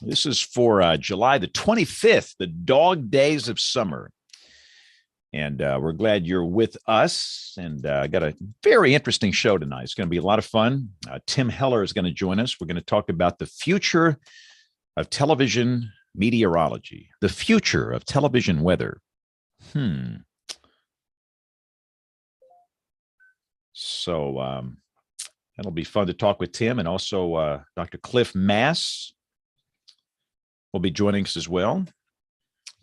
This is for July the 25th, the dog days of summer. And we're glad you're with us. And I got a very interesting show tonight. It's going to be a lot of fun. Tim Heller is going to join us. We're going to talk about the future of television meteorology, the future of television weather. So that'll be fun to talk with Tim, and also Dr. Cliff Mass will be joining us as well.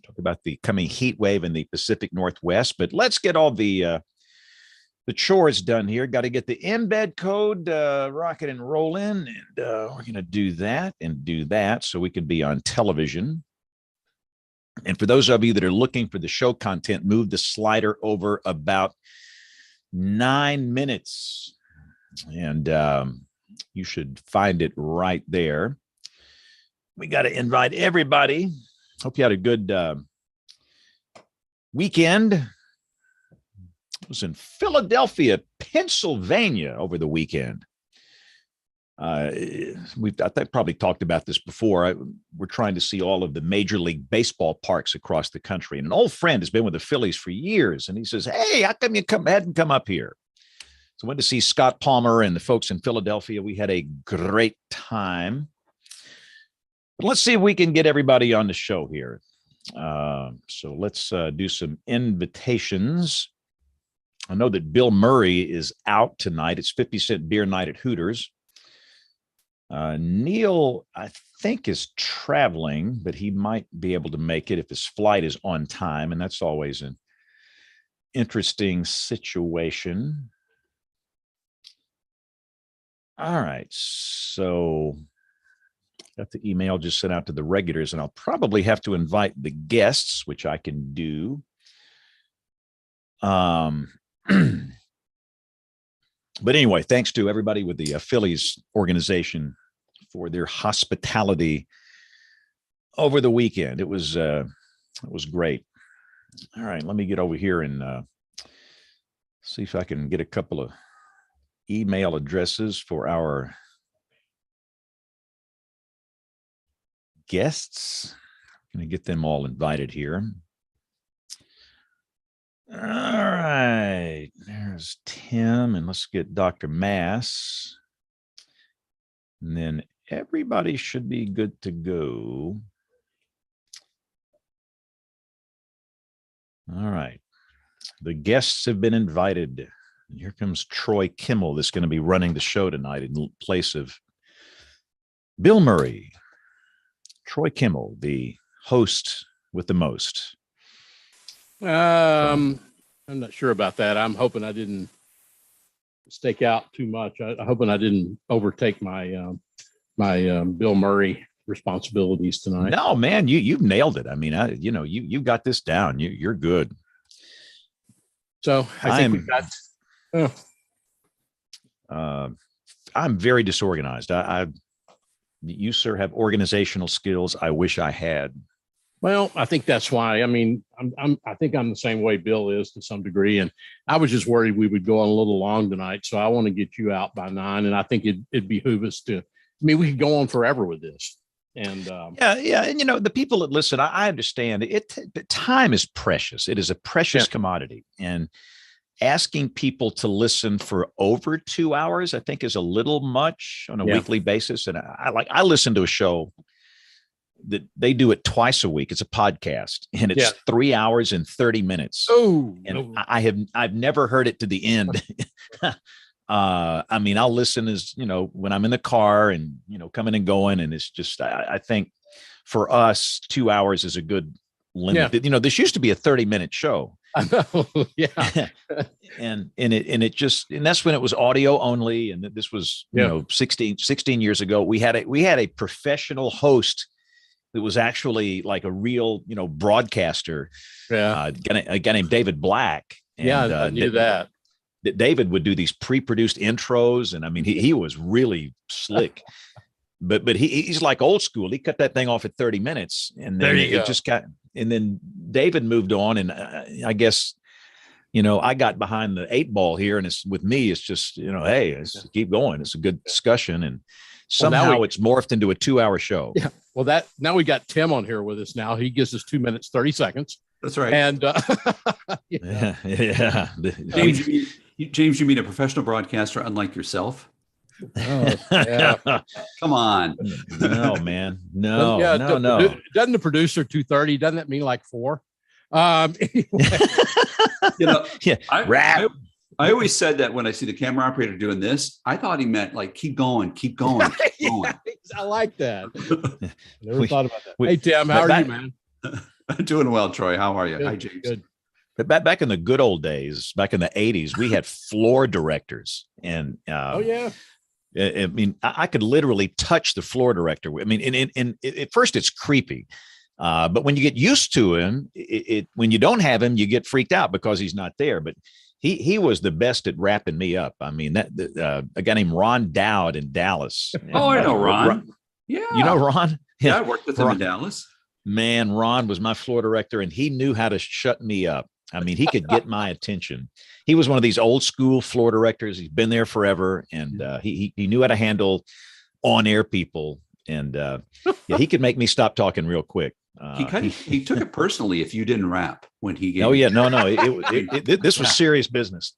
Talk about the coming heat wave in the Pacific Northwest. But let's get all the chores done here. Got to get the embed code rocking and rolling, and we're going to do that and do that so we can be on television. And for those of you that are looking for the show content, move the slider over about 9 minutes, and you should find it right there. We got to invite everybody. Hope you had a good weekend. I was in Philadelphia, Pennsylvania over the weekend. I think probably talked about this before. We're trying to see all of the Major League Baseball parks across the country. And an old friend has been with the Phillies for years. And he says, hey, how come you hadn't come up here? So I went to see Scott Palmer and the folks in Philadelphia. We had a great time. But let's see if we can get everybody on the show here. So let's do some invitations. I know that Bill Murray is out tonight. It's 50-cent beer night at Hooters. Neil, I think, is traveling, but he might be able to make it if his flight is on time. And that's always an interesting situation. All right. So got the email just sent out to the regulars, and I'll probably have to invite the guests, which I can do. But anyway, thanks to everybody with the Phillies organization for their hospitality over the weekend. It was great. All right, let me get over here and see if I can get a couple of email addresses for our guests. I'm going to get them all invited here. All right, there's Tim, and let's get Dr. Mass. And then everybody should be good to go. All right, the guests have been invited. And here comes Troy Kimmel that's going to be running the show tonight in place of Bill Murray. Troy Kimmel, the host with the most. I'm not sure about that. I'm hoping I didn't stake out too much. I'm hoping I didn't overtake my Bill Murray responsibilities tonight. No, man, you've nailed it. I mean, you got this down. You're good. So I think we got. I'm very disorganized. You, sir, have organizational skills I wish I had. Well, I think that's why. I mean, I think I'm the same way Bill is to some degree, and I was just worried we would go on a little long tonight. So I want to get you out by 9, and I think it'd behoove us to. I mean, we could go on forever with this, and yeah, and the people that listen, I understand it. Time is precious. It is a precious commodity, and asking people to listen for over 2 hours, I think, is a little much on a weekly basis. And I listen to a show that they do it twice a week. It's a podcast, and it's 3 hours and 30 minutes. Oh, and I've never heard it to the end. I mean, I'll listen as, when I'm in the car and, coming and going. And it's just, I think for us, 2 hours is a good limit. Yeah. This used to be a 30-minute show. I know. Yeah. and that's when it was audio only. And this was, 16 years ago. We had a professional host that was actually like a real, broadcaster. Yeah. A guy named David Black. And, I knew that. David would do these pre-produced intros. And I mean, he was really slick, but he's like old school. He cut that thing off at 30 minutes, and then it just got, and then David moved on. And I guess, I got behind the 8 ball here, and it's with me, it's just, hey, let's keep going. It's a good discussion. And Somehow it's morphed into a 2-hour show. Yeah. Well, now we got Tim on here with us now. He gives us 2 minutes, 30 seconds. That's right. And Yeah. James, you mean a professional broadcaster unlike yourself? Oh, yeah. Come on. No, man. No. Doesn't the producer 2:30? Doesn't that mean like 4? Anyway. Yeah. I always said that when I see the camera operator doing this, I thought he meant like, keep going, keep going. Keep going. I like that. Never thought about that. Hey, Tim, how are you, man? I'm doing well, Troy. How are you? Good, Hi, James. Good. But back in the good old days, back in the 80s, we had floor directors. And Oh, yeah. I mean, I could literally touch the floor director. I mean, and at first it's creepy. But when you get used to him, when you don't have him, you get freaked out because he's not there. But he was the best at wrapping me up. I mean, a guy named Ron Dowd in Dallas. Oh, I know Ron. Yeah. You know Ron? Yeah, I worked with him in Dallas. Man, Ron was my floor director, and he knew how to shut me up. I mean, he could get my attention. He was one of these old school floor directors. He's been there forever, and he knew how to handle on-air people. And yeah, he could make me stop talking real quick. He took it personally if you didn't rap when he gave. Oh yeah, no. This was serious business.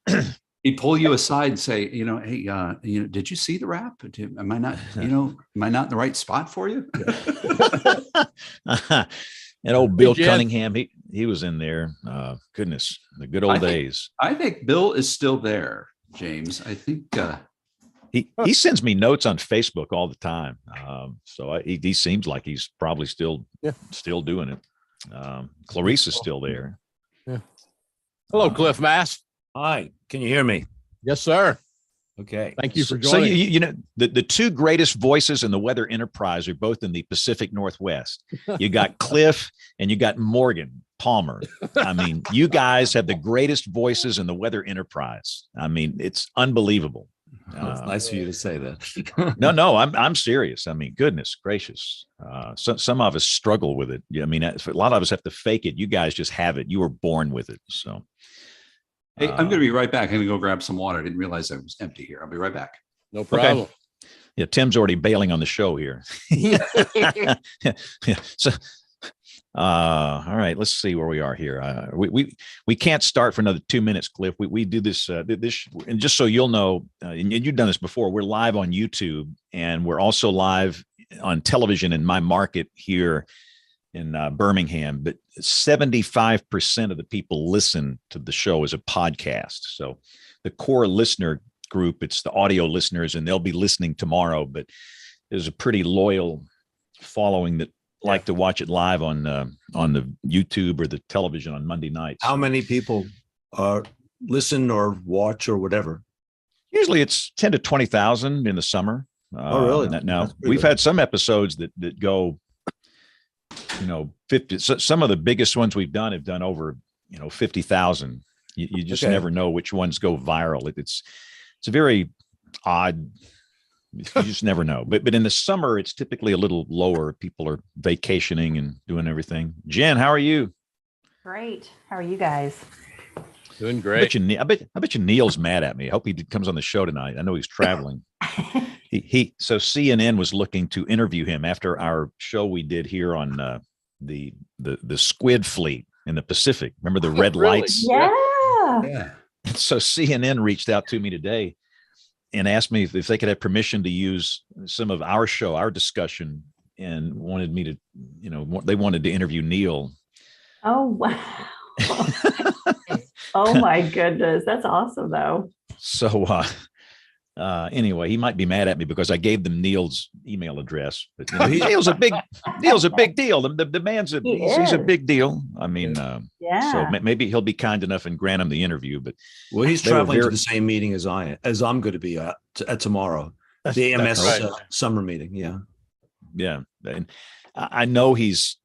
He'd pull you aside and say, hey, did you see the rap? Am I not, am I not in the right spot for you? And old Bill Cunningham, he was in there. Goodness, the good old days. I think Bill is still there, James. I think he sends me notes on Facebook all the time. So he seems like he's probably still doing it. Clarice is still there. Yeah. Hello, Cliff Mass. Hi, can you hear me? Yes, sir. Okay. Thank you for So joining. you know the two greatest voices in the weather enterprise are both in the Pacific Northwest. You got Cliff and you got Morgan Palmer. I mean, you guys have the greatest voices in the weather enterprise. I mean, it's unbelievable. It's nice for you to say that. No, I'm serious. I mean, goodness gracious. Some of us struggle with it. I mean, a lot of us have to fake it. You guys just have it. You were born with it. So. Hey, I'm going to be right back. I'm going to go grab some water. I didn't realize I was empty here. I'll be right back. No problem. Okay. Yeah, Tim's already bailing on the show here. Yeah. So, all right, let's see where we are here. We can't start for another 2 minutes, Cliff. We do this and just so you'll know, and you've done this before. We're live on YouTube, and we're also live on television in my market here in Birmingham, but 75% of the people listen to the show as a podcast. So the core listener group, it's the audio listeners, and they'll be listening tomorrow, but there's a pretty loyal following that like to watch it live on the YouTube or the television on Monday nights. How many people listen or watch or whatever? Usually it's 10 to 20,000 in the summer. Oh, really? Now we've had some episodes that go, 50. So some of the biggest ones we've done have done over, 50,000. You just never know which ones go viral. It's a very odd. You just never know. But in the summer, it's typically a little lower. People are vacationing and doing everything. Jen, how are you? Great. How are you guys? Doing great. I bet you Neil's mad at me. I hope he comes on the show tonight. I know he's traveling. So CNN was looking to interview him after our show we did here on the squid fleet in the Pacific. Remember the red lights? Yeah. So CNN reached out to me today and asked me if they could have permission to use some of our show, our discussion, and wanted me to, they wanted to interview Neil. Oh, wow. Oh, my goodness. That's awesome, though. So anyway, he might be mad at me because I gave them Neil's email address. But Neil's a big deal. The man's he's a big deal. I mean, so maybe he'll be kind enough and grant him the interview. But he's traveling to the same meeting as I'm going to be at tomorrow, the AMS summer meeting. Yeah, and I know he's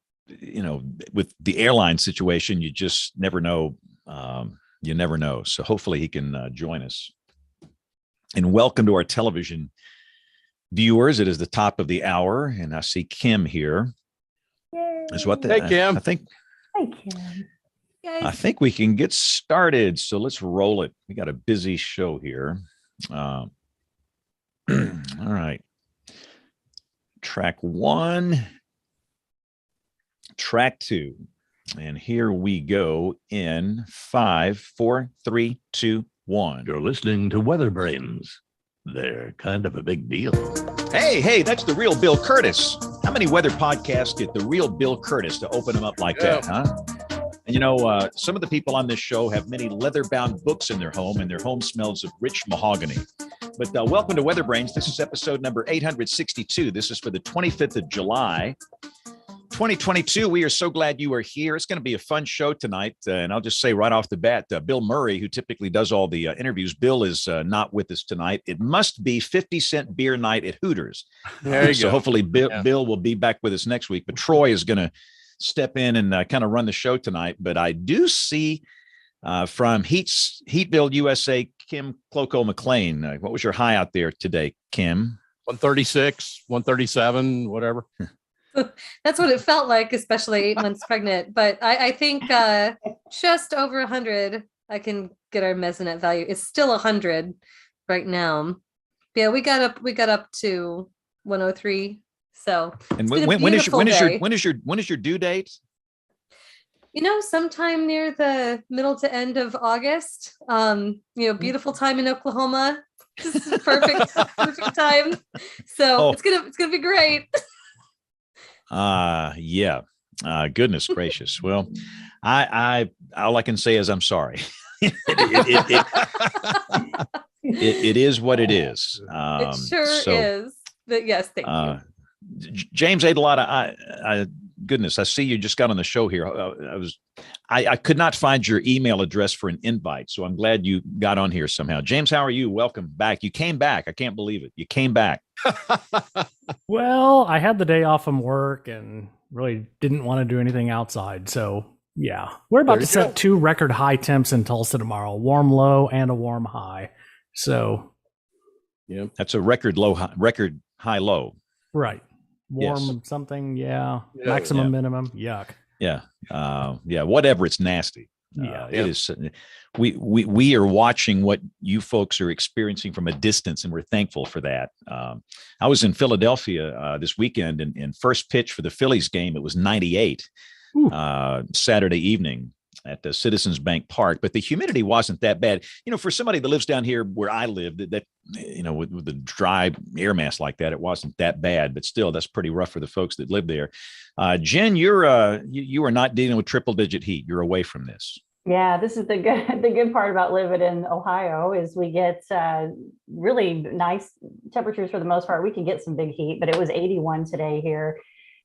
with the airline situation, you just never know. You never know. So hopefully he can join us. And welcome to our television viewers. It is the top of the hour, and I see Kim here. Yay. Hey, Kim. I think. Hi, Kim. I think we can get started. So let's roll it. We got a busy show here. All right. track 1, track 2. And here we go in 5, 4, 3, 2, 1. You're listening to WeatherBrains. They're kind of a big deal. Hey, that's the real Bill Curtis. How many weather podcasts get the real Bill Curtis to open them up like that, huh? And you know, some of the people on this show have many leather-bound books in their home, and their home smells of rich mahogany. But welcome to WeatherBrains. This is episode number 862. This is for the 25th of July, 2022. We are so glad you are here. It's going to be a fun show tonight. And I'll just say right off the bat, Bill Murray, who typically does all the interviews, Bill is not with us tonight. It must be 50-cent beer night at Hooters. There you so go. hopefully Bill will be back with us next week. But Troy is going to step in and kind of run the show tonight. But I do see from Heatville, USA, Kim Cloco McLean. What was your high out there today, Kim? 136, 137, whatever. That's what it felt like, especially 8 months pregnant. But I think just over 100, I can get our mesonet value. It's still 100 right now. Yeah, we got up to 103. So And it's been a when is beautiful your due date? you know, sometime near the middle to end of August. Beautiful time in Oklahoma. This is perfect time. So it's gonna be great. Yeah. Goodness gracious. Well, I all I can say is I'm sorry. It is what it is. It sure is. But yes, thank you. James ate a lot of goodness. I see you just got on the show here. I could not find your email address for an invite, so I'm glad you got on here somehow. James, how are you? Welcome back. You came back. I can't believe it. You came back. Well, I had the day off from work and really didn't want to do anything outside. So yeah, we're about to set 2 record high temps in Tulsa tomorrow, a warm low and a warm high. So Yeah. That's a record high low. right. Warm Yes. something. Yeah. Yeah, Maximum, yeah. minimum. Yuck. Yeah. Whatever. It's nasty. Yeah. It is. We are watching what you folks are experiencing from a distance, and we're thankful for that. I was in Philadelphia this weekend, and first pitch for the Phillies game, it was 98 Saturday evening at the Citizens Bank Park, but the humidity wasn't that bad. You know, for somebody that lives down here where I live, that with the dry air mass like that, it wasn't that bad. But still, that's pretty rough for the folks that live there. Jen, you are not dealing with triple-digit heat. You're away from this. Yeah, this is the good part about living in Ohio is we get really nice temperatures for the most part. We can get some big heat, but it was 81 today here.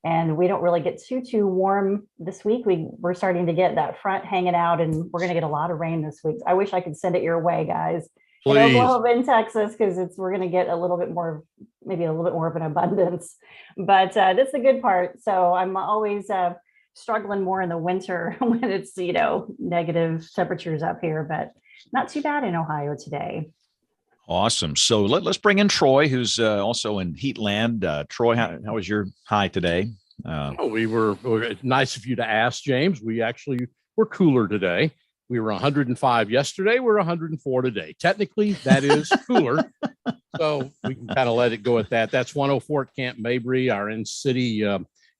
And we don't really get too warm this week. We're starting to get that front hanging out, and we're going to get a lot of rain this week. I wish I could send it your way, guys. In Please. Oklahoma and Texas, because we're going to get a little bit more of an abundance. But that's the good part. So I'm always struggling more in the winter when it's negative temperatures up here, but not too bad in Ohio today. Awesome. So let's bring in Troy, who's also in Heatland. Troy, how was your high today? Nice of you to ask, James. We're cooler today. We were 105 yesterday. We're 104 today. Technically, that is cooler. So we can kind of let it go at that. That's 104 at Camp Mabry, our in-city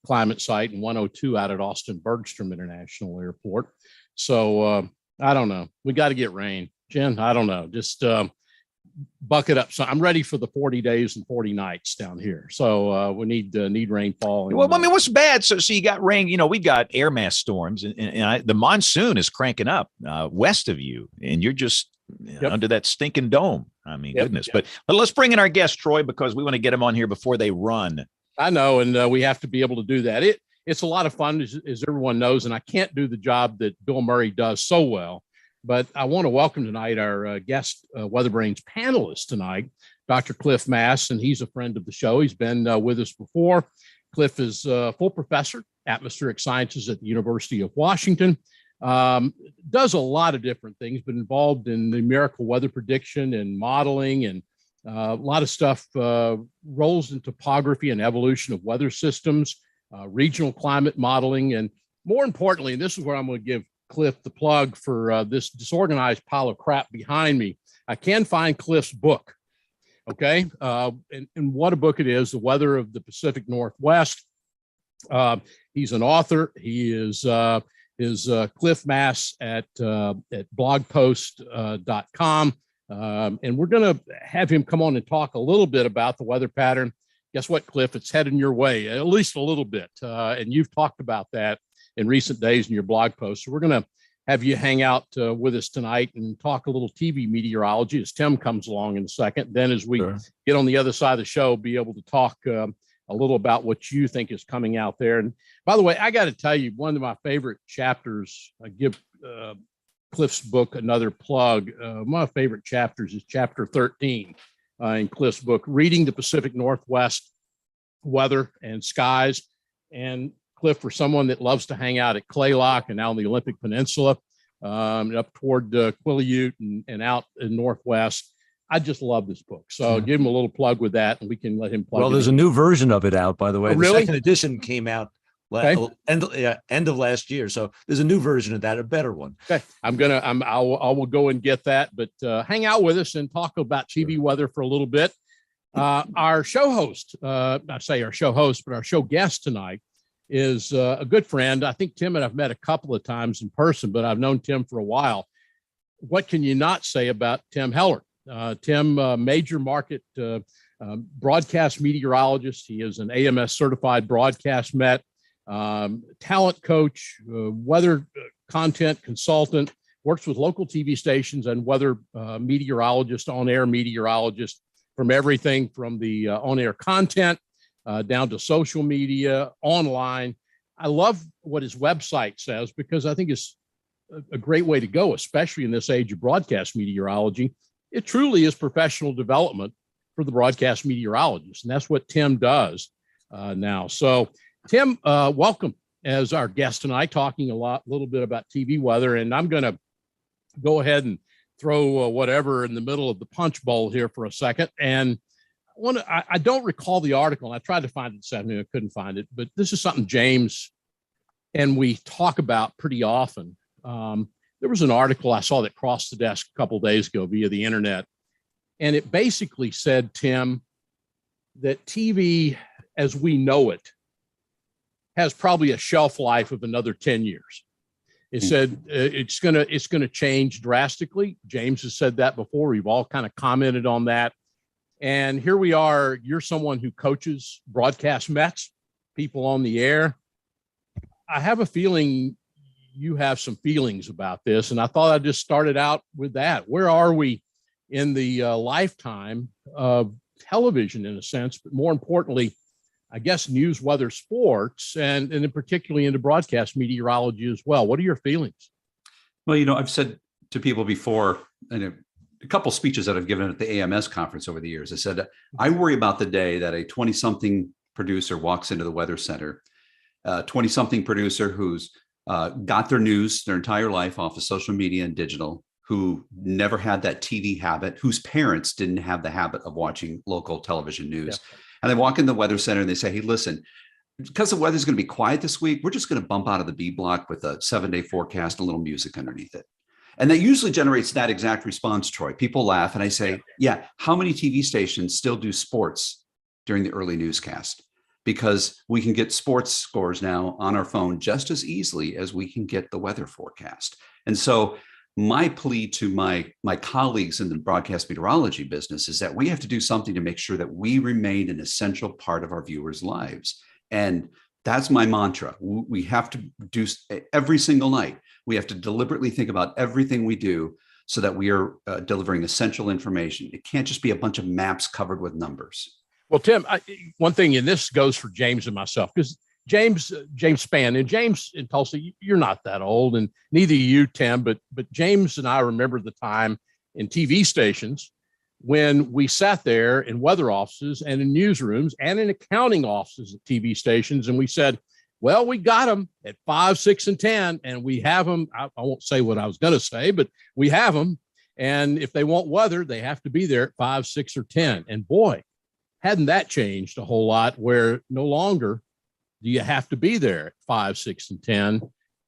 climate site, and 102 out at Austin Bergstrom International Airport. So I don't know. We got to get rain. Jen, I don't know. Just bucket up. So I'm ready for the 40 days and 40 nights down here. So we need rainfall. Well, I mean, what's bad? So you got rain. We've got air mass storms, and the monsoon is cranking up west of you, and you're just under that stinking dome. I mean, goodness. But let's bring in our guest, Troy, because we want to get them on here before they run. I know, and we have to be able to do that. It's a lot of fun, as everyone knows, and I can't do the job that Bill Murray does so well. But I want to welcome tonight our guest WeatherBrains panelist tonight, Dr. Cliff Mass, and he's a friend of the show. He's been with us before. Cliff is a full professor, atmospheric sciences at the University of Washington. Does a lot of different things, but involved in numerical weather prediction and modeling, and a lot of stuff rolls in topography and evolution of weather systems, regional climate modeling, and more importantly, and this is where I'm going to give Cliff the plug for this disorganized pile of crap behind me. I can find Cliff's book, Okay. And what a book it is, The Weather of the Pacific Northwest. He's an author. He is Cliff Mass at blogpost.com. And we're going to have him come on and talk a little bit about the weather pattern. Guess what, Cliff? It's heading your way, at least a little bit. And you've talked about that in recent days in your blog post. So we're going to have you hang out with us tonight and talk a little TV meteorology as Tim comes along in a second. Then as we get on the other side of the show, be able to talk a little about what you think is coming out there. And by the way, I got to tell you, one of my favorite chapters, I give Cliff's book another plug. One of my favorite chapters is chapter 13 in Cliff's book, Reading the Pacific Northwest Weather and Skies. And Cliff, for someone that loves to hang out at Claylock and out on the Olympic Peninsula, up toward Quileute and out in Northwest, I just love this book. So give him a little plug with that, and we can let him plug. Well, there's a new version of it out, by the way. Oh, really? The second edition came out end of last year. So there's a new version of that, a better one. Okay, I will go and get that. But hang out with us and talk about TV weather for a little bit. Our show host, I say our show host, but our show guest tonight is a good friend. I think Tim and I've met a couple of times in person, but I've known Tim for a while. What can you not say about Tim Heller? Tim, major market broadcast meteorologist. He is an AMS certified broadcast met, talent coach, weather content consultant, works with local TV stations and weather meteorologist, on-air meteorologist, from everything from the on-air content down to social media, online. I love what his website says because I think it's a great way to go, especially in this age of broadcast meteorology. It truly is professional development for the broadcast meteorologist, and that's what Tim does now. So, Tim, welcome as our guest tonight, talking a little bit about TV weather, and I'm going to go ahead and throw whatever in the middle of the punch bowl here for a second. And I don't recall the article, and I tried to find it this afternoon. I couldn't find it, but this is something James and we talk about pretty often. There was an article I saw that crossed the desk a couple of days ago via the internet, and it basically said, Tim, that TV as we know it has probably a shelf life of another 10 years. It said it's gonna change drastically. James has said that before. We've all kind of commented on that. And here we are. You're someone who coaches broadcast Mets, people on the air. I have a feeling you have some feelings about this, and I thought I'd just start it out with that. Where are we in the lifetime of television, in a sense, but more importantly, I guess, news, weather, sports, and in particularly into broadcast meteorology as well? What are your feelings? Well, I've said to people before, and a couple speeches that I've given at the AMS conference over the years, I said, I worry about the day that a 20-something producer walks into the weather center, 20-something producer who's got their news their entire life off of social media and digital, who never had that TV habit, whose parents didn't have the habit of watching local television news. Yeah. And they walk in the weather center and they say, hey, listen, because the weather's going to be quiet this week, we're just going to bump out of the B block with a 7-day forecast and a little music underneath it. And that usually generates that exact response, Troy. People laugh. And I say, yeah, how many TV stations still do sports during the early newscast? Because we can get sports scores now on our phone just as easily as we can get the weather forecast. And so my plea to my colleagues in the broadcast meteorology business is that we have to do something to make sure that we remain an essential part of our viewers' lives. And that's my mantra. We have to do every single night. We have to deliberately think about everything we do so that we are delivering essential information. It can't just be a bunch of maps covered with numbers. Well, Tim, one thing, and this goes for James and myself, because James Spann, and James in Tulsa, you're not that old, and neither you, Tim, but James and I remember the time in TV stations when we sat there in weather offices and in newsrooms and in accounting offices at TV stations, and we said, well, we got them at 5, 6, and 10, and we have them. I won't say what I was going to say, but we have them. And if they want weather, they have to be there at 5, 6, or 10. And boy, hadn't that changed a whole lot, where no longer do you have to be there at 5, 6, and 10,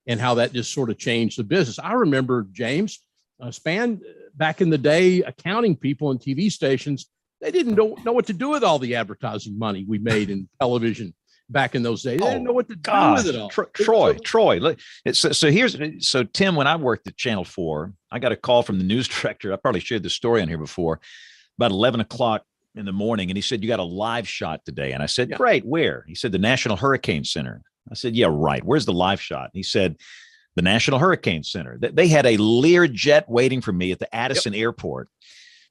and how that just sort of changed the business. I remember James Spann back in the day, accounting people and TV stations, They didn't know what to do with all the advertising money we made in television back in those days. They didn't know what to do with it all. Troy. Look, so Tim, when I worked at Channel 4, I got a call from the news director. I probably shared the story on here before, about 11 o'clock in the morning. And he said, you got a live shot today. And I said, great. Where? He said, the National Hurricane Center. I said, yeah, right. Where's the live shot? And he said, the National Hurricane Center. They had a Lear jet waiting for me at the Addison Airport.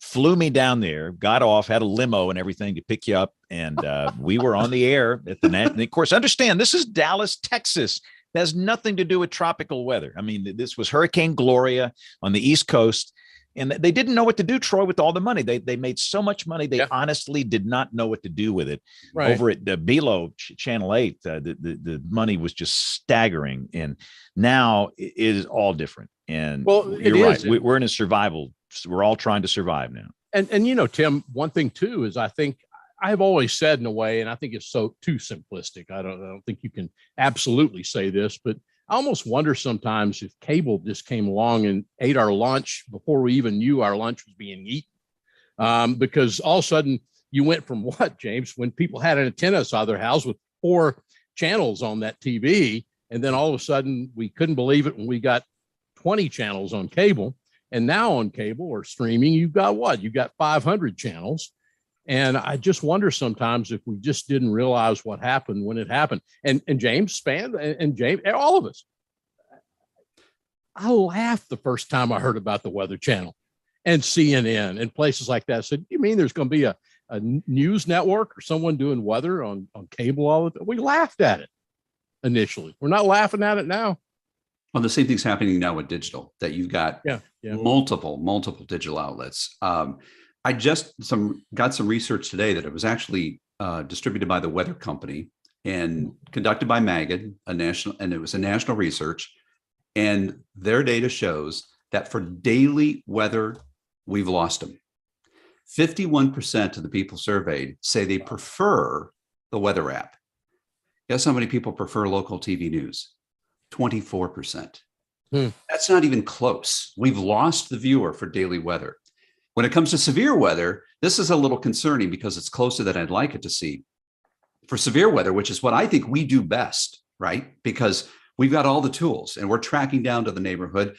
Flew me down there, got off, had a limo and everything to pick you up. And we were on the air at the National. Of course, understand, this is Dallas, Texas. It has nothing to do with tropical weather. I mean, this was Hurricane Gloria on the East Coast. And they didn't know what to do, Troy, with all the money. They made so much money. They honestly did not know what to do with it. Right. Over at Below Channel 8, the money was just staggering. And now it is all different. And you're right. We're in a survival. We're all trying to survive now. And you know, Tim, one thing too is I think I've always said in a way, and I think it's so too simplistic. I don't think you can absolutely say this, but I almost wonder sometimes if cable just came along and ate our lunch before we even knew our lunch was being eaten. Because all of a sudden you went from what, James, when people had an antenna outside their house with 4 channels on that TV. And then all of a sudden we couldn't believe it when we got 20 channels on cable. And now on cable or streaming, you've got what? You've got 500 channels. And I just wonder sometimes if we just didn't realize what happened when it happened. And James Spann and James, all of us. I laughed the first time I heard about the Weather Channel and CNN and places like that. I said, you mean there's going to be a news network or someone doing weather on cable all the time? We laughed at it initially. We're not laughing at it now. Well, the same thing's happening now with digital, that you've got multiple digital outlets. I just got some research today that it was actually distributed by the Weather Company and conducted by Magid, and it was a national research. And their data shows that for daily weather, we've lost them. 51% of the people surveyed say they prefer the weather app. Guess how many people prefer local TV news? 24%. That's not even close. We've lost the viewer for daily weather. When it comes to severe weather, this is a little concerning because it's closer than I'd like it to see. For severe weather, which is what I think we do best, right? Because we've got all the tools and we're tracking down to the neighborhood,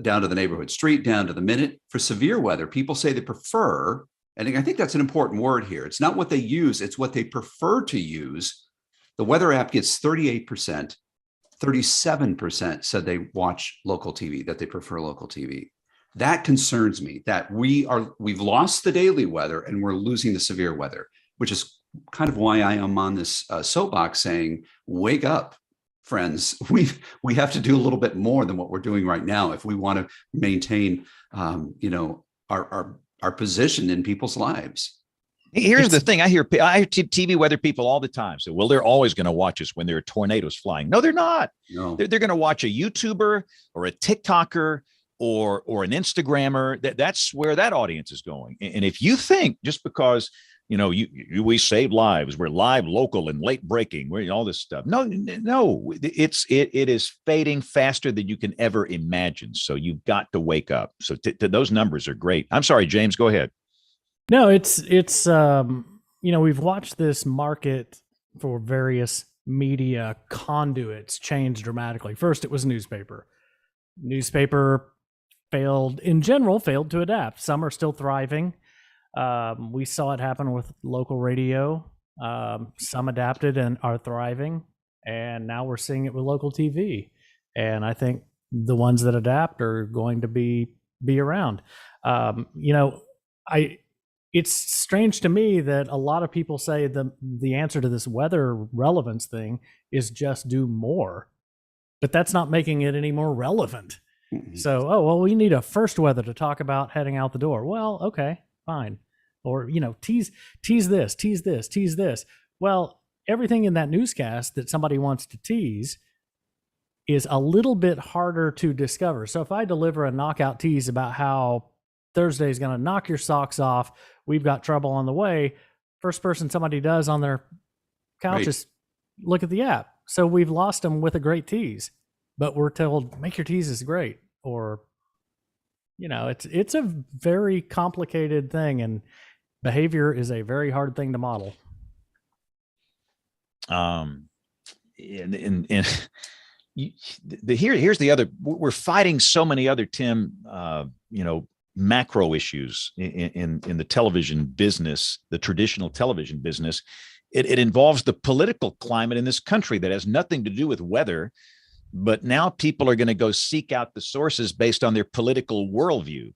down to the neighborhood street, down to the minute. For severe weather, people say they prefer, and I think that's an important word here. It's not what they use, it's what they prefer to use. The weather app gets 38%. 37% said they watch local TV, that they prefer local TV. That concerns me, that we've lost the daily weather and we're losing the severe weather, which is kind of why I am on this soapbox saying, wake up, friends. We have to do a little bit more than what we're doing right now if we want to maintain, our position in people's lives. Here's the thing. I hear TV weather people all the time say, well, they're always going to watch us when there are tornadoes flying. No, they're not. No. They're going to watch a YouTuber or a TikToker or an Instagrammer. That's where that audience is going. And if you think just because, we save lives, we're live, local, and late breaking, we're all this stuff. No, it is fading faster than you can ever imagine. So you've got to wake up. So those numbers are great. I'm sorry, James, go ahead. No, it's we've watched this market for various media conduits change dramatically. First, it was newspaper. Newspaper failed to adapt. Some are still thriving. We saw it happen with local radio. Some adapted and are thriving, and now we're seeing it with local TV. And I think the ones that adapt are going to be around. It's strange to me that a lot of people say the answer to this weather relevance thing is just do more, but that's not making it any more relevant. Mm-hmm. So, we need a first weather to talk about heading out the door. Well, okay, fine. Or, tease this. Well, everything in that newscast that somebody wants to tease is a little bit harder to discover. So if I deliver a knockout tease about how Thursday is going to knock your socks off, we've got trouble on the way, first person somebody does on their couch is look at the app. So we've lost them with a great tease, but we're told make your teases great, or it's a very complicated thing. And Behavior is a very hard thing to model. And here's the other. We're fighting so many other, Tim, macro issues in the television business, the traditional television business. It involves the political climate in this country that has nothing to do with weather, but now people are going to go seek out the sources based on their political worldview.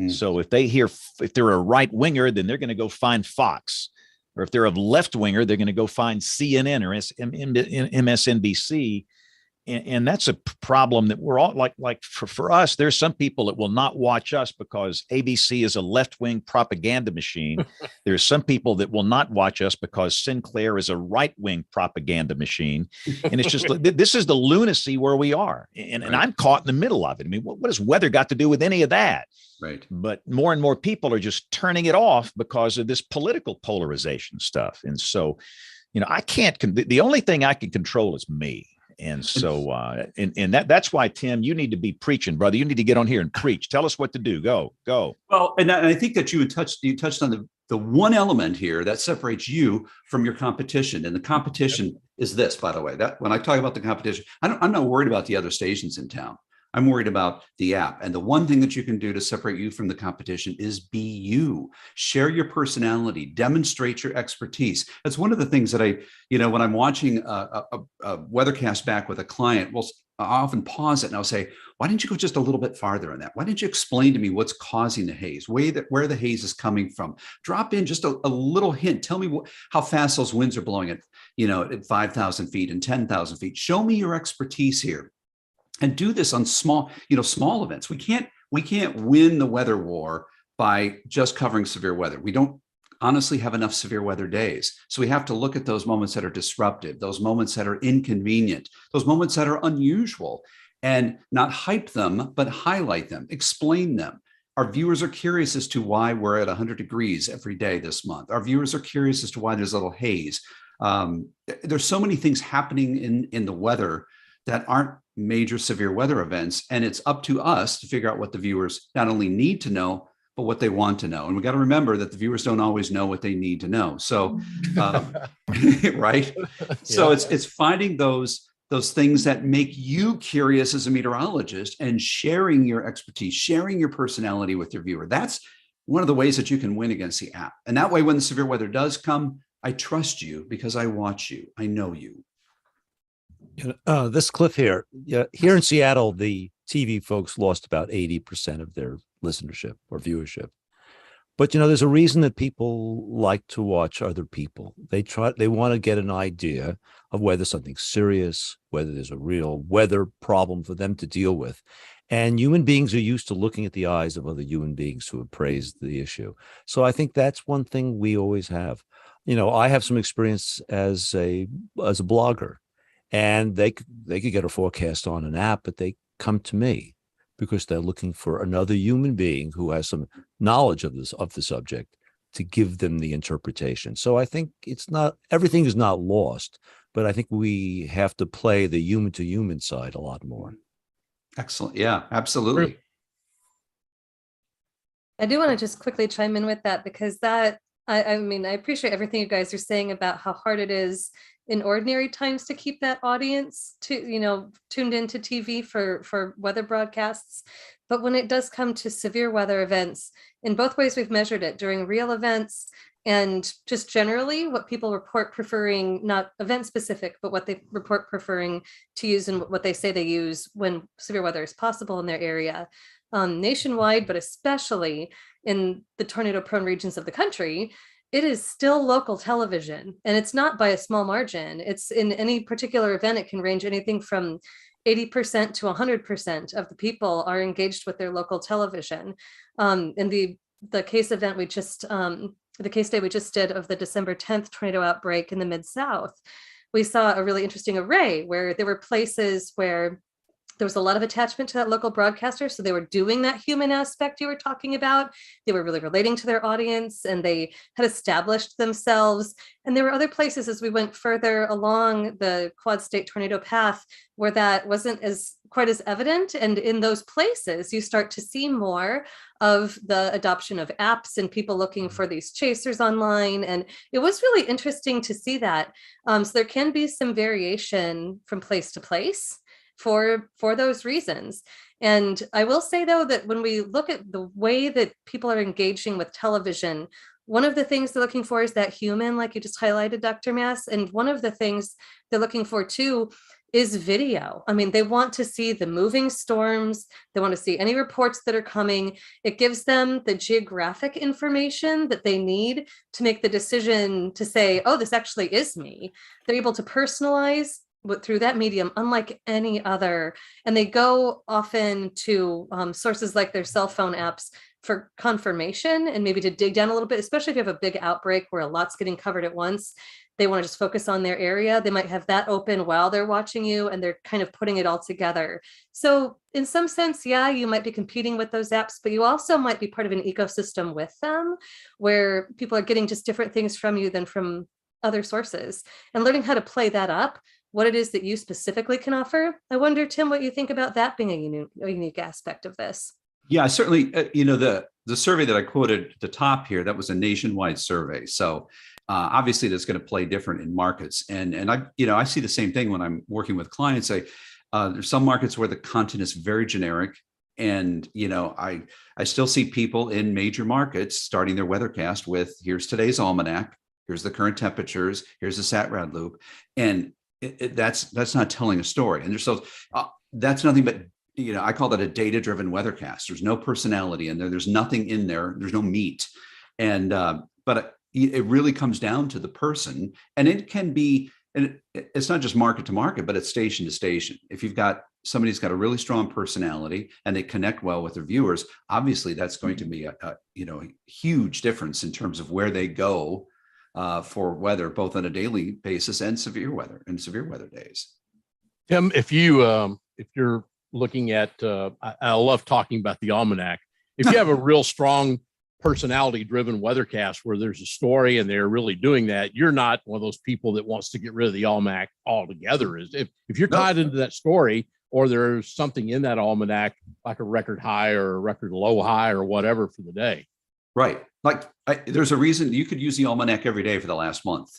So if they're a right winger, then they're going to go find Fox, or if they're a left winger, they're going to go find CNN or MSNBC. And that's a problem that we're all like for us, there's some people that will not watch us because ABC is a left-wing propaganda machine. There's some people that will not watch us because Sinclair is a right-wing propaganda machine. And it's just, this is the lunacy where we are. And I'm caught in the middle of it. I mean, what has weather got to do with any of that? Right. But more and more people are just turning it off because of this political polarization stuff. And so, the only thing I can control is me. And so, that's why, Tim, you need to be preaching, brother. You need to get on here and preach. Tell us what to do. Go. Well, and I think that you touched on the one element here that separates you from your competition. And the competition is this, by the way, that when I talk about the competition, I'm not worried about the other stations in town. I'm worried about the app. And the one thing that you can do to separate you from the competition is be you. Share your personality, demonstrate your expertise. That's one of the things that when I'm watching a weathercast back with a client, I often pause it and I'll say, why didn't you go just a little bit farther on that? Why didn't you explain to me what's causing the haze, where the haze is coming from? Drop in just a little hint. Tell me how fast those winds are blowing at 5,000 feet and 10,000 feet. Show me your expertise here. And do this on small events. We can't win the weather war by just covering severe weather. We don't honestly have enough severe weather days. So we have to look at those moments that are disruptive, those moments that are inconvenient, those moments that are unusual, and not hype them, but highlight them, explain them. Our viewers are curious as to why we're at 100 degrees every day this month. Our viewers are curious as to why there's a little haze. There's so many things happening in the weather that aren't major severe weather events. And it's up to us to figure out what the viewers not only need to know, but what they want to know. And we got to remember that the viewers don't always know what they need to know. So, right. So it's finding those things that make you curious as a meteorologist and sharing your expertise, sharing your personality with your viewer. That's one of the ways that you can win against the app. And that way, when the severe weather does come, I trust you because I watch you. I know you. This Cliff here. Here in Seattle, the TV folks lost about 80% of their listenership or viewership. But there's a reason that people like to watch other people. They want to get an idea of whether something's serious, whether there's a real weather problem for them to deal with. And human beings are used to looking at the eyes of other human beings who have praised the issue. So I think that's one thing we always have. I have some experience as a blogger. And they could get a forecast on an app, but they come to me because they're looking for another human being who has some knowledge of the subject to give them the interpretation. So I think everything is not lost, but I think we have to play the human to human side a lot more. Excellent. Yeah, absolutely. I do want to just quickly chime in with that because I appreciate everything you guys are saying about how hard it is in ordinary times to keep that audience tuned into TV for weather broadcasts. But when it does come to severe weather events, in both ways we've measured it during real events and just generally what people report preferring, not event specific, but what they report preferring to use and what they say they use when severe weather is possible in their area. Nationwide, but especially in the tornado prone regions of the country, it is still local television, and it's not by a small margin. It's in any particular event, it can range anything from 80% to 100% of the people are engaged with their local television. In the case event the case day we just did of the December 10th tornado outbreak in the Mid-South, we saw a really interesting array where there were places where there was a lot of attachment to that local broadcaster. So they were doing that human aspect you were talking about. They were really relating to their audience, and they had established themselves. And there were other places as we went further along the quad state tornado path where that wasn't quite as evident. And in those places, you start to see more of the adoption of apps and people looking for these chasers online. And it was really interesting to see that. So there can be some variation from place to place for those reasons. And I will say, though, that when we look at the way that people are engaging with television, one of the things they're looking for is that human, like you just highlighted, Dr. Mass. And one of the things they're looking for, too, is video. I mean, they want to see the moving storms. They want to see any reports that are coming. It gives them the geographic information that they need to make the decision to say, oh, this actually is me. They're able to personalize through that medium, unlike any other. And they go often to sources like their cell phone apps for confirmation and maybe to dig down a little bit, especially if you have a big outbreak where a lot's getting covered at once. They want to just focus on their area. They might have that open while they're watching you, and they're kind of putting it all together. So in some sense, yeah, you might be competing with those apps, but you also might be part of an ecosystem with them where people are getting just different things from you than from other sources, and learning how to play that up, what it is that you specifically can offer. I wonder, Tim, what you think about that being a unique aspect of this. Yeah, certainly. The survey that I quoted at the top here, that was a nationwide survey. So obviously that's going to play different in markets. And I see the same thing when I'm working with clients. There's some markets where the content is very generic. And, I still see people in major markets starting their weathercast with, here's today's almanac, here's the current temperatures, here's the SatRad loop. And that's not telling a story. And that's nothing but, I call that a data-driven weathercast. There's no personality in there. There's nothing in there. There's no meat. And, but it really comes down to the person, and it can be, and it's not just market to market, but it's station to station. If you've got somebody who's got a really strong personality and they connect well with their viewers, obviously that's going to be a huge difference in terms of where they go for weather, both on a daily basis and severe weather days. Tim, if you're looking at, I love talking about the almanac. If you have a real strong personality-driven weathercast where there's a story and they're really doing that, you're not one of those people that wants to get rid of the almanac altogether. If you're tied into that story, or there's something in that almanac like a record high or a record low high or whatever for the day. Right. There's a reason you could use the almanac every day for the last month,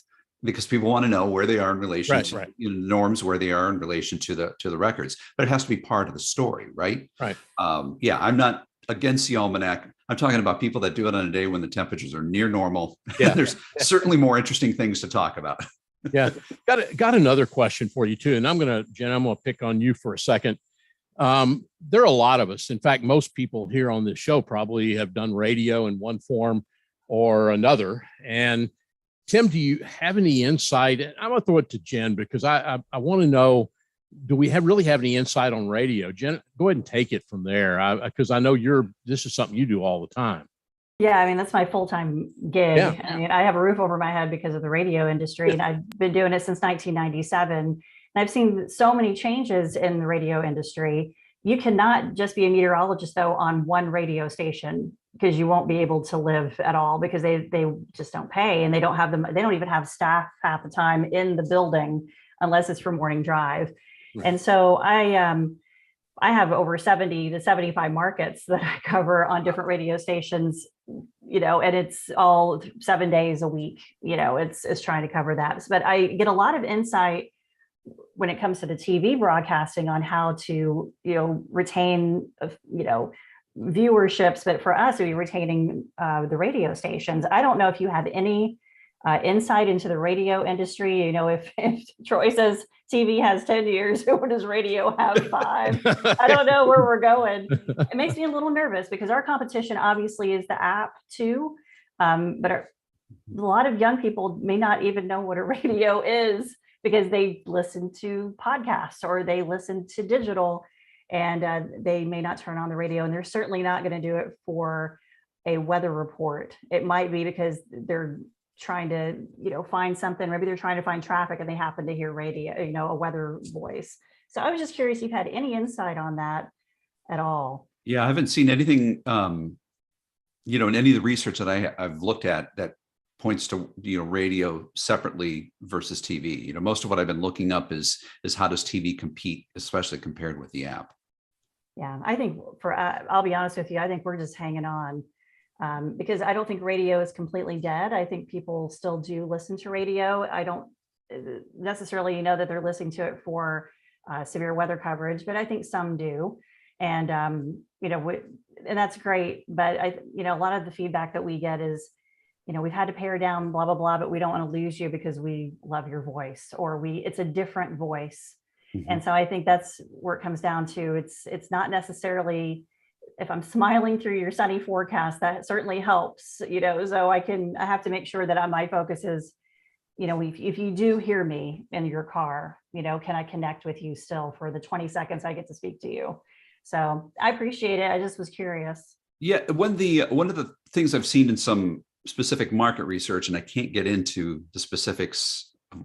because people want to know where they are in relation to norms, where they are in relation to the records, but it has to be part of the story, right? Right. I'm not against the almanac. I'm talking about people that do it on a day when the temperatures are near normal. Yeah. There's certainly more interesting things to talk about. Yeah. Got another question for you too. And Jen, I'm going to pick on you for a second. There are a lot of us. In fact, most people here on this show probably have done radio in one form or another. And Tim, do you have any insight? I'm going to throw it to Jen because I want to know, do we really have any insight on radio? Jen, go ahead and take it from there, because I know this is something you do all the time. Yeah, I mean, that's my full-time gig. Yeah. I mean, I have a roof over my head because of the radio industry, and I've been doing it since 1997. And I've seen so many changes in the radio industry. You cannot just be a meteorologist, though, on one radio station, because you won't be able to live at all, because they just don't pay, and they don't even have staff half the time in the building unless it's for morning drive. Right. And so I have over 70 to 75 markets that I cover on different radio stations, and it's all 7 days a week, it's trying to cover that. But I get a lot of insight when it comes to the TV broadcasting on how to, retain, viewerships. But for us, we're retaining the radio stations. I don't know if you have any insight into the radio industry. If Troy says TV has 10 years, what does radio have 5? I don't know where we're going. It makes me a little nervous because our competition obviously is the app too. But a lot of young people may not even know what a radio is because they listen to podcasts or they listen to digital, and they may not turn on the radio, and they're certainly not going to do it for a weather report. It might be because they're trying to, find something. Maybe they're trying to find traffic and they happen to hear radio, a weather voice. So I was just curious if you've had any insight on that at all. Yeah, I haven't seen anything, in any of the research that I've looked at that points to, radio separately versus TV. Most of what I've been looking up is how does TV compete, especially compared with the app. Yeah, I think I'll be honest with you, I think we're just hanging on because I don't think radio is completely dead. I think people still do listen to radio. I don't necessarily know that they're listening to it for severe weather coverage, but I think some do. And, and that's great. But a lot of the feedback that we get is, we've had to pare down, blah, blah, blah, but we don't want to lose you because we love your voice, or it's a different voice. Mm-hmm. And so I think that's where it comes down to. It's not necessarily, if I'm smiling through your sunny forecast, that certainly helps, so I have to make sure that my focus is, if you do hear me in your car, can I connect with you still for the 20 seconds I get to speak to you? So I appreciate it. I just was curious. Yeah, one of the things I've seen in some specific market research, and I can't get into the specifics of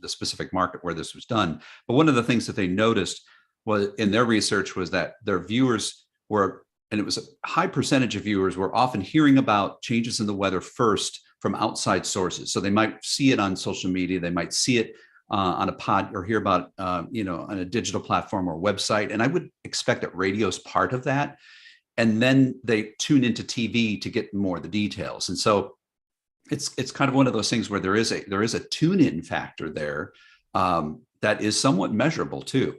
the specific market where this was done, but one of the things that they noticed was in their research was that their viewers were, and it was a high percentage of viewers were often hearing about changes in the weather first from outside sources. So they might see it on social media, they might see it on a pod, or hear about on a digital platform or website. And I would expect that radio is part of that. And then they tune into TV to get more of the details. And so it's kind of one of those things where there is a tune-in factor there that is somewhat measurable too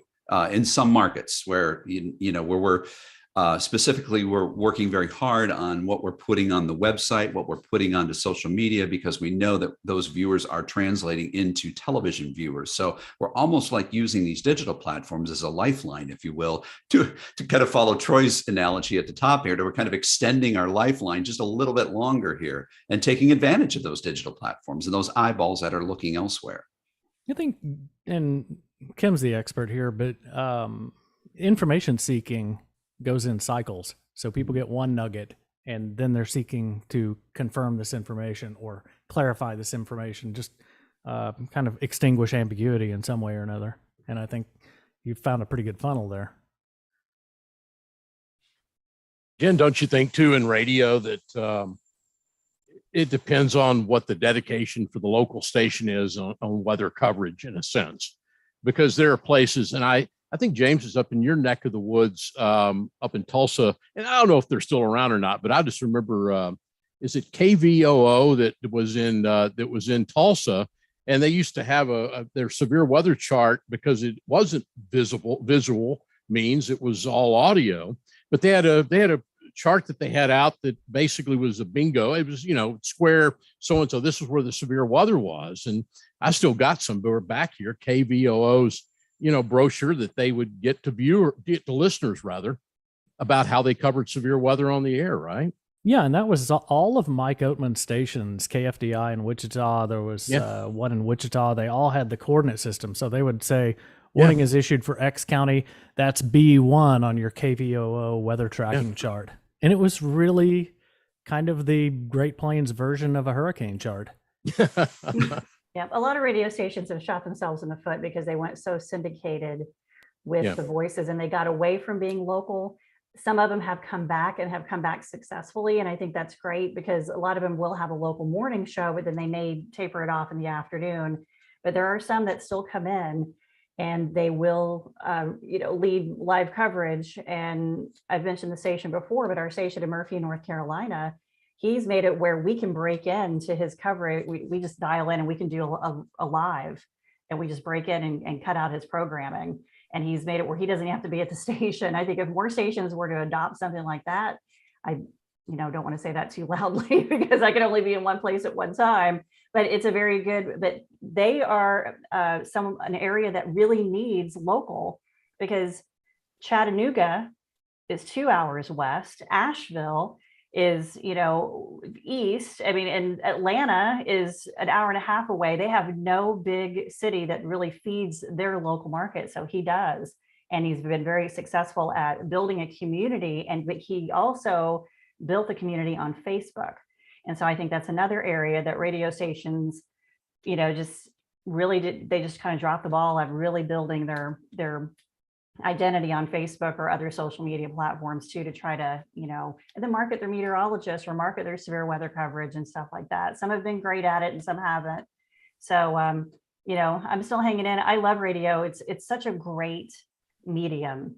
in some markets where where we're specifically we're working very hard on what we're putting on the website, what we're putting onto social media, because we know that those viewers are translating into television viewers. So we're almost like using these digital platforms as a lifeline, if you will, to kind of follow Troy's analogy at the top here, to we're kind of extending our lifeline just a little bit longer here and taking advantage of those digital platforms and those eyeballs that are looking elsewhere. I think, and Kim's the expert here, but information seeking goes in cycles. So people get one nugget and then they're seeking to confirm this information or clarify this information, just kind of extinguish ambiguity in some way or another. And I think you've found a pretty good funnel there. Jen, don't you think too in radio that it depends on what the dedication for the local station is on weather coverage in a sense, because there are places, and I think James is up in your neck of the woods, up in Tulsa, and I don't know if they're still around or not, but I just remember, is it KVOO that was in Tulsa, and they used to have their severe weather chart because it wasn't visual means it was all audio, but they had a chart that they had out that basically was a bingo. It was square so and so. This is where the severe weather was, and I still got some. But we're back here, KVOO's. Brochure that they would get to listeners rather about how they covered severe weather on the air, right? Yeah, and that was all of Mike Oatman's stations, KFDI in Wichita. There was one in Wichita. They all had the coordinate system. So they would say, warning is issued for X county. That's B1 on your KVOO weather tracking chart. And it was really kind of the Great Plains version of a hurricane chart. Yeah, a lot of radio stations have shot themselves in the foot because they went so syndicated with the voices and they got away from being local. Some of them have come back and have come back successfully. And I think that's great because a lot of them will have a local morning show, but then they may taper it off in the afternoon. But there are some that still come in and they will, lead live coverage. And I've mentioned the station before, but our station in Murphy, North Carolina, he's made it where we can break into his coverage. We just dial in and we can do a live and we just break in and cut out his programming. And he's made it where he doesn't have to be at the station. I think if more stations were to adopt something like that, I don't want to say that too loudly because I can only be in one place at one time, but it's a very good, but they are an area that really needs local because Chattanooga is 2 hours west. Asheville is, east. I mean, and Atlanta is an hour and a half away. They have no big city that really feeds their local market. So he does. And he's been very successful at building a community. But he also built a community on Facebook. And so I think that's another area that radio stations, just really they just kind of dropped the ball of really building their identity on Facebook or other social media platforms too, to try to, and then market their meteorologists or market their severe weather coverage and stuff like that. Some have been great at it and some haven't. So, I'm still hanging in. I love radio. It's such a great medium.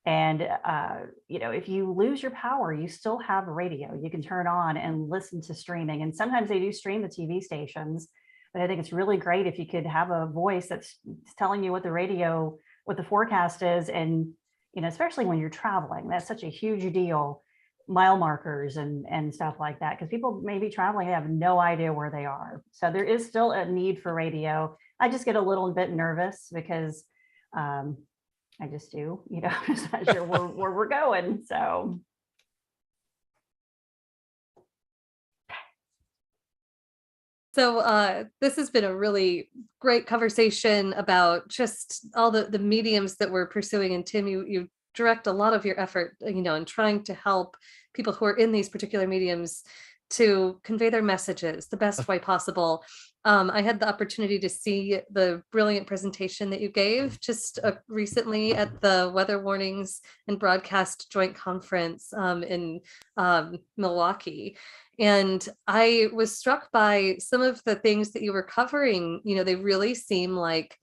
And, if you lose your power, you still have radio. You can turn on and listen to streaming. And sometimes they do stream the TV stations, but I think it's really great if you could have a voice that's telling you what the forecast is. And, especially when you're traveling, that's such a huge deal, mile markers and stuff like that, because people may be traveling and have no idea where they are. So there is still a need for radio. I just get a little bit nervous because I just do, I'm just not sure where we're going. So. So this has been a really great conversation about just all the mediums that we're pursuing. And Tim, you direct a lot of your effort, in trying to help people who are in these particular mediums to convey their messages the best way possible. I had the opportunity to see the brilliant presentation that you gave just recently at the Weather Warnings and Broadcast Joint Conference in Milwaukee. And I was struck by some of the things that you were covering. They really seem like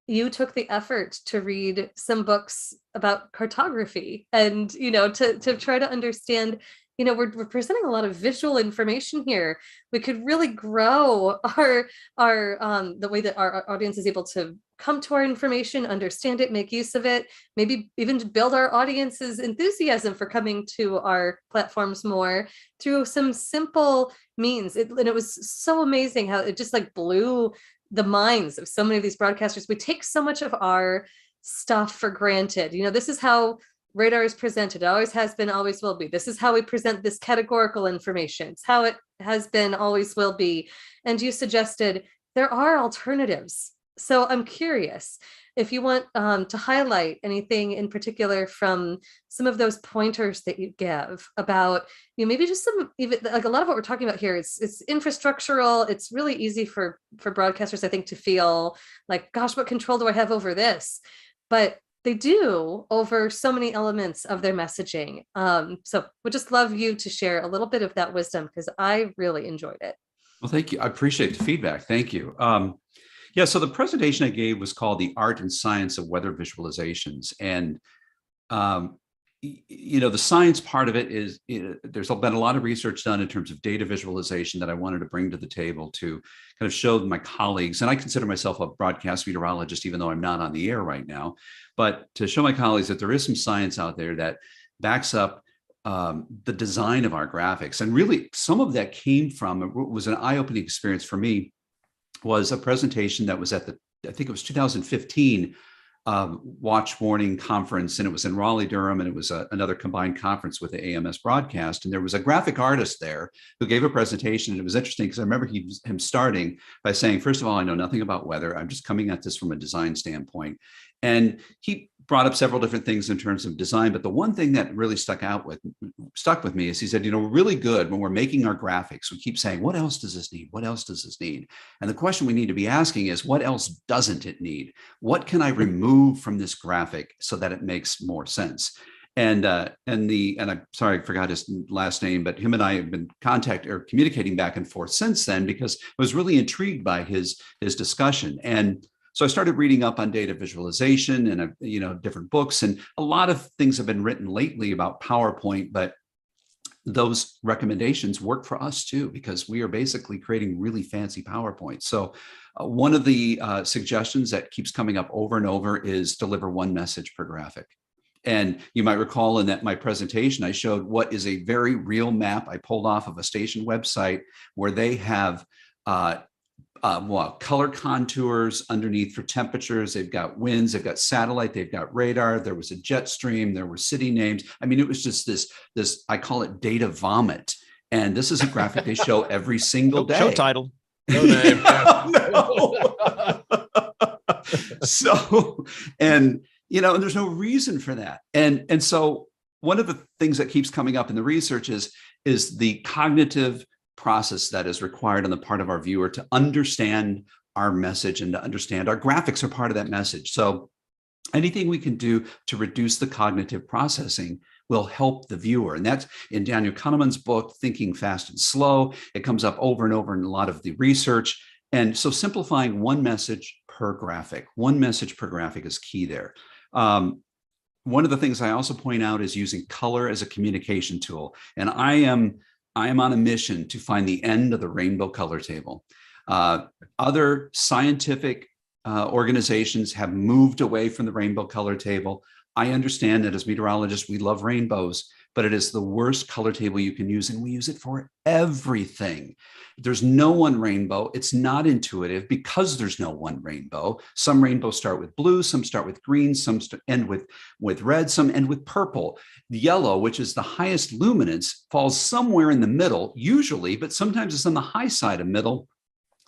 you took the effort to read some books about cartography and, to try to understand, we're presenting a lot of visual information here. We could really grow our the way that our audience is able to come to our information, understand it, make use of it, maybe even build our audience's enthusiasm for coming to our platforms more through some simple means. And it was so amazing how it just blew the minds of so many of these broadcasters. We take so much of our stuff for granted. This is how radar is presented. It always has been, always will be. This is how we present this categorical information. It's how it has been, always will be. And you suggested there are alternatives. So I'm curious if you want to highlight anything in particular from some of those pointers that you give about, maybe just some, even like a lot of what we're talking about here is infrastructural. It's really easy for broadcasters, I think, to feel like, gosh, what control do I have over this? But they do over so many elements of their messaging. So would just love you to share a little bit of that wisdom, because I really enjoyed it. Well, thank you. I appreciate the feedback. Thank you. So the presentation I gave was called The Art and Science of Weather Visualizations. And, the science part of it is, there's been a lot of research done in terms of data visualization that I wanted to bring to the table to kind of show my colleagues, and I consider myself a broadcast meteorologist, even though I'm not on the air right now, but to show my colleagues that there is some science out there that backs up the design of our graphics. And really, some of that came from, it was an eye-opening experience for me, was a presentation that was at I think it was 2015 watch warning conference, and it was in Raleigh, Durham, and it was another combined conference with the AMS broadcast. And there was a graphic artist there who gave a presentation, and it was interesting because I remember him starting by saying, first of all, I know nothing about weather. I'm just coming at this from a design standpoint. And he brought up several different things in terms of design, but the one thing that really stuck with me is he said, we're really good when we're making our graphics. We keep saying, what else does this need? What else does this need? And the question we need to be asking is, what else doesn't it need? What can I remove from this graphic so that it makes more sense? And I'm sorry, I forgot his last name, but him and I have been communicating back and forth since then, because I was really intrigued by his discussion. And so I started reading up on data visualization and, different books, and a lot of things have been written lately about PowerPoint, but those recommendations work for us too, because we are basically creating really fancy PowerPoint. So one of the suggestions that keeps coming up over and over is deliver one message per graphic. And you might recall in my presentation, I showed what is a very real map I pulled off of a station website where they have color contours underneath for temperatures. They've got winds, they've got satellite, they've got radar. There was a jet stream, there were city names. I mean, it was just this, I call it data vomit. And this is a graphic they show every single day. Show title. No name. No. So, and there's no reason for that. And so one of the things that keeps coming up in the research is the cognitive process that is required on the part of our viewer to understand our message and to understand. Our graphics are part of that message. So anything we can do to reduce the cognitive processing will help the viewer. And that's in Daniel Kahneman's book, Thinking Fast and Slow. It comes up over and over in a lot of the research. And so simplifying one message per graphic is key there. One of the things I also point out is using color as a communication tool. And I am on a mission to find the end of the rainbow color table. Other scientific organizations have moved away from the rainbow color table. I understand that as meteorologists, we love rainbows, but it is the worst color table you can use, and we use it for everything. There's no one rainbow. It's not intuitive because there's no one rainbow. Some rainbows start with blue, some start with green, some end with red, some end with purple. The yellow, which is the highest luminance, falls somewhere in the middle, usually, but sometimes it's on the high side of middle,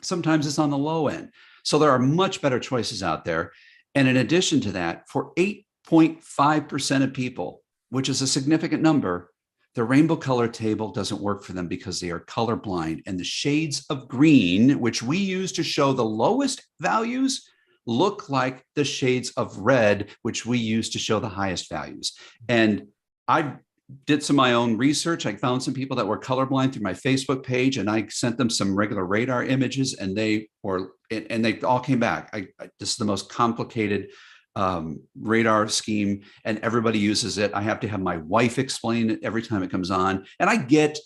sometimes it's on the low end. So there are much better choices out there. And in addition to that, for 8.5% of people, which is a significant number, the rainbow color table doesn't work for them because they are colorblind. And the shades of green, which we use to show the lowest values, look like the shades of red, which we use to show the highest values. And I did some of my own research. I found some people that were colorblind through my Facebook page, and I sent them some regular radar images, and they all came back. This is the most complicated radar scheme, and everybody uses it. I have to have my wife explain it every time it comes on. And I get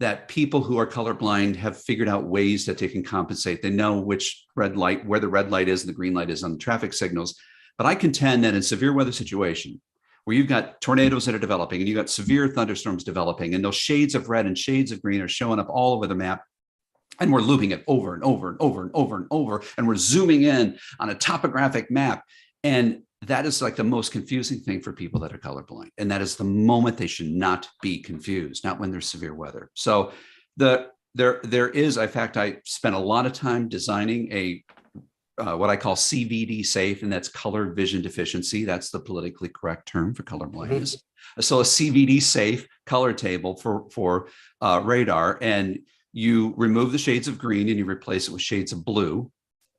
that people who are colorblind have figured out ways that they can compensate. They know which red light, where the red light is and the green light is on the traffic signals. But I contend that in severe weather situation, where you've got tornadoes that are developing and you've got severe thunderstorms developing, and those shades of red and shades of green are showing up all over the map, and we're looping it over and over and over and over and over, and we're zooming in on a topographic map. And that is like the most confusing thing for people that are colorblind. And that is the moment they should not be confused, not when there's severe weather. So there is, in fact, I spent a lot of time designing a what I call CVD safe, and that's color vision deficiency. That's the politically correct term for color blindness. So a CVD safe color table for radar, and you remove the shades of green and you replace it with shades of blue.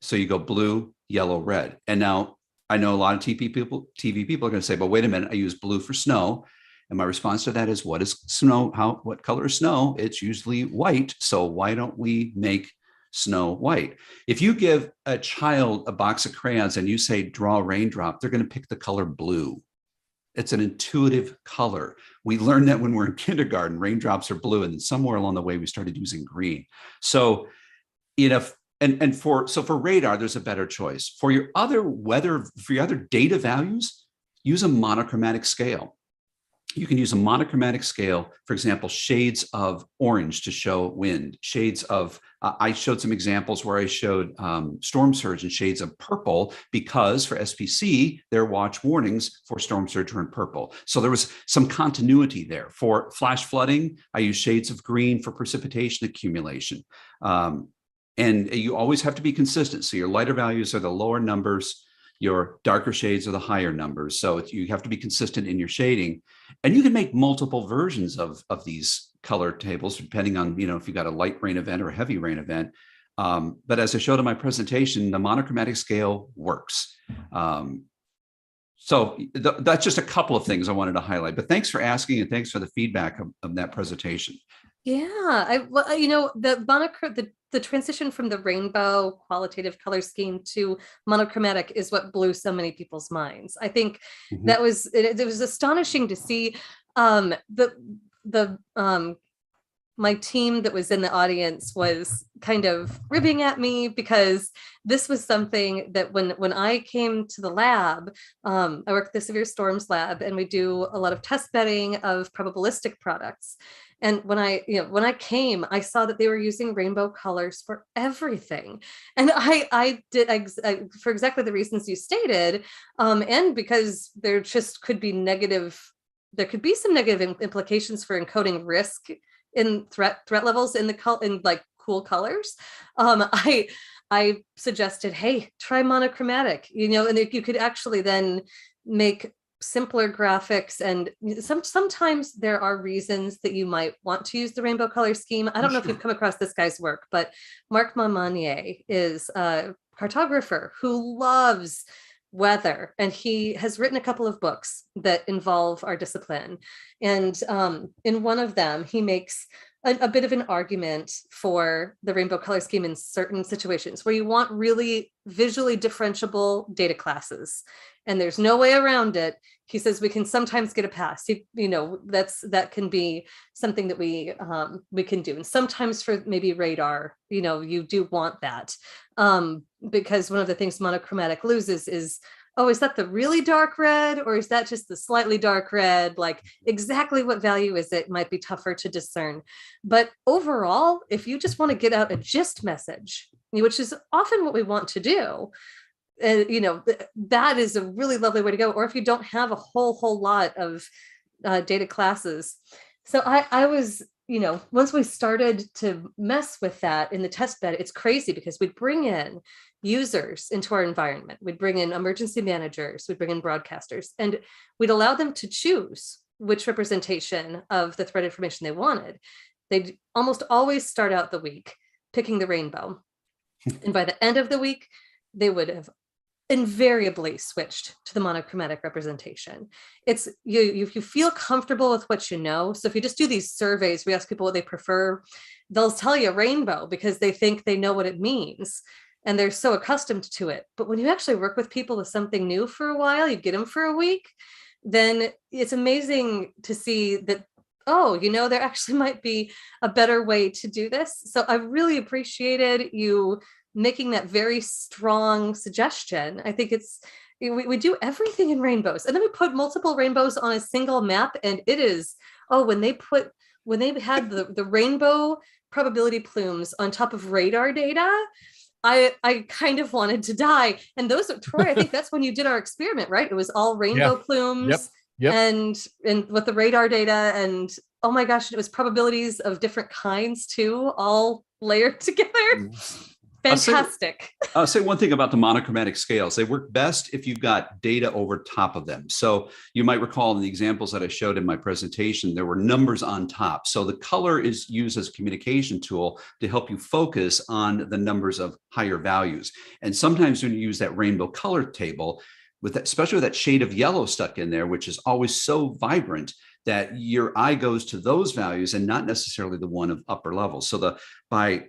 So you go blue, yellow, red. And now I know a lot of TV people are going to say, but wait a minute, I use blue for snow. And my response to that is, what is snow? What color is snow? It's usually white. So why don't we make snow white? If you give a child a box of crayons and you say, draw a raindrop, they're going to pick the color blue. It's an intuitive color. We learned that when we're in kindergarten, raindrops are blue. And then somewhere along the way, we started using green. So, for radar, there's a better choice. For your other data values, use a monochromatic scale. You can use a monochromatic scale, for example, shades of orange to show wind, shades of, I showed some examples where I showed storm surge in shades of purple, because for SPC, their watch warnings for storm surge are in purple. So there was some continuity there. For flash flooding, I use shades of green for precipitation accumulation. And you always have to be consistent. So your lighter values are the lower numbers, your darker shades are the higher numbers. So you have to be consistent in your shading. And you can make multiple versions of these color tables, depending on, if you've got a light rain event or a heavy rain event. But as I showed in my presentation, the monochromatic scale works. So that's just a couple of things I wanted to highlight. But thanks for asking, and thanks for the feedback of that presentation. Yeah, the transition from the rainbow qualitative color scheme to monochromatic is what blew so many people's minds. I think that was, it was astonishing to see my team that was in the audience was kind of ribbing at me, because this was something that when I came to the lab, I work at the severe storms lab, and we do a lot of test bedding of probabilistic products. And when I came, I saw that they were using rainbow colors for everything. And I did for exactly the reasons you stated. And because there just could be there could be some negative implications for encoding risk in threat levels in cool colors. I suggested, hey, try monochromatic, and you could actually then make simpler graphics, and sometimes there are reasons that you might want to use the rainbow color scheme. I don't know if you've come across this guy's work, but Marc Mamanier is a cartographer who loves weather, and he has written a couple of books that involve our discipline. And in one of them, he makes a bit of an argument for the rainbow color scheme in certain situations where you want really visually differentiable data classes, and there's no way around it. He says we can sometimes get a pass. That can be something that we can do, and sometimes for maybe radar, you do want that, because one of the things monochromatic loses is, oh, is that the really dark red, or is that just the slightly dark red? Like, exactly what value is it might be tougher to discern. But overall, if you just want to get out a gist message, which is often what we want to do, that is a really lovely way to go. Or if you don't have a whole lot of data classes. So I was, once we started to mess with that in the test bed, it's crazy because we'd bring in users into our environment. We'd bring in emergency managers, we'd bring in broadcasters, and we'd allow them to choose which representation of the threat information they wanted. They'd almost always start out the week picking the rainbow. And by the end of the week, they would have invariably switched to the monochromatic representation. It's you feel comfortable with what you know. So if you just do these surveys, we ask people what they prefer, they'll tell you rainbow because they think they know what it means. And they're so accustomed to it. But when you actually work with people with something new for a while, you get them for a week, then it's amazing to see that, there actually might be a better way to do this. So I really appreciated you making that very strong suggestion. I think we do everything in rainbows, and then we put multiple rainbows on a single map, and it is, when they had the rainbow probability plumes on top of radar data, I kind of wanted to die. And those are, Troy, I think that's when you did our experiment, right? It was all rainbow plumes. Yep. And with the radar data, and oh my gosh, it was probabilities of different kinds too, all layered together. Fantastic. I'll say one thing about the monochromatic scales. They work best if you've got data over top of them. So you might recall in the examples that I showed in my presentation, there were numbers on top. So the color is used as a communication tool to help you focus on the numbers of higher values. And sometimes when you use that rainbow color table, especially with that shade of yellow stuck in there, which is always so vibrant, that your eye goes to those values and not necessarily the one of upper levels. So by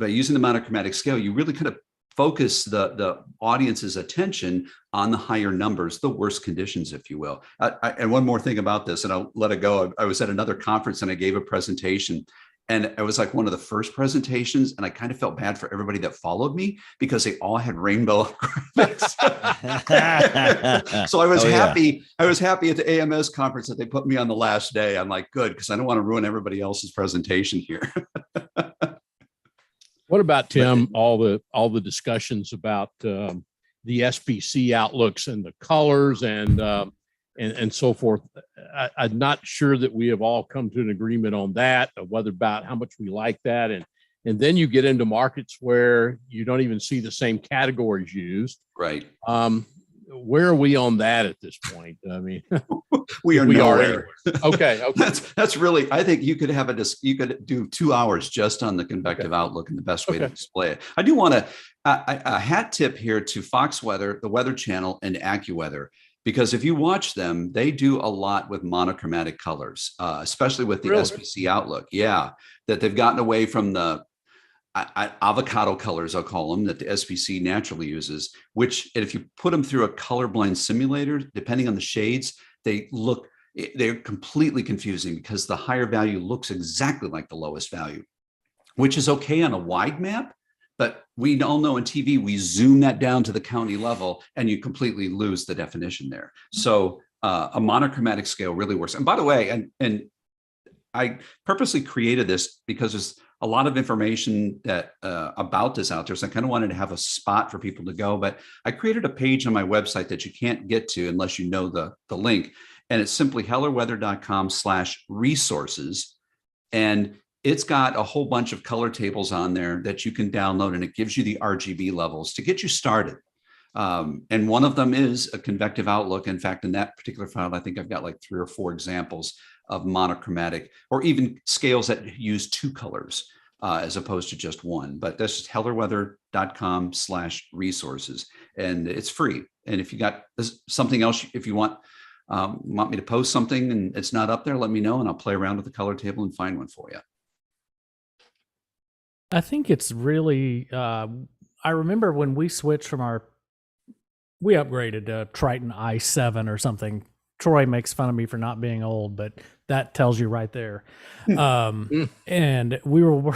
using the monochromatic scale, you really kind of focus the audience's attention on the higher numbers, the worst conditions, if you will. And one more thing about this, and I'll let it go. I was at another conference and I gave a presentation, and it was like one of the first presentations, and I kind of felt bad for everybody that followed me because they all had rainbow graphics. So I was happy. Yeah. I was happy at the AMS conference that they put me on the last day. I'm like, good, because I don't want to ruin everybody else's presentation here. What about, Tim, all the discussions about the SPC outlooks and the colors and so forth? I'm not sure that we have all come to an agreement on that, of whether about how much we like that. And then you get into markets where you don't even see the same categories used. Right. Where are we on that at this point? I mean, we are nowhere. Okay. That's really, I think you could do 2 hours just on the convective outlook and the best way to display it. I do want a hat tip here to Fox Weather, the Weather Channel, and AccuWeather. Because if you watch them, they do a lot with monochromatic colors, especially with the SPC outlook. Yeah, that they've gotten away from the avocado colors, I'll call them, that the SPC naturally uses, which if you put them through a colorblind simulator, depending on the shades, they're completely confusing because the higher value looks exactly like the lowest value, which is okay on a wide map. But we all know in TV, we zoom that down to the county level and you completely lose the definition there. So a monochromatic scale really works. And by the way, and I purposely created this because there's a lot of information that about this out there. So I kind of wanted to have a spot for people to go, but I created a page on my website that you can't get to unless you know the link. And it's simply hellerweather.com/resources. And it's got a whole bunch of color tables on there that you can download, and it gives you the RGB levels to get you started. And one of them is a convective outlook. In fact, in that particular file, I think I've got like 3 or 4 examples of monochromatic or even scales that use 2 colors as opposed to just one. But that's just hellerweather.com/resources, and it's free. And if you got something else, if you want me to post something and it's not up there, let me know and I'll play around with the color table and find one for you. I think it's really, I remember when we switched from we upgraded to Triton i7 or something. Troy makes fun of me for not being old, but that tells you right there. And we were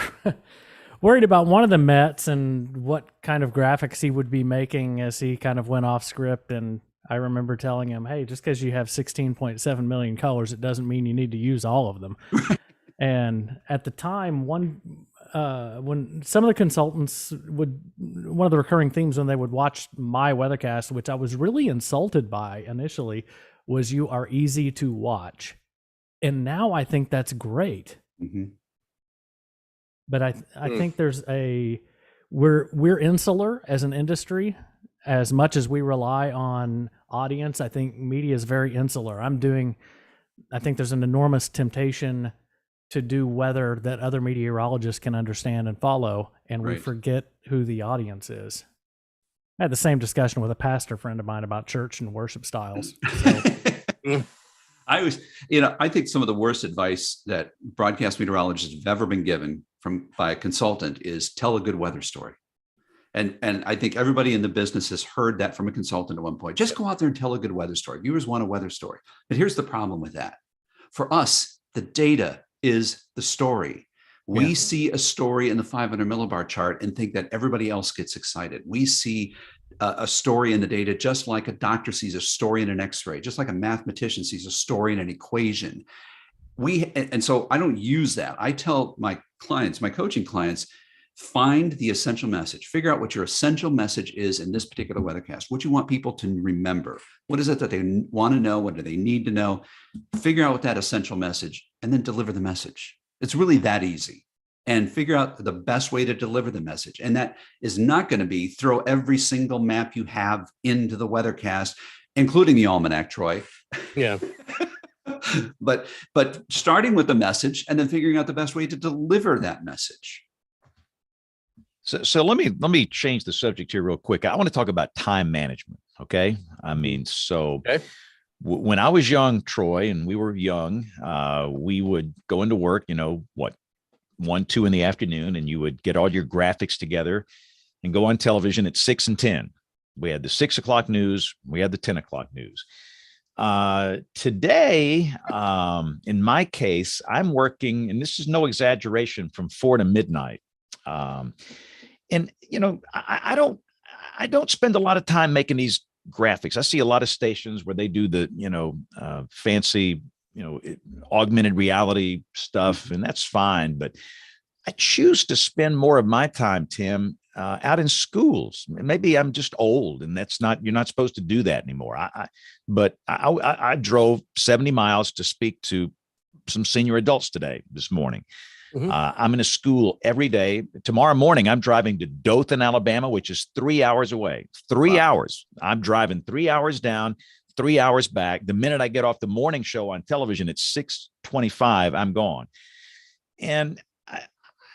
worried about one of the Mets and what kind of graphics he would be making as he kind of went off script. And I remember telling him, hey, just because you have 16.7 million colors, it doesn't mean you need to use all of them. And at the time, when some of the consultants one of the recurring themes when they would watch my weathercast, which I was really insulted by initially, was you are easy to watch. And now I think that's great. Mm-hmm. But I think there's we're insular as an industry. As much as we rely on audience, I think media is very insular. I think there's an enormous temptation to do weather that other meteorologists can understand and follow, and we forget who the audience is. I had the same discussion with a pastor friend of mine about church and worship styles. So. I think some of the worst advice that broadcast meteorologists have ever been given by a consultant is tell a good weather story. And I think everybody in the business has heard that from a consultant at one point. Just go out there and tell a good weather story. Viewers want a weather story. But here's the problem with that. For us, the data is the story. We see a story in the 500 millibar chart and think that everybody else gets excited. We see a story in the data just like a doctor sees a story in an x-ray, just like a mathematician sees a story in an equation. And so I don't use that. I tell my clients, my coaching clients, find the essential message, figure out what your essential message is in this particular weathercast, what you want people to remember. What is it that they want to know? What do they need to know? Figure out what that essential message and then deliver the message. It's really that easy. And figure out the best way to deliver the message. And that is not going to be throw every single map you have into the weathercast, including the almanac, Troy. Yeah. But starting with the message and then figuring out the best way to deliver that message. So let me change the subject here real quick. I want to talk about time management. Okay. I mean, when I was young, Troy, and we were young, we would go into work, 1, 2 in the afternoon, and you would get all your graphics together and go on television at 6 and 10. We had the 6 o'clock news. We had the 10 o'clock news. Today, in my case, I'm working, and this is no exaggeration, from 4 to midnight. And I don't spend a lot of time making these graphics. I see a lot of stations where they do the, fancy, augmented reality stuff, and that's fine. But I choose to spend more of my time, Tim, out in schools. Maybe I'm just old, and you're not supposed to do that anymore. I drove 70 miles to speak to some senior adults this morning. Mm-hmm. I'm in a school every day. Tomorrow morning, I'm driving to Dothan, Alabama, which is 3 hours away. 3 hours. I'm driving 3 hours down, 3 hours back. The minute I get off the morning show on television at 6:25, I'm gone. And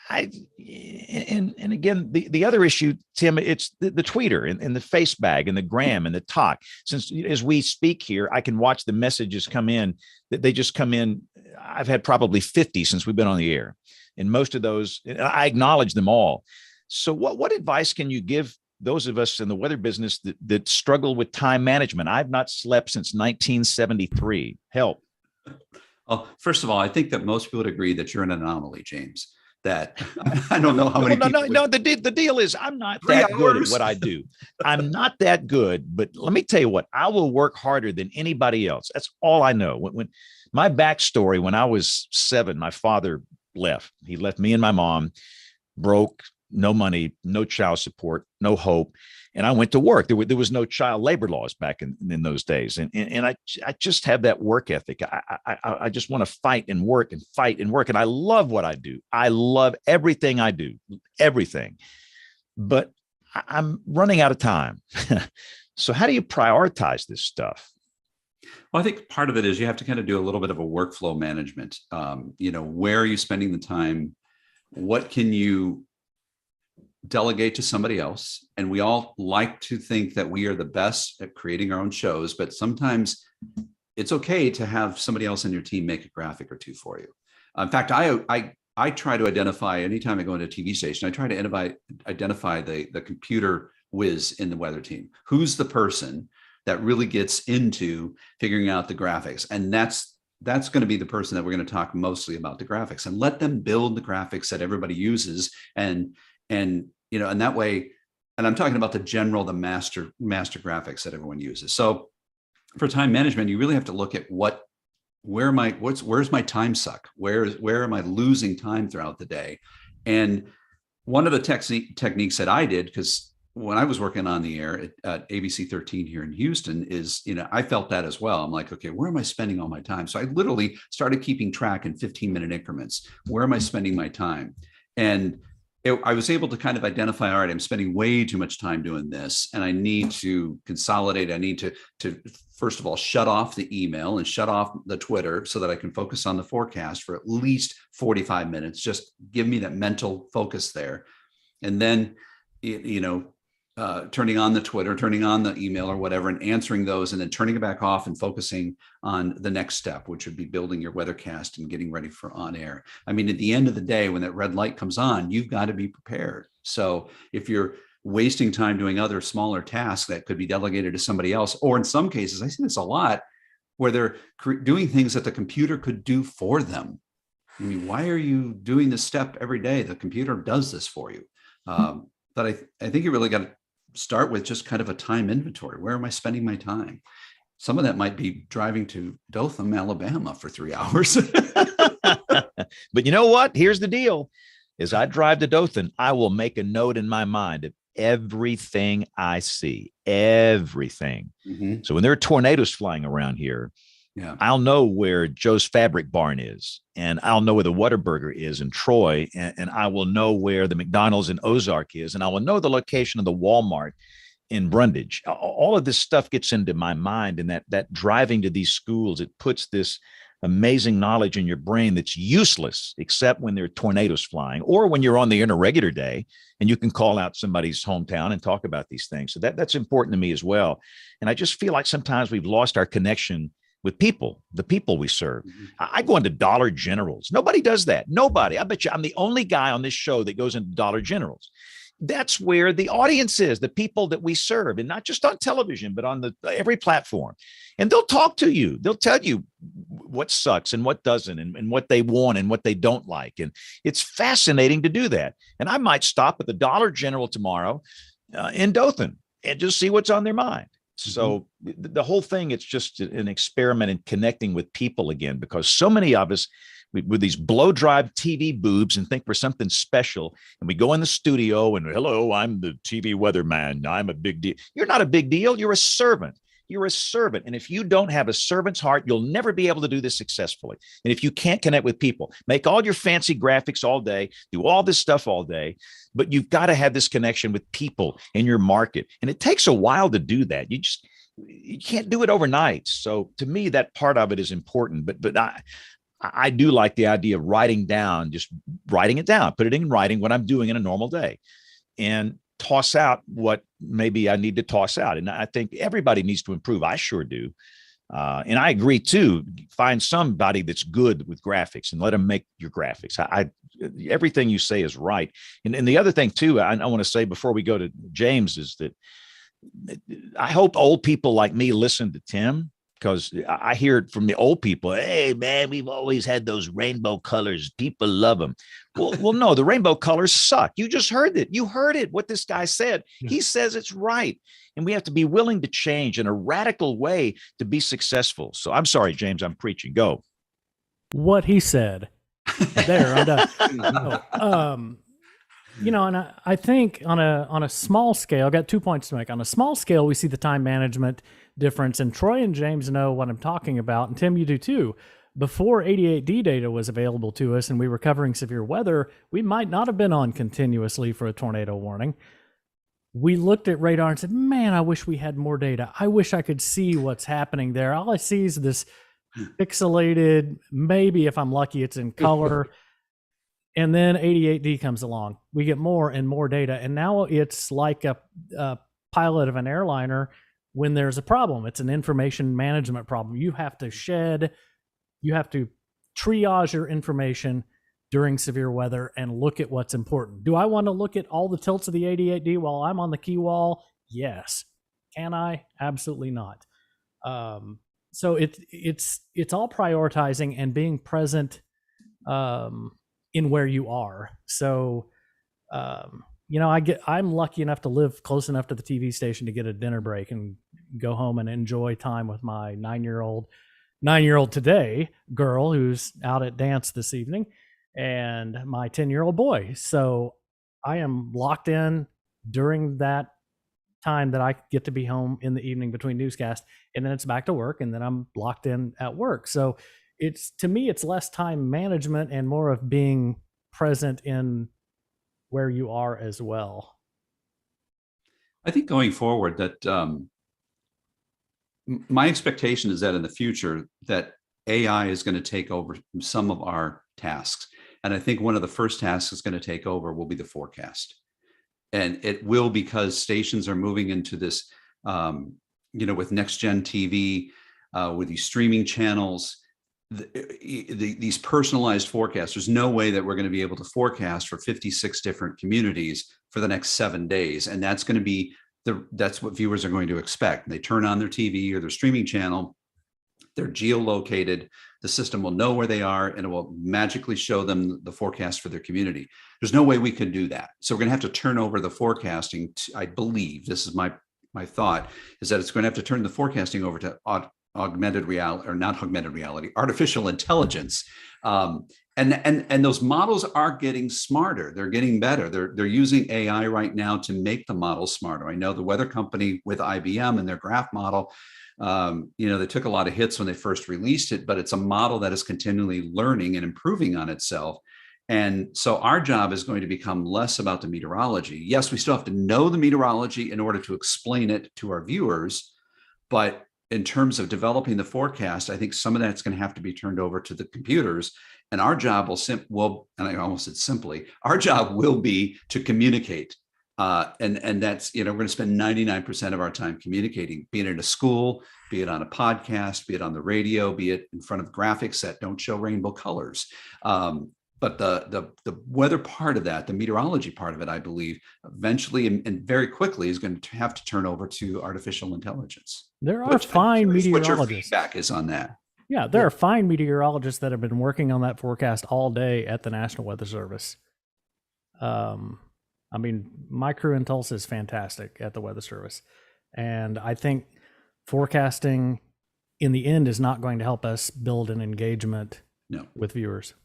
and again, the other issue, Tim, it's the tweeter and the face bag and the gram and the talk. Since as we speak here, I can watch the messages come in. That they just come in. I've had probably 50 since we've been on the air, and most of those, I acknowledge them all. So what advice can you give those of us in the weather business that struggle with time management? I've not slept since 1973. Help. Well, first of all, I think that most people would agree that you're an anomaly, James. That I don't know how many. No. The deal is I'm not that good at what I do. I'm not that good, but let me tell you what, I will work harder than anybody else. That's all I know. When my backstory, when I was 7, my father left. He left me and my mom broke, no money, no child support, no hope. And I went to work. There was no child labor laws back in those days. And I just have that work ethic. I just want to fight and work and fight and work. And I love what I do. I love everything I do, everything. But I'm running out of time. So how do you prioritize this stuff? Well, I think part of it is you have to kind of do a little bit of a workflow management. Where are you spending the time? What can you delegate to somebody else? And we all like to think that we are the best at creating our own shows, but sometimes it's okay to have somebody else in your team make a graphic or two for you. In fact, I try to identify, anytime I go into a TV station, I try to identify the computer whiz in the weather team. Who's the person that really gets into figuring out the graphics? And that's going to be the person that we're going to talk mostly about the graphics, and let them build the graphics that everybody uses. And that way, and I'm talking about the master graphics that everyone uses. So for time management, you really have to look at where's my time suck? Where am I losing time throughout the day? And one of the techniques that I did, because when I was working on the air at ABC 13 here in Houston, is, I felt that as well. I'm like, okay, where am I spending all my time? So I literally started keeping track in 15-minute increments. Where am I spending my time? And I was able to kind of identify, all right, I'm spending way too much time doing this, and I need to consolidate. I need to first of all, shut off the email and shut off the Twitter so that I can focus on the forecast for at least 45 minutes. Just give me that mental focus there. And then, turning on the Twitter, turning on the email or whatever, and answering those, and then turning it back off and focusing on the next step, which would be building your weathercast and getting ready for on air. I mean, at the end of the day, when that red light comes on, you've got to be prepared. So if you're wasting time doing other smaller tasks that could be delegated to somebody else, or in some cases, I see this a lot, where they're doing things that the computer could do for them. I mean, why are you doing this step every day? The computer does this for you. But I think you really got to start with just kind of a time inventory. Where am I spending my time? Some of that might be driving to Dothan, Alabama for 3 hours. But you know what? Here's the deal. As I drive to Dothan, I will make a note in my mind of everything I see, everything. Mm-hmm. So when there are tornadoes flying around here, yeah, I'll know where Joe's Fabric Barn is, and I'll know where the Whataburger is in Troy, and I will know where the McDonald's in Ozark is, and I will know the location of the Walmart in Brundage. All of this stuff gets into my mind, and that driving to these schools, it puts this amazing knowledge in your brain that's useless except when there are tornadoes flying, or when you're on the irregular day and you can call out somebody's hometown and talk about these things. So that's important to me as well. And I just feel like sometimes we've lost our connection with people, the people we serve. Mm-hmm. I go into Dollar Generals. Nobody does that. Nobody. I bet you I'm the only guy on this show that goes into Dollar Generals. That's where the audience is, the people that we serve, and not just on television, but on every platform. And they'll talk to you. They'll tell you what sucks and what doesn't, and what they want and what they don't like. And it's fascinating to do that. And I might stop at the Dollar General tomorrow in Dothan and just see what's on their mind. So the whole thing, it's just an experiment in connecting with people again, because so many of us with these blow drive TV boobs and think we're something special. And we go in the studio and, hello, I'm the TV weatherman. I'm a big deal. You're not a big deal. You're a servant. You're a servant. And if you don't have a servant's heart, you'll never be able to do this successfully. And if you can't connect with people, make all your fancy graphics all day, do all this stuff all day, but you've got to have this connection with people in your market. And it takes a while to do that. You can't do it overnight. So to me, that part of it is important. But I do like the idea of just writing it down, put it in writing what I'm doing in a normal day, and toss out what maybe I need to toss out. And I think everybody needs to improve. I sure do. And I agree too. Find somebody that's good with graphics and let them make your graphics. Everything you say is right. And the other thing too, I want to say before we go to James, is that I hope old people like me listen to Tim, because I hear it from the old people. Hey, man, we've always had those rainbow colors. People love them. Well, no, the rainbow colors suck. You just heard it. You heard it, what this guy said. He says it's right. And we have to be willing to change in a radical way to be successful. So I'm sorry, James, I'm preaching. Go. What he said. There, I'm done. And I think on a small scale, I've got 2 points to make. On a small scale, we see the time management difference, and Troy and James know what I'm talking about, and Tim, you do too. Before 88D data was available to us and we were covering severe weather, we might not have been on continuously for a tornado warning. we looked at radar and said, man, I wish we had more data. I wish I could see what's happening there. All I see is this pixelated, maybe if I'm lucky, it's in color. And then 88D comes along. We get more and more data. And now it's like a pilot of an airliner when there's a problem. It's an information management problem. You have to triage your information during severe weather and look at what's important. Do I want to look at all the tilts of the 88D while I'm on the key wall? Yes. Can I? Absolutely not. So it's all prioritizing and being present in where you are. So I'm lucky enough to live close enough to the TV station to get a dinner break and go home and enjoy time with my 9-year-old today girl who's out at dance this evening, and my 10-year-old boy. So I am locked in during that time that I get to be home in the evening between newscasts, and then it's back to work, and then I'm locked in at work. So to me, it's less time management and more of being present in where you are as well. I think going forward that my expectation is that in the future that AI is going to take over some of our tasks. And I think one of the first tasks it's going to take over will be the forecast. And it will, because stations are moving into this, with next gen TV, with these streaming channels, these personalized forecasts. There's no way that we're going to be able to forecast for 56 different communities for the next 7 days. And that's going to be that's what viewers are going to expect. They turn on their TV or their streaming channel, they're geolocated, the system will know where they are, and it will magically show them the forecast for their community. There's no way we could do that. So we're going to have to turn over the forecasting I believe, this is my thought, is that it's going to have to turn the forecasting over to augmented reality, or not augmented reality, artificial intelligence. And those models are getting smarter. They're getting better. They're using AI right now to make the models smarter. I know the weather company with IBM and their graph model, they took a lot of hits when they first released it, but it's a model that is continually learning and improving on itself. And so our job is going to become less about the meteorology. Yes, we still have to know the meteorology in order to explain it to our viewers, but in terms of developing the forecast, I think some of that's going to have to be turned over to the computers. And our job and I almost said simply, our job will be to communicate. And that's, we're going to spend 99% of our time communicating, be it in a school, be it on a podcast, be it on the radio, be it in front of graphics that don't show rainbow colors. But the weather part of that, the meteorology part of it, I believe, eventually and very quickly is going to have to turn over to artificial intelligence. There are fine meteorologists. What your feedback is on that? Yeah, there are fine meteorologists that have been working on that forecast all day at the National Weather Service. My crew in Tulsa is fantastic at the Weather Service. And I think forecasting in the end is not going to help us build an engagement with viewers.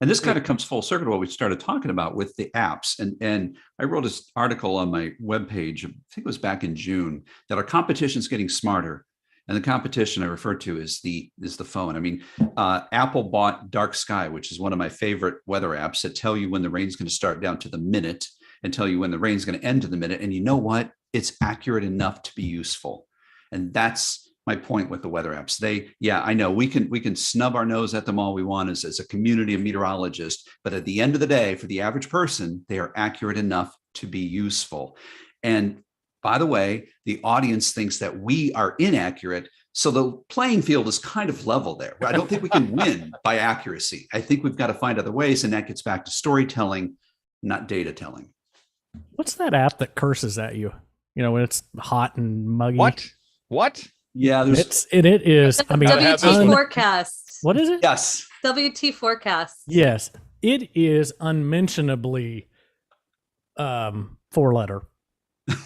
And this kind of comes full circle to what we started talking about with the apps. And I wrote this article on my webpage, I think it was back in June, that our competition is getting smarter. And the competition I refer to is the phone. Apple bought Dark Sky, which is one of my favorite weather apps that tell you when the rain's going to start down to the minute and tell you when the rain's going to end to the minute. And you know what? It's accurate enough to be useful. And that's my point with the weather apps. I know we can snub our nose at them all we want as a community of meteorologists, but at the end of the day, for the average person, they are accurate enough to be useful. And by the way, the audience thinks that we are inaccurate. So the playing field is kind of level there. I don't think we can win by accuracy. I think we've got to find other ways. And that gets back to storytelling, not data telling. What's that app that curses at you? When it's hot and muggy. What? Yeah, it is. WT Forecast. What is it? Yes. WT Forecast. Yes. It is unmentionably 4-letter.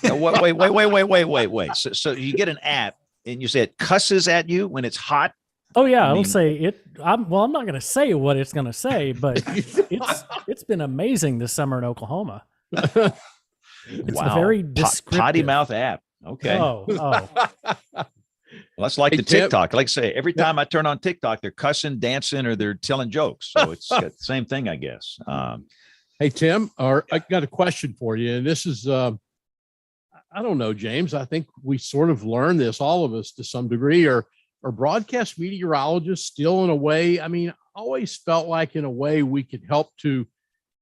Wait. So you get an app and you say it cusses at you when it's hot? Oh yeah, I'll say it. I'm not going to say what it's going to say, but it's been amazing this summer in Oklahoma. It's a very descriptive potty mouth app. Okay. Oh. Well, that's like the TikTok. Like I say, every time I turn on TikTok, they're cussing, dancing, or they're telling jokes. So it's the same thing, I guess. Hey, Tim, I got a question for you. And this is, I don't know, James, I think we sort of learned this, all of us to some degree. Are broadcast meteorologists still in a way? I mean, I always felt like in a way we could help to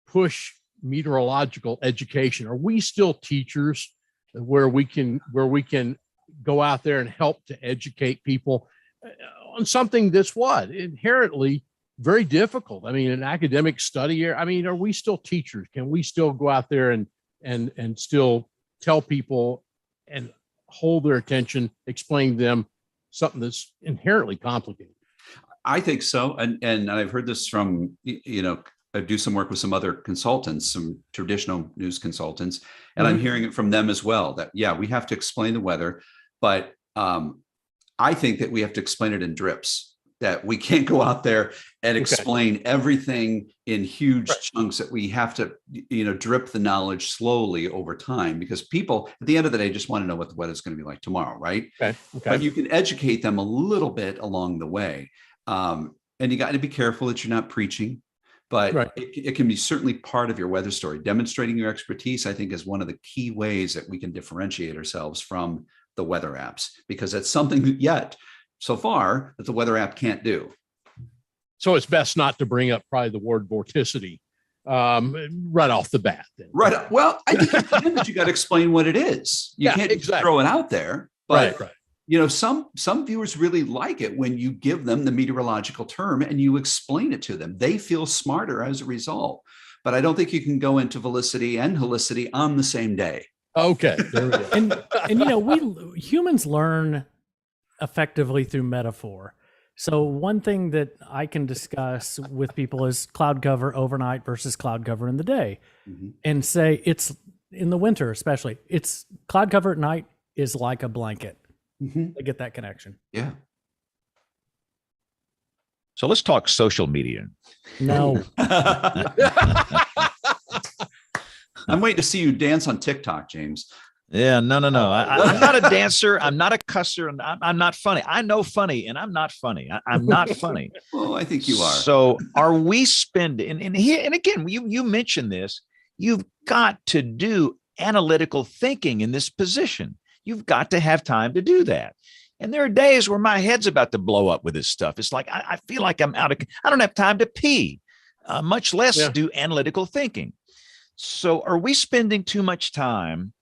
push meteorological education. Are we still teachers where we can go out there and help to educate people on something that's what inherently very difficult? I mean, an academic study. I mean, are we still teachers? Can we still go out there and still tell people and hold their attention, explain to them something that's inherently complicated? I think so. And I've heard this from, I do some work with some other consultants, some traditional news consultants, and I'm hearing it from them as well that, yeah, we have to explain the weather, but I think that we have to explain it in drips, that we can't go out there and explain everything in huge chunks, that we have to, drip the knowledge slowly over time, because people at the end of the day just want to know what the weather is going to be like tomorrow, right? But you can educate them a little bit along the way. And you got to be careful that you're not preaching, but it can be certainly part of your weather story. Demonstrating your expertise, I think, is one of the key ways that we can differentiate ourselves from the weather apps, because that's something so far that the weather app can't do. So it's best not to bring up probably the word vorticity right off the bat. Then. Right. Well, I think that you got to explain what it is. You can't just throw it out there. But some viewers really like it when you give them the meteorological term and you explain it to them. They feel smarter as a result. But I don't think you can go into velicity and helicity on the same day. Okay. There we go. and we humans learn effectively through metaphor. So one thing that I can discuss with people is cloud cover overnight versus cloud cover in the day, and say it's in the winter, especially it's cloud cover at night is like a blanket. I get that connection. Yeah. So let's talk social media. No. I'm waiting to see you dance on TikTok, James. Yeah, no. I'm not a dancer. I'm not a cusser. And I'm not funny. I know funny, and I'm not funny. I'm not funny. Well, I think you are. So are we spending, and here, and again, you mentioned this, you've got to do analytical thinking in this position. You've got to have time to do that. And there are days where my head's about to blow up with this stuff. It's like, I feel like I don't have time to pee, much less do analytical thinking. So are we spending too much time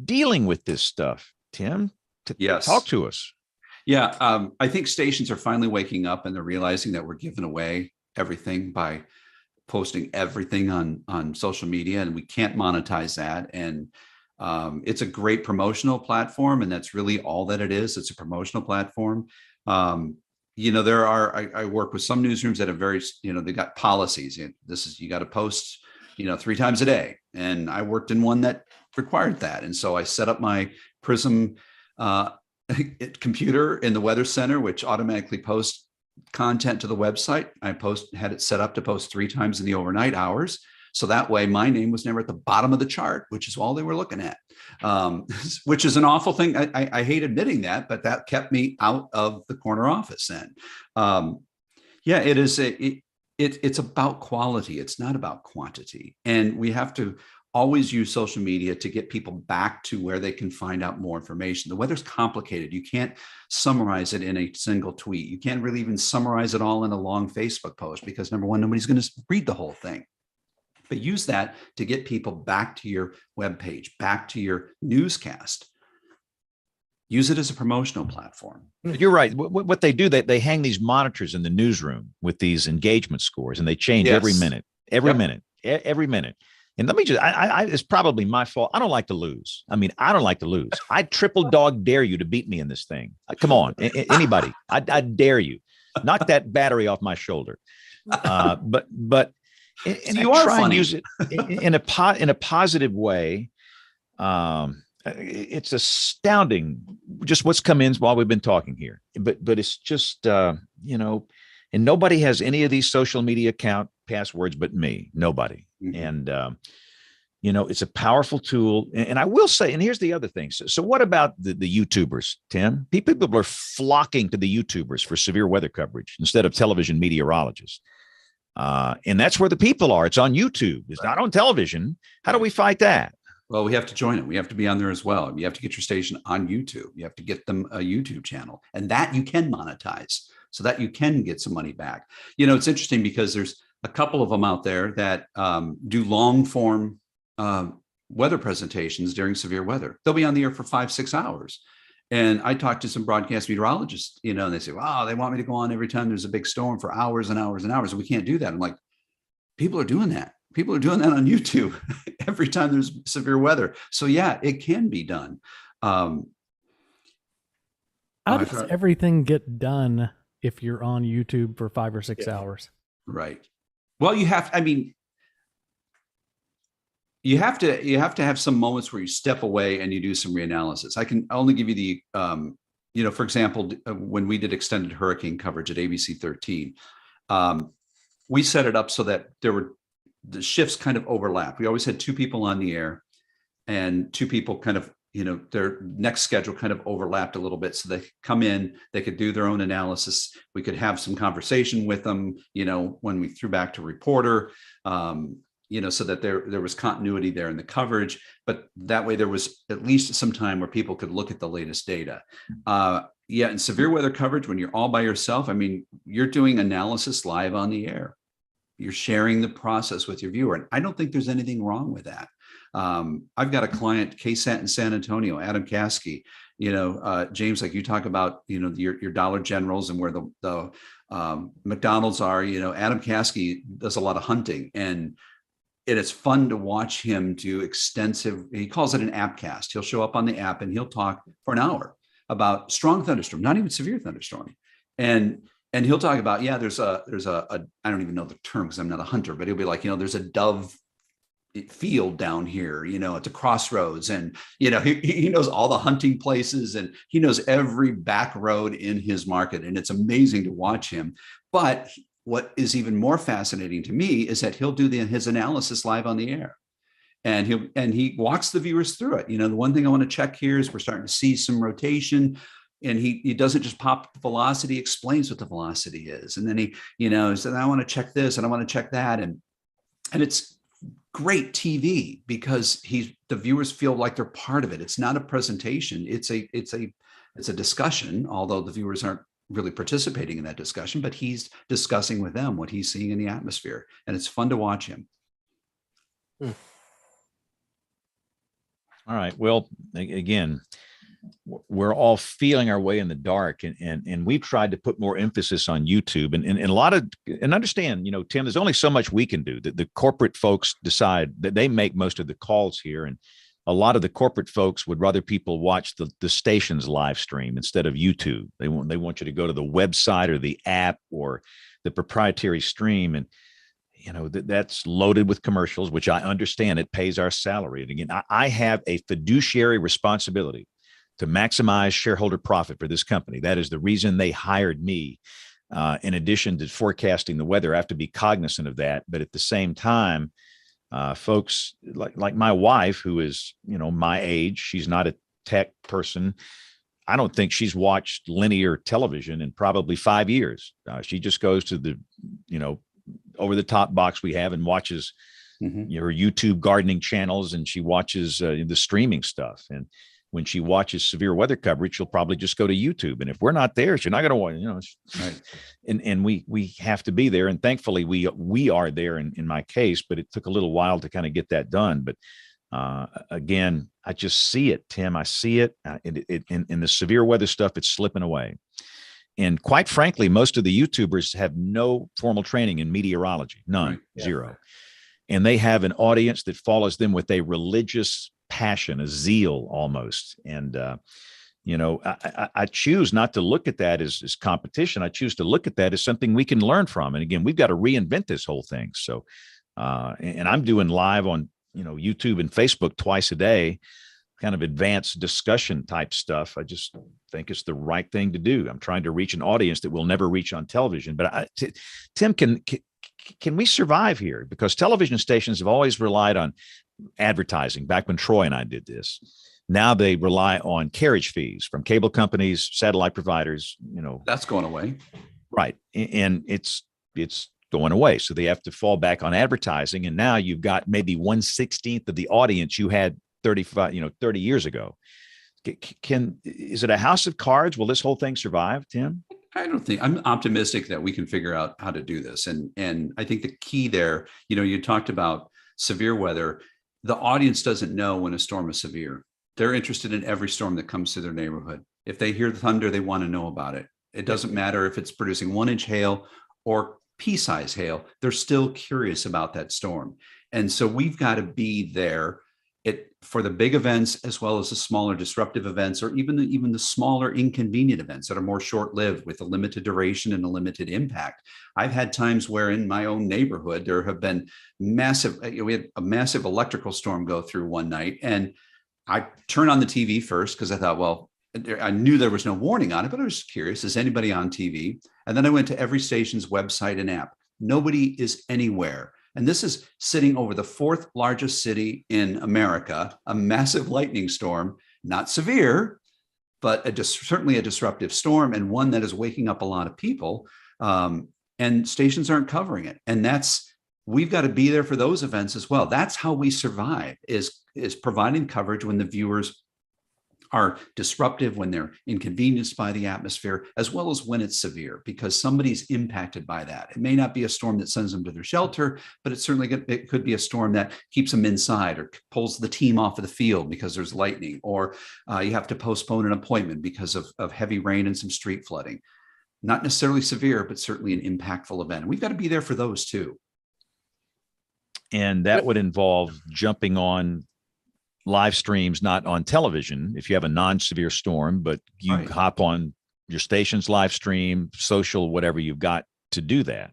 dealing with this stuff, Tim? Talk to us. Yeah, I think stations are finally waking up and they're realizing that we're giving away everything by posting everything on social media, and we can't monetize that. And it's a great promotional platform, and that's really all that it is. It's a promotional platform. I work with some newsrooms that have they got policies. You got to post 3 times a day. And I worked in one that required that. And so I set up my Prism computer in the Weather Center, which automatically posts content to the website. I had it set up to post 3 times in the overnight hours. So that way my name was never at the bottom of the chart, which is all they were looking at, which is an awful thing. I hate admitting that, but that kept me out of the corner office then. It is it's about quality. It's not about quantity. And we have to always use social media to get people back to where they can find out more information. The weather's complicated. You can't summarize it in a single tweet. You can't really even summarize it all in a long Facebook post, because number one, nobody's going to read the whole thing. But use that to get people back to your webpage, back to your newscast. Use it as a promotional platform. You're right. What they do, they hang these monitors in the newsroom with these engagement scores, and they change every minute. And let me just, it's probably my fault. I don't like to lose. I don't like to lose. I triple dog dare you to beat me in this thing. Come on, anybody. I dare you. Knock that battery off my shoulder. But and you try and use it in a positive way. It's astounding just what's come in while we've been talking here. But it's just and nobody has any of these social media account passwords but me. Nobody. And it's a powerful tool. And I will say, and here's the other thing. So what about the YouTubers, Tim? People are flocking to the YouTubers for severe weather coverage instead of television meteorologists. And that's where the people are. It's on YouTube. It's not on television. How do we fight that? Well, we have to join them. We have to be on there as well. You have to get your station on YouTube. You have to get them a YouTube channel, and that you can monetize so that you can get some money back. It's interesting because there's a couple of them out there that do long form weather presentations during severe weather. They'll be on the air for 5-6 hours. And I talked to some broadcast meteorologists, and they say, wow, they want me to go on every time there's a big storm for hours and hours and hours. And we can't do that. I'm like, people are doing that. People are doing that on YouTube every time there's severe weather. So yeah, it can be done. How does everything get done if you're on YouTube for 5 or 6 hours? Right. Well, you have to have some moments where you step away and you do some reanalysis. I can only give you the, for example, when we did extended hurricane coverage at ABC 13, we set it up so that the shifts kind of overlap. We always had 2 people on the air, and 2 people kind of, their next schedule kind of overlapped a little bit. So they come in, they could do their own analysis. We could have some conversation with them, when we threw back to reporter, so that there was continuity there in the coverage, but that way there was at least some time where people could look at the latest data. In severe weather coverage, when you're all by yourself, you're doing analysis live on the air. You're sharing the process with your viewer. And I don't think there's anything wrong with that. I've got a client, KSAT in San Antonio, Adam Caskey, James, like you talk about, your Dollar Generals and where the McDonald's are, Adam Caskey does a lot of hunting, and it's fun to watch him do extensive, he calls it an app cast. He'll show up on the app and he'll talk for an hour about strong thunderstorm, not even severe thunderstorm. And he'll talk about, there's a I don't even know the term because I'm not a hunter, but he'll be like, there's a dove field down here, it's a crossroads, and he knows all the hunting places, and he knows every back road in his market, and it's amazing to watch him. But what is even more fascinating to me is that he'll do his analysis live on the air, and he walks the viewers through it. The one thing I want to check here is we're starting to see some rotation. And he doesn't just pop the velocity, explains what the velocity is. And then he said, I want to check this and I want to check that. And it's great TV because the viewers feel like they're part of it. It's not a presentation. It's a discussion, although the viewers aren't really participating in that discussion, but he's discussing with them what he's seeing in the atmosphere. And it's fun to watch him. All right. Well, again, we're all feeling our way in the dark, and we've tried to put more emphasis on YouTube and a lot of, and understand, Tim, there's only so much we can do. The corporate folks decide that they make most of the calls here. And a lot of the corporate folks would rather people watch the station's live stream instead of YouTube. They want you to go to the website or the app or the proprietary stream. And, that's loaded with commercials, which I understand. It pays our salary. And again, I have a fiduciary responsibility to maximize shareholder profit for this company. That is the reason they hired me. In addition to forecasting the weather, I have to be cognizant of that. But at the same time, folks like my wife, who is, my age, she's not a tech person. I don't think she's watched linear television in probably 5 years. She just goes to the, over the top box we have and watches her YouTube gardening channels, and she watches the streaming stuff. And when she watches severe weather coverage, she'll probably just go to YouTube. And if we're not there, she's not going to watch, right. And we have to be there. And thankfully we are there in my case, but it took a little while to kind of get that done. But again, I just see it, Tim. I see it in the severe weather stuff. It's slipping away. And quite frankly, most of the YouTubers have no formal training in meteorology, none, right. Yeah. Zero. And they have an audience that follows them with a religious passion, a zeal almost. And, I choose not to look at that as competition. I choose to look at that as something we can learn from. And again, we've got to reinvent this whole thing. So, and I'm doing live on, YouTube and Facebook twice a day, kind of advanced discussion type stuff. I just think it's the right thing to do. I'm trying to reach an audience that we'll never reach on television. But Tim, can we survive here? Because television stations have always relied on advertising back when Troy and I did this. Now they rely on carriage fees from cable companies, satellite providers, That's going away. Right. And it's going away. So they have to fall back on advertising. And now you've got maybe 1/16 of the audience you had 30 years ago. Is it a house of cards? Will this whole thing survive, Tim? I don't think. I'm optimistic that we can figure out how to do this. And I think the key there, you talked about severe weather. The audience doesn't know when a storm is severe. They're interested in every storm that comes to their neighborhood. If they hear the thunder, they want to know about it. It doesn't matter if it's producing 1-inch hail or pea-size hail. They're still curious about that storm. And so we've got to be there for the big events, as well as the smaller disruptive events, or even the smaller inconvenient events that are more short-lived with a limited duration and a limited impact. I've had times where in my own neighborhood, there have been we had a massive electrical storm go through one night, and I turned on the TV first because I thought, well, I knew there was no warning on it, but I was curious, is anybody on TV? And then I went to every station's website and app. Nobody is anywhere. And this is sitting over the 4th largest city in America, a massive lightning storm, not severe, but certainly a disruptive storm, and one that is waking up a lot of people. And stations aren't covering it. And we've got to be there for those events as well. That's how we survive, is providing coverage when the viewers are disruptive, when they're inconvenienced by the atmosphere, as well as when it's severe, because somebody's impacted by that. It may not be a storm that sends them to their shelter, but it could be a storm that keeps them inside or pulls the team off of the field because there's lightning, or you have to postpone an appointment because of heavy rain and some street flooding. Not necessarily severe, but certainly an impactful event. And we've got to be there for those too. And that would involve jumping on live streams, not on television, if you have a non-severe storm, but you Right. hop on your station's live stream, social, whatever you've got to do that.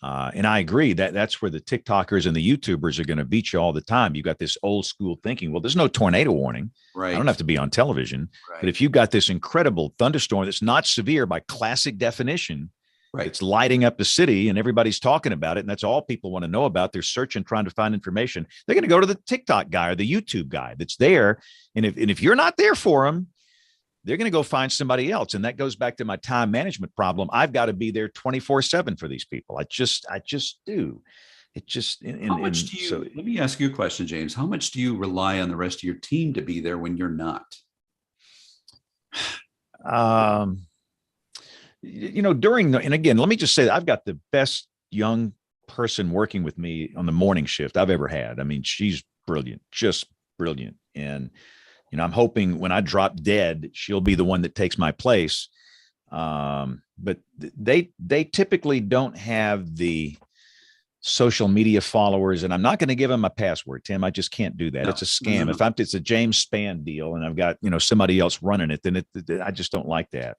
And I agree that's where the TikTokers and the YouTubers are going to beat you all the time. You got this old school thinking, well, there's no tornado warning. Right. I don't have to be on television. Right. But if you've got this incredible thunderstorm that's not severe by classic definition, Right. it's lighting up the city and everybody's talking about it, and that's all people want to know about. They're searching, trying to find information. They're going to go to the TikTok guy or the YouTube guy that's there. And if you're not there for them, they're going to go find somebody else. And that goes back to my time management problem. I've got to be there 24/7 for these people. I just do. It just, How much do you, let me ask you a question, James. How much do you rely on the rest of your team to be there when you're not? And again, let me just say that I've got the best young person working with me on the morning shift I've ever had. I mean, she's brilliant, just brilliant. And, I'm hoping when I drop dead, she'll be the one that takes my place. But they typically don't have the social media followers, and I'm not going to give them a password, Tim. I just can't do that. No. It's a scam. No. If it's a James Spann deal and I've got, somebody else running it, then I just don't like that.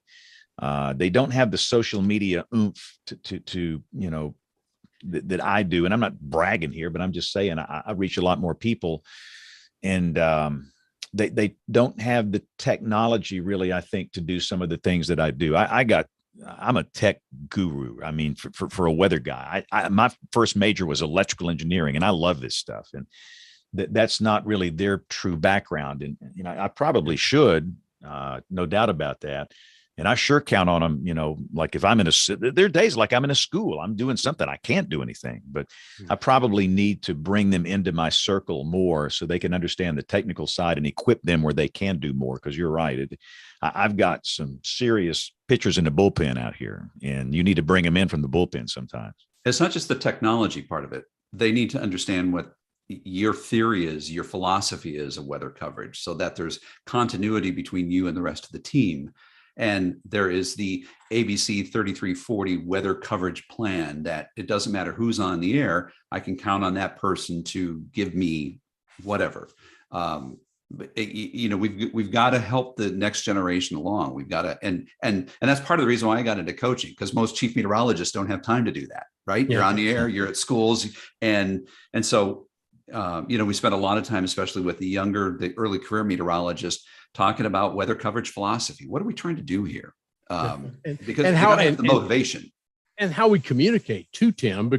They don't have the social media oomph that I do. And I'm not bragging here, but I'm just saying I reach a lot more people, and they don't have the technology really, I think, to do some of the things that I do. I'm a tech guru. I mean, for a weather guy, my first major was electrical engineering, and I love this stuff. And that's not really their true background. And, I probably should, no doubt about that. And I sure count on them, like if I'm there are days like I'm in a school, I'm doing something, I can't do anything, but I probably need to bring them into my circle more so they can understand the technical side and equip them where they can do more. Cause you're right. I've got some serious pitchers in the bullpen out here, and you need to bring them in from the bullpen sometimes. It's not just the technology part of it. They need to understand what your theory is, your philosophy is of weather coverage, so that there's continuity between you and the rest of the team. And there is the ABC 3340 weather coverage plan that it doesn't matter who's on the air, I can count on that person to give me whatever. But we've got to help the next generation along. We've got to, and that's part of the reason why I got into coaching, because most chief meteorologists don't have time to do that, right? Yeah. You're on the air, you're at schools, and so we spent a lot of time, especially with the early career meteorologists, talking about weather coverage philosophy. What are we trying to do here? Because and how the motivation and how we communicate to Tim,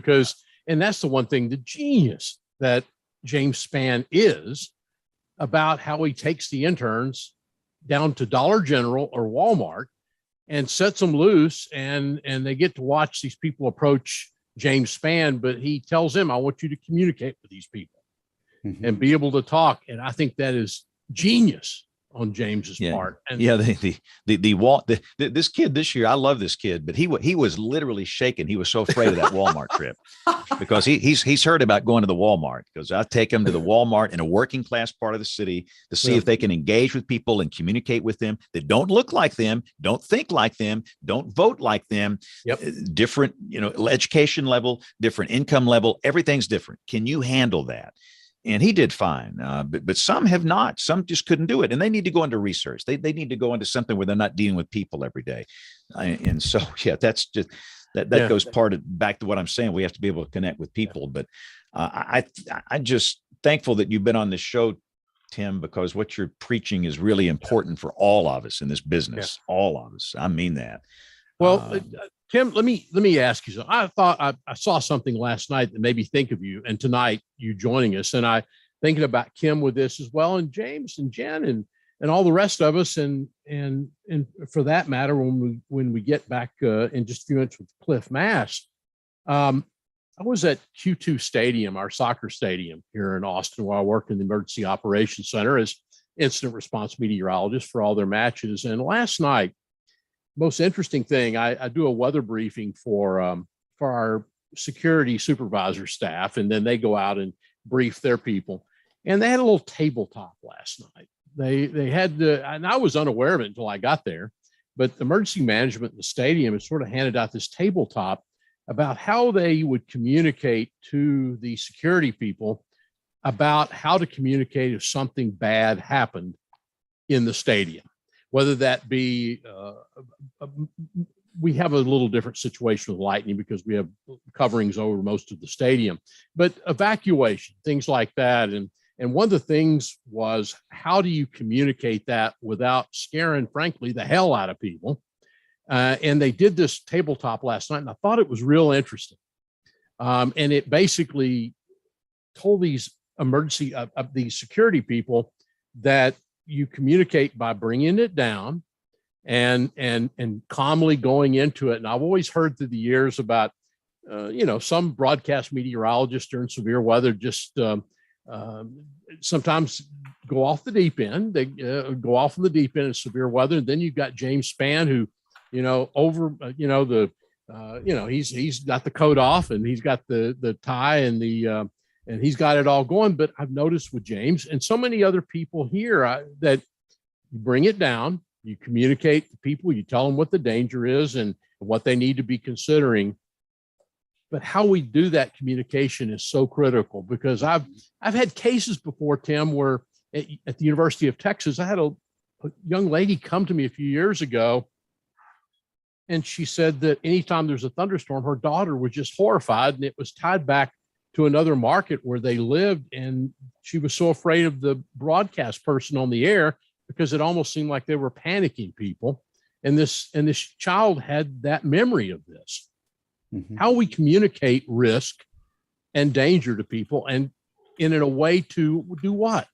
and that's the one thing, the genius that James Spann is about, how he takes the interns down to Dollar General or Walmart and sets them loose, and they get to watch these people approach James Spann, but he tells him, I want you to communicate with these people Mhm. and be able to talk. And I think that is genius on James's Yeah. part. And Yeah, this kid this year, I love this kid, but he was literally shaking. He was so afraid of that Walmart trip because he's heard about going to the Walmart, because I take him to the Walmart in a working class part of the city to see if they can engage with people and communicate with them that don't look like them, don't think like them, don't vote like them. Yep. Different, education level, different income level, everything's different. Can you handle that? And he did fine, but some have not. Some just couldn't do it, and they need to go into research. They need to go into something where they're not dealing with people every day. And so, yeah, that's just that goes back to what I'm saying. We have to be able to connect with people. But I'm just thankful that you've been on this show, Tim, because what you're preaching is really important for all of us in this business. All of us. I mean that. well, Tim, let me ask you something. I thought I saw something last night that made me think of you, and tonight you joining us, and I thinking about Kim with this as well, and James and Jen and all the rest of us, and for that matter, when we get back in just a few minutes with Cliff Mass. I was at Q2 Stadium, our soccer stadium here in Austin, while I worked in the Emergency Operations Center as incident response meteorologist for all their matches. And last night, most interesting thing, I do a weather briefing for our security supervisor staff, and then they go out and brief their people. And they had a little tabletop last night. They had and I was unaware of it until I got there, but the emergency management in the stadium has sort of handed out this tabletop about how they would communicate to the security people about how to communicate if something bad happened in the stadium. Whether that be, we have a little different situation with lightning because we have coverings over most of the stadium, but evacuation, things like that. And one of the things was, how do you communicate that without scaring, frankly, the hell out of people? And they did this tabletop last night, and I thought it was real interesting. And it basically told these these security people that you communicate by bringing it down and calmly going into it. And I've always heard through the years about, some broadcast meteorologists during severe weather just sometimes go off the deep end. They go off in the deep end of severe weather. And then you've got James Spann, who, he's got the coat off and he's got the tie and and he's got it all going. But I've noticed with James and so many other people here that you bring it down, you communicate to people, you tell them what the danger is and what they need to be considering. But how we do that communication is so critical, because I've had cases before, Tim, where at the University of Texas, I had a young lady come to me a few years ago, and she said that anytime there's a thunderstorm, her daughter was just horrified, and it was tied back to another market where they lived. And she was so afraid of the broadcast person on the air because it almost seemed like they were panicking people. And this child had that memory of this. Mm-hmm. How we communicate risk and danger to people, and in a way to do what?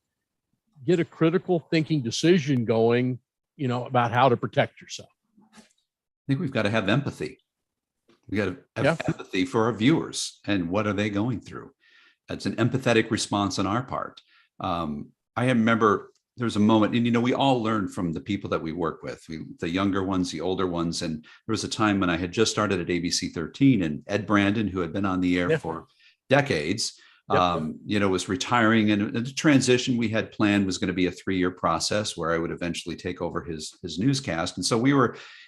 Get a critical thinking decision going, about how to protect yourself. I think we've got to have empathy. We got to have empathy for our viewers and what are they going through. That's an empathetic response on our part. I remember there was a moment, and we all learn from the people that we work with, the younger ones, the older ones. And there was a time when I had just started at ABC 13, and Ed Brandon, who had been on the air for decades, was retiring, and the transition we had planned was going to be a 3-year process where I would eventually take over his newscast. And so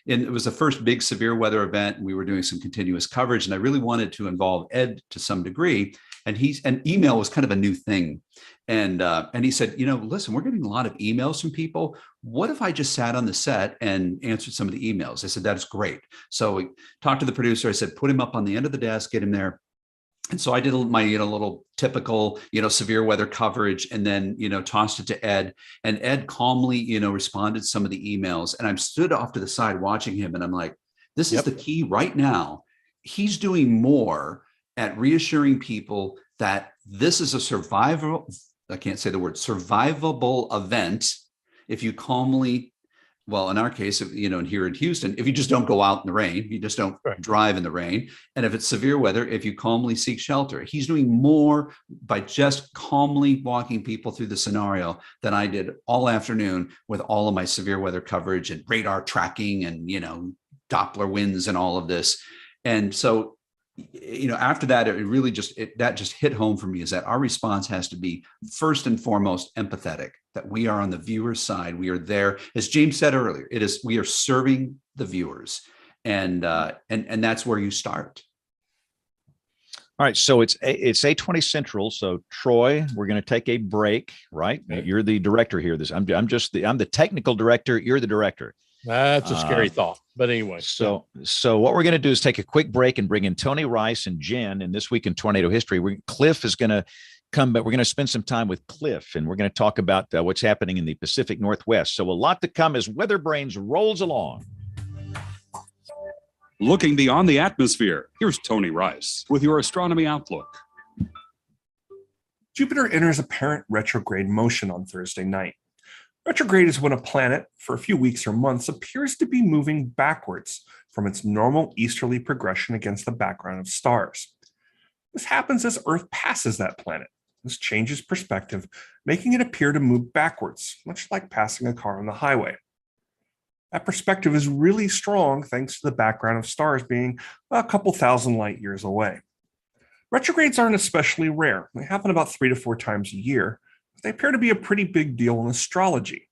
it was the first big severe weather event, and we were doing some continuous coverage, and I really wanted to involve Ed to some degree. And email was kind of a new thing. And he said, listen, we're getting a lot of emails from people. What if I just sat on the set and answered some of the emails? I said, that's great. So we talked to the producer. I said, put him up on the end of the desk, get him there. And so I did my, little typical, severe weather coverage, and then, tossed it to Ed, and Ed calmly, responded to some of the emails. And I'm stood off to the side watching him, and I'm like, this is the key right now. He's doing more at reassuring people that this is a survivable event if you calmly Well, in our case, and here in Houston, if you just don't go out in the rain, you just don't drive in the rain. And if it's severe weather, if you calmly seek shelter, he's doing more by just calmly walking people through the scenario than I did all afternoon with all of my severe weather coverage and radar tracking and, Doppler winds and all of this. And so, after that, it really that just hit home for me, is that our response has to be first and foremost empathetic, that we are on the viewer's side. We are there, as James said earlier, we are serving the viewers, and that's where you start. All right, so it's 8:20 Central. So Troy, we're going to take a break, right? You're the director here. I'm the technical director. You're the director. That's a scary thought. But anyway. So what we're going to do is take a quick break and bring in Tony Rice and Jen. And this week in tornado history, Cliff is going to come, but we're going to spend some time with Cliff, and we're going to talk about what's happening in the Pacific Northwest. So a lot to come as WeatherBrains rolls along. Looking beyond the atmosphere, here's Tony Rice with your astronomy outlook. Jupiter enters apparent retrograde motion on Thursday night. Retrograde is when a planet, for a few weeks or months, appears to be moving backwards from its normal easterly progression against the background of stars. This happens as Earth passes that planet. This changes perspective, making it appear to move backwards, much like passing a car on the highway. That perspective is really strong thanks to the background of stars being a couple thousand light years away. Retrogrades aren't especially rare. They happen about 3 to 4 times a year. They appear to be a pretty big deal in astrology.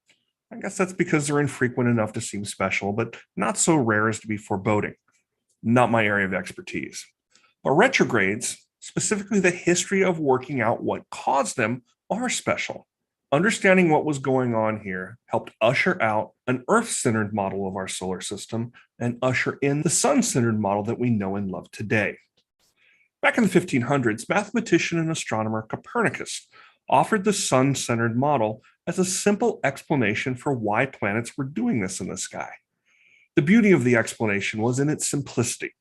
I guess that's because they're infrequent enough to seem special, but not so rare as to be foreboding. Not my area of expertise. But retrogrades, specifically the history of working out what caused them, are special. Understanding what was going on here helped usher out an Earth-centered model of our solar system and usher in the sun-centered model that we know and love today. Back in the 1500s, mathematician and astronomer Copernicus offered the sun-centered model as a simple explanation for why planets were doing this in the sky. The beauty of the explanation was in its simplicity,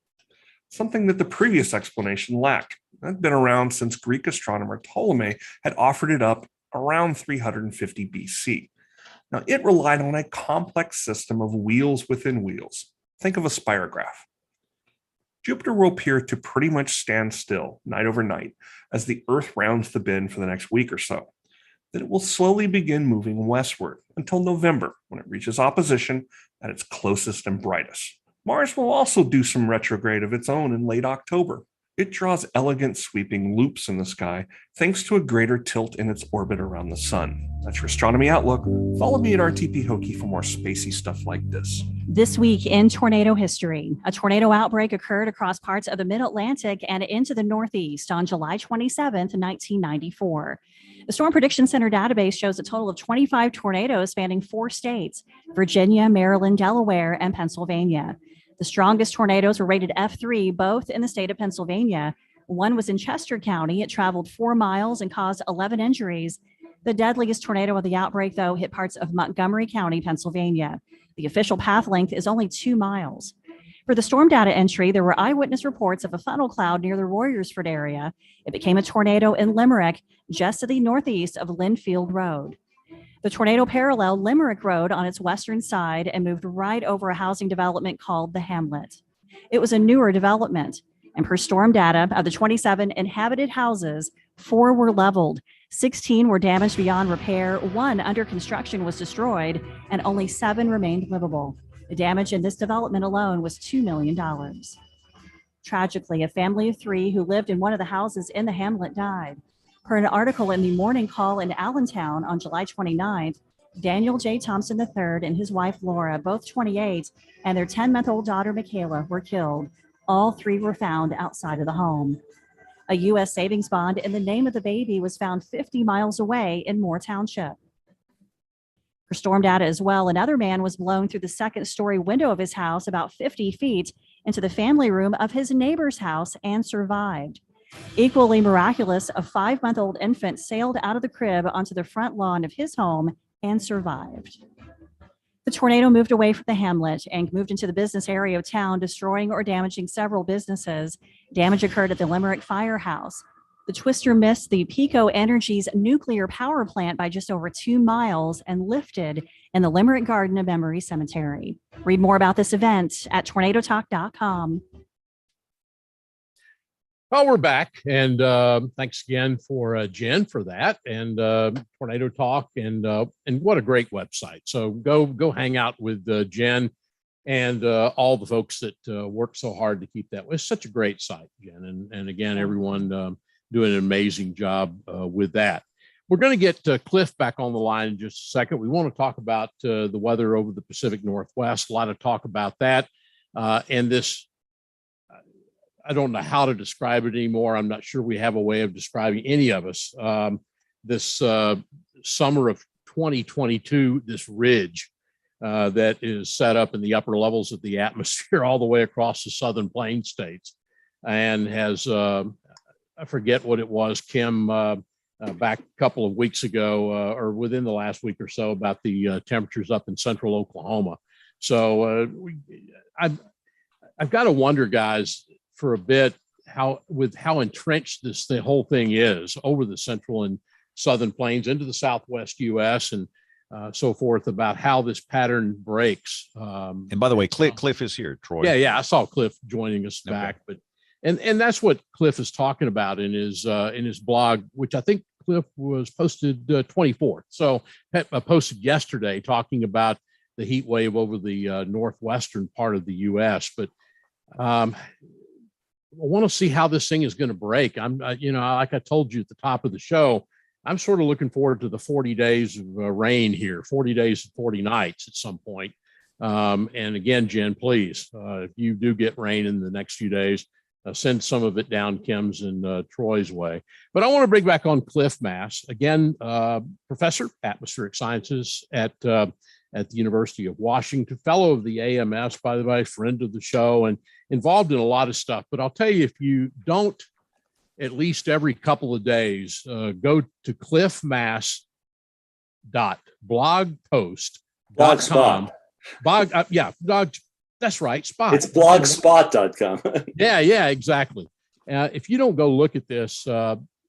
something that the previous explanation lacked. It had been around since Greek astronomer Ptolemy had offered it up around 350 BC. Now, it relied on a complex system of wheels within wheels. Think of a spirograph. Jupiter will appear to pretty much stand still night over night as the Earth rounds the bend for the next week or so. Then it will slowly begin moving westward until November, when it reaches opposition at its closest and brightest. Mars will also do some retrograde of its own in late October. It draws elegant sweeping loops in the sky thanks to a greater tilt in its orbit around the sun. That's your astronomy outlook. Follow me at RTP Hokie for more spacey stuff like this. This week in tornado history, a tornado outbreak occurred across parts of the Mid-Atlantic and into the Northeast on July 27, 1994. The Storm Prediction Center database shows a total of 25 tornadoes spanning 4 states: Virginia, Maryland, Delaware, and Pennsylvania. The strongest tornadoes were rated F3, both in the state of Pennsylvania. One was in Chester County. It traveled 4 miles and caused 11 injuries. The deadliest tornado of the outbreak, though, hit parts of Montgomery County, Pennsylvania. The official path length is only 2 miles. For the storm data entry, there were eyewitness reports of a funnel cloud near the Royersford area. It became a tornado in Limerick, just to the northeast of Linfield Road. The tornado paralleled Limerick Road on its western side and moved right over a housing development called the Hamlet. It was a newer development, and per storm data, of the 27 inhabited houses, 4 were leveled, 16 were damaged beyond repair, 1 under construction was destroyed, and only 7 remained livable. The damage in this development alone was $2 million. Tragically, a family of 3 who lived in one of the houses in the Hamlet died. Per an article in the Morning Call in Allentown on July 29th, Daniel J. Thompson III and his wife Laura, both 28, and their 10-month-old daughter Michaela were killed. All 3 were found outside of the home. A U.S. savings bond in the name of the baby was found 50 miles away in Moore Township. For storm data as well, another man was blown through the second-story window of his house about 50 feet into the family room of his neighbor's house and survived. Equally miraculous, a 5-month-old infant sailed out of the crib onto the front lawn of his home and survived. The tornado moved away from the hamlet and moved into the business area of town, destroying or damaging several businesses. Damage occurred at the Limerick Firehouse, The twister missed the Pico Energy's nuclear power plant by just over 2 miles and lifted in the Limerick Garden of Memory Cemetery. Read more about this event at tornadotalk.com. Well, we're back, and thanks again for Jen for that, and Tornado Talk, and what a great website. So go hang out with Jen and all the folks that work so hard to keep that. It's such a great site, Jen, and again, everyone doing an amazing job with that. We're going to get Cliff back on the line in just a second. We want to talk about the weather over the Pacific Northwest. A lot of talk about that, and this. I don't know how to describe it anymore. I'm not sure we have a way of describing, any of us, this summer of 2022, this ridge that is set up in the upper levels of the atmosphere all the way across the southern plain states, and has, I forget what it was, Kim, back a couple of weeks ago, or within the last week or so, about the temperatures up in central Oklahoma. So I've got to wonder, guys, for a bit, how entrenched the whole thing is over the central and southern plains into the southwest U.S. and so forth, about how this pattern breaks. And by the way, Cliff is here, Troy. Yeah, I saw Cliff joining us back, but and that's what Cliff is talking about in his blog, which I think Cliff was posted 24th. So posted yesterday, talking about the heat wave over the northwestern part of the U.S. But I want to see how this thing is going to break. Like I told you at the top of the show, I'm sort of looking forward to the 40 days of rain here, 40 days and 40 nights at some point. And again, Jen, please, if you do get rain in the next few days, send some of it down Kim's and Troy's way. But I want to bring back on Cliff Mass, again, professor, atmospheric sciences at the University of Washington, fellow of the AMS, by the way, friend of the show, and involved in a lot of stuff. But I'll tell you, if you don't, at least every couple of days, go to cliffmass.blogpost.com. That's right, Spot. It's blogspot.com. yeah, exactly. If you don't go look at this,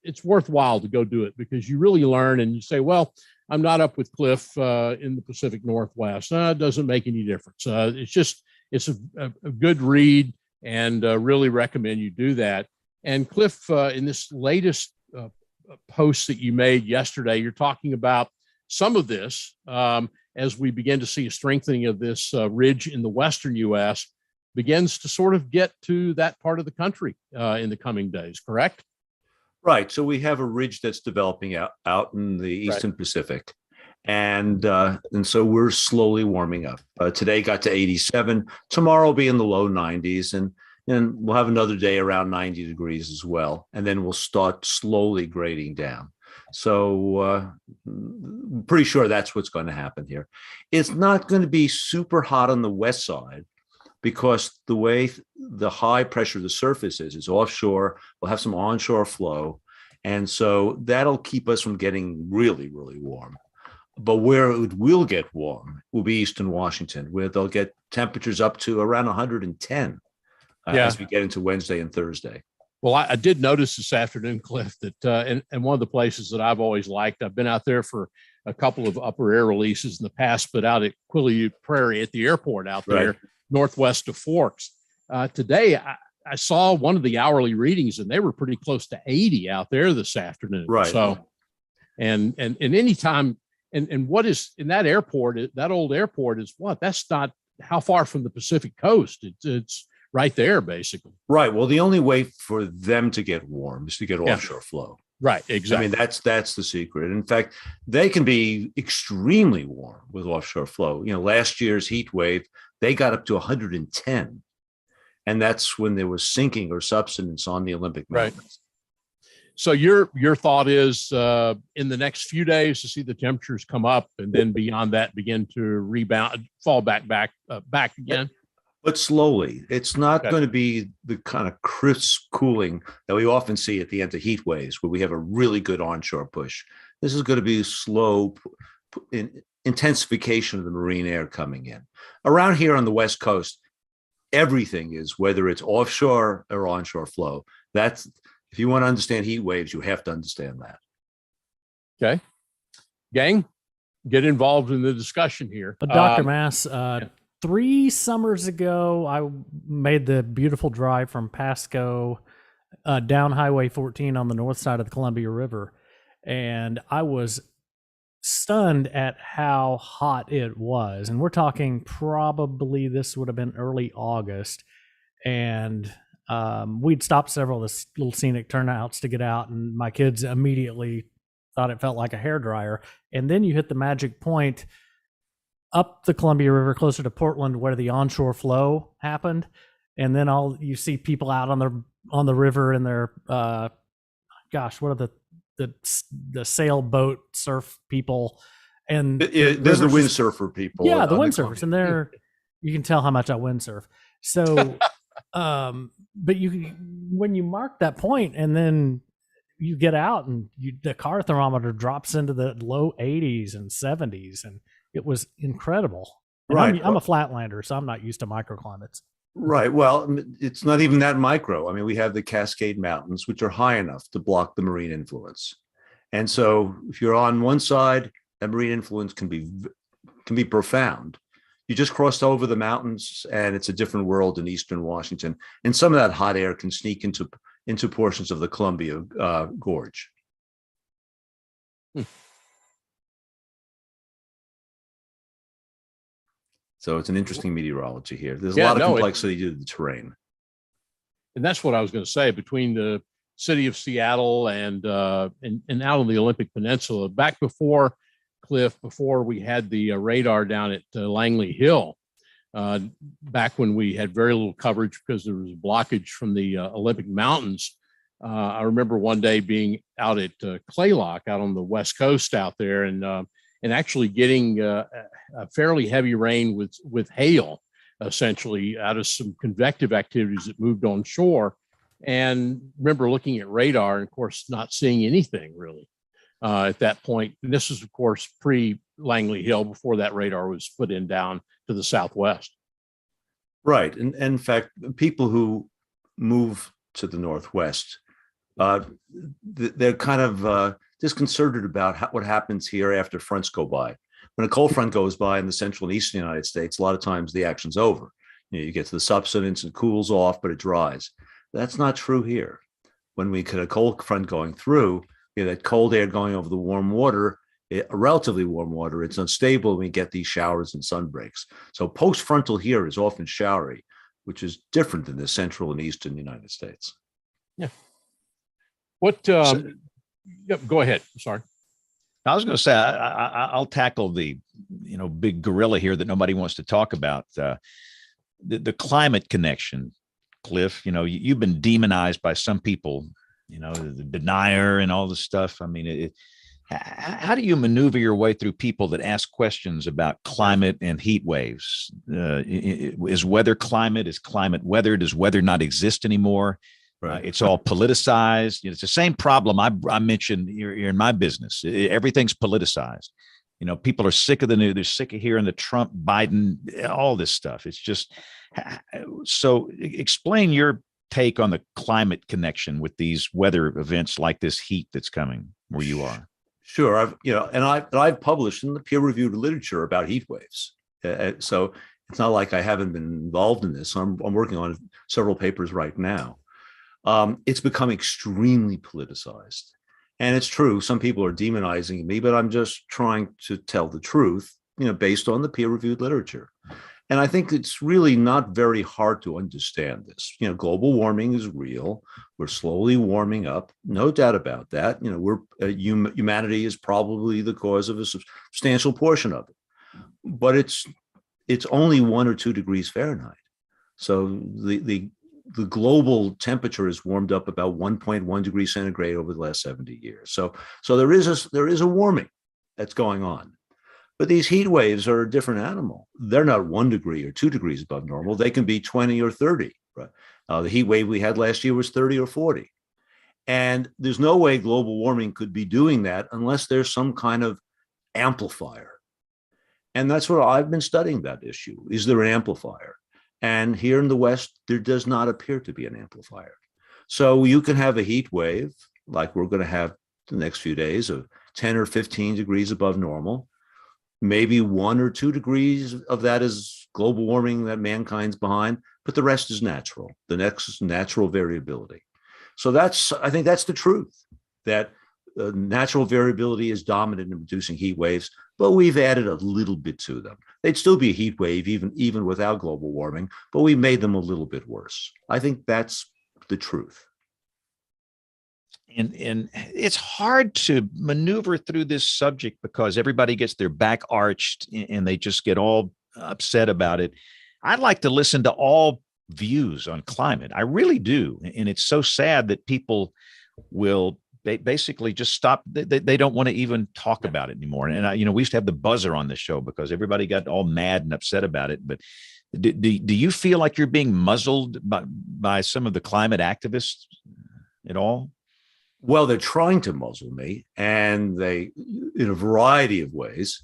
it's worthwhile to go do it, because you really learn, and you say, well, I'm not up with Cliff in the Pacific Northwest. It doesn't make any difference. It's a good read, and really recommend you do that. And Cliff, in this latest post that you made yesterday, you're talking about some of this as we begin to see a strengthening of this ridge in the western U.S. begins to sort of get to that part of the country in the coming days, correct? Right. So we have a ridge that's developing out in the Eastern Pacific. And so we're slowly warming up. Today got to 87. Tomorrow will be in the low 90s. And we'll have another day around 90 degrees as well. And then we'll start slowly grading down. So pretty sure that's what's going to happen here. It's not going to be super hot on the west side, because the way the high pressure of the surface is offshore. We'll have some onshore flow. And so that'll keep us from getting really, really warm. But where it will get warm will be Eastern Washington, where they'll get temperatures up to around 110 as we get into Wednesday and Thursday. Well, I did notice this afternoon, Cliff, that and one of the places that I've always liked, I've been out there for a couple of upper air releases in the past, but out at Quileute Prairie at the airport out there, northwest of Forks. Today, I saw one of the hourly readings, and they were pretty close to 80 out there this afternoon. Right. So, and any time, and what is in that airport, that old airport is what? That's not how far from the Pacific coast. It's right there, basically. Right. Well, the only way for them to get warm is to get offshore flow. Right. Exactly. I mean, that's the secret. In fact, they can be extremely warm with offshore flow. Last year's heat wave, they got up to 110. And that's when there was sinking or subsidence on the Olympic mountains. Right. So your thought is in the next few days to see the temperatures come up, and then beyond that begin to rebound, fall back again? But slowly. It's not going to be the kind of crisp cooling that we often see at the end of heat waves, where we have a really good onshore push. This is going to be slow intensification of the marine air coming in. Around here on the West Coast, everything is, whether it's offshore or onshore flow, that's If you want to understand heat waves, you have to understand that. Okay. Gang, get involved in the discussion here. Dr. Mass, 3 summers ago, I made the beautiful drive from Pasco down Highway 14 on the north side of the Columbia River. And I was stunned at how hot it was. And we're talking probably this would have been early August. And we'd stopped several of the little scenic turnouts to get out, and my kids immediately thought it felt like a hairdryer. And then you hit the magic point up the Columbia River closer to Portland where the onshore flow happened. And then you see people out on the river in their what are the sailboat surf people, and there's the windsurfer people. Yeah, the windsurfers, and you can tell how much I windsurf. So, but when you mark that point, and then you get out, and the car thermometer drops into the low 80s and 70s, and it was incredible. And right, I'm a flatlander, so I'm not used to microclimates. Right. Well, it's not even that micro. I mean, we have the Cascade Mountains, which are high enough to block the marine influence. And so if you're on one side, that marine influence can be profound. You just crossed over the mountains, and it's a different world in eastern Washington. And some of that hot air can sneak into portions of the Columbia Gorge. So it's an interesting meteorology here. There's a lot of complexity to the terrain. And that's what I was going to say, between the city of Seattle and out on the Olympic Peninsula, back before we had the radar down at Langley Hill, back when we had very little coverage because there was blockage from the Olympic Mountains. I remember one day being out at Claylock out on the West Coast out there, and actually getting a fairly heavy rain with hail, essentially out of some convective activities that moved on shore. And remember looking at radar and, of course, not seeing anything really at that point. And this is, of course, pre-Langley Hill, before that radar was put in down to the southwest. Right. And in fact, people who move to the northwest, they're kind of disconcerted about what happens here after fronts go by. When a cold front goes by in the central and eastern United States, a lot of times the action's over. You get to the subsidence, it cools off, but it dries. That's not true here. When we get a cold front going through, that cold air going over the warm water, relatively warm water, it's unstable, and we get these showers and sun breaks. So post-frontal here is often showery, which is different than the central and eastern United States. Yeah. Go ahead. Sorry. I was going to say, I'll tackle the, big gorilla here that nobody wants to talk about. The climate connection, Cliff. You've been demonized by some people, the denier and all this stuff. I mean, how do you maneuver your way through people that ask questions about climate and heat waves? Is weather climate? Is climate weather? Does weather not exist anymore? Right. It's all politicized. It's the same problem I mentioned here in my business. Everything's politicized. People are sick of the news. They're sick of hearing the Trump, Biden, all this stuff. It's just so. Explain your take on the climate connection with these weather events like this heat that's coming where you are. Sure, I've published in the peer-reviewed literature about heat waves. So it's not like I haven't been involved in this. I'm working on several papers right now. It's become extremely politicized. And it's true, some people are demonizing me, but I'm just trying to tell the truth, based on the peer-reviewed literature. And I think it's really not very hard to understand this. Global warming is real. We're slowly warming up, no doubt about that. Humanity is probably the cause of a substantial portion of it, but it's only 1 or 2 degrees Fahrenheit. So the global temperature has warmed up about 1.1 degrees centigrade over the last 70 years. So there is a warming that's going on. But these heat waves are a different animal. They're not 1 degree or 2 degrees above normal. They can be 20 or 30. Right? The heat wave we had last year was 30 or 40. And there's no way global warming could be doing that unless there's some kind of amplifier. And that's what I've been studying, that issue. Is there an amplifier? And here in the West, there does not appear to be an amplifier. So you can have a heat wave like we're going to have the next few days of 10 or 15 degrees above normal. Maybe 1 or 2 degrees of that is global warming that mankind's behind, but the rest is natural. The next is natural variability. So I think that's the truth, that natural variability is dominant in producing heat waves, but we've added a little bit to them. They'd still be a heat wave even without global warming, but we made them a little bit worse. I think that's the truth. And it's hard to maneuver through this subject because everybody gets their back arched and they just get all upset about it. I'd like to listen to all views on climate. I really do. And it's so sad that people will basically just stop. They don't want to even talk about it anymore. And we used to have the buzzer on the show because everybody got all mad and upset about it. But do you feel like you're being muzzled by some of the climate activists at all? Well, they're trying to muzzle me, and they, in a variety of ways.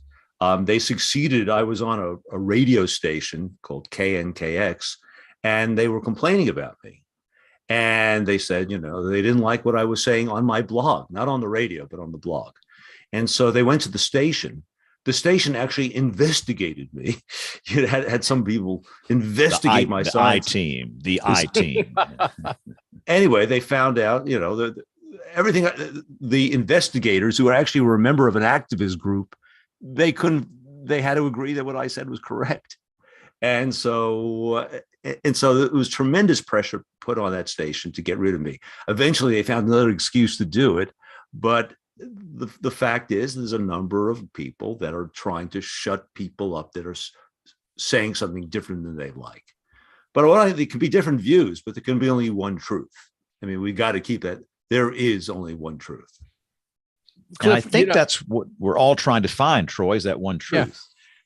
They succeeded. I was on a radio station called KNKX, and they were complaining about me. And they said, they didn't like what I was saying on my blog, not on the radio, but on the blog. And so they went to the station. The station actually investigated me. You had some people investigate my science. The I team. Anyway, they found out, everything. The investigators, who actually were a member of an activist group, they had to agree that what I said was correct. And so it was tremendous pressure put on that station to get rid of me. Eventually, they found another excuse to do it. But the fact is, there's a number of people that are trying to shut people up that are saying something different than they like. But there can be different views, but there can be only one truth. I mean, we got to keep that. There is only one truth. And I think that's what we're all trying to find, Troy, is that one truth. Yeah.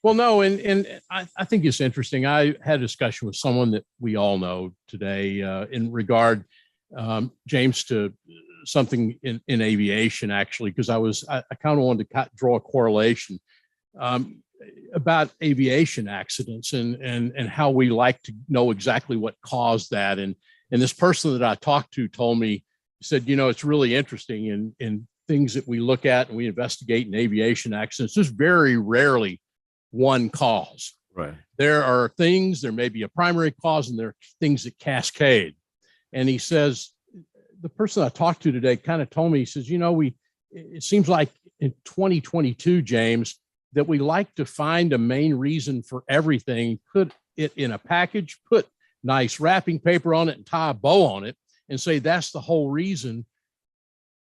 Well, no, and I think it's interesting. I had a discussion with someone that we all know today in regard, James, to something in aviation, actually, because I kind of wanted to draw a correlation about aviation accidents and how we like to know exactly what caused that. And this person that I talked to told me, he said, it's really interesting in things that we look at and we investigate in aviation accidents. There's very rarely one cause. Right. There may be a primary cause, and there are things that cascade. And he says, the person I talked to today kind of told me, he says, it seems like in 2022, James, that we like to find a main reason for everything, put it in a package, put nice wrapping paper on it and tie a bow on it and say that's the whole reason,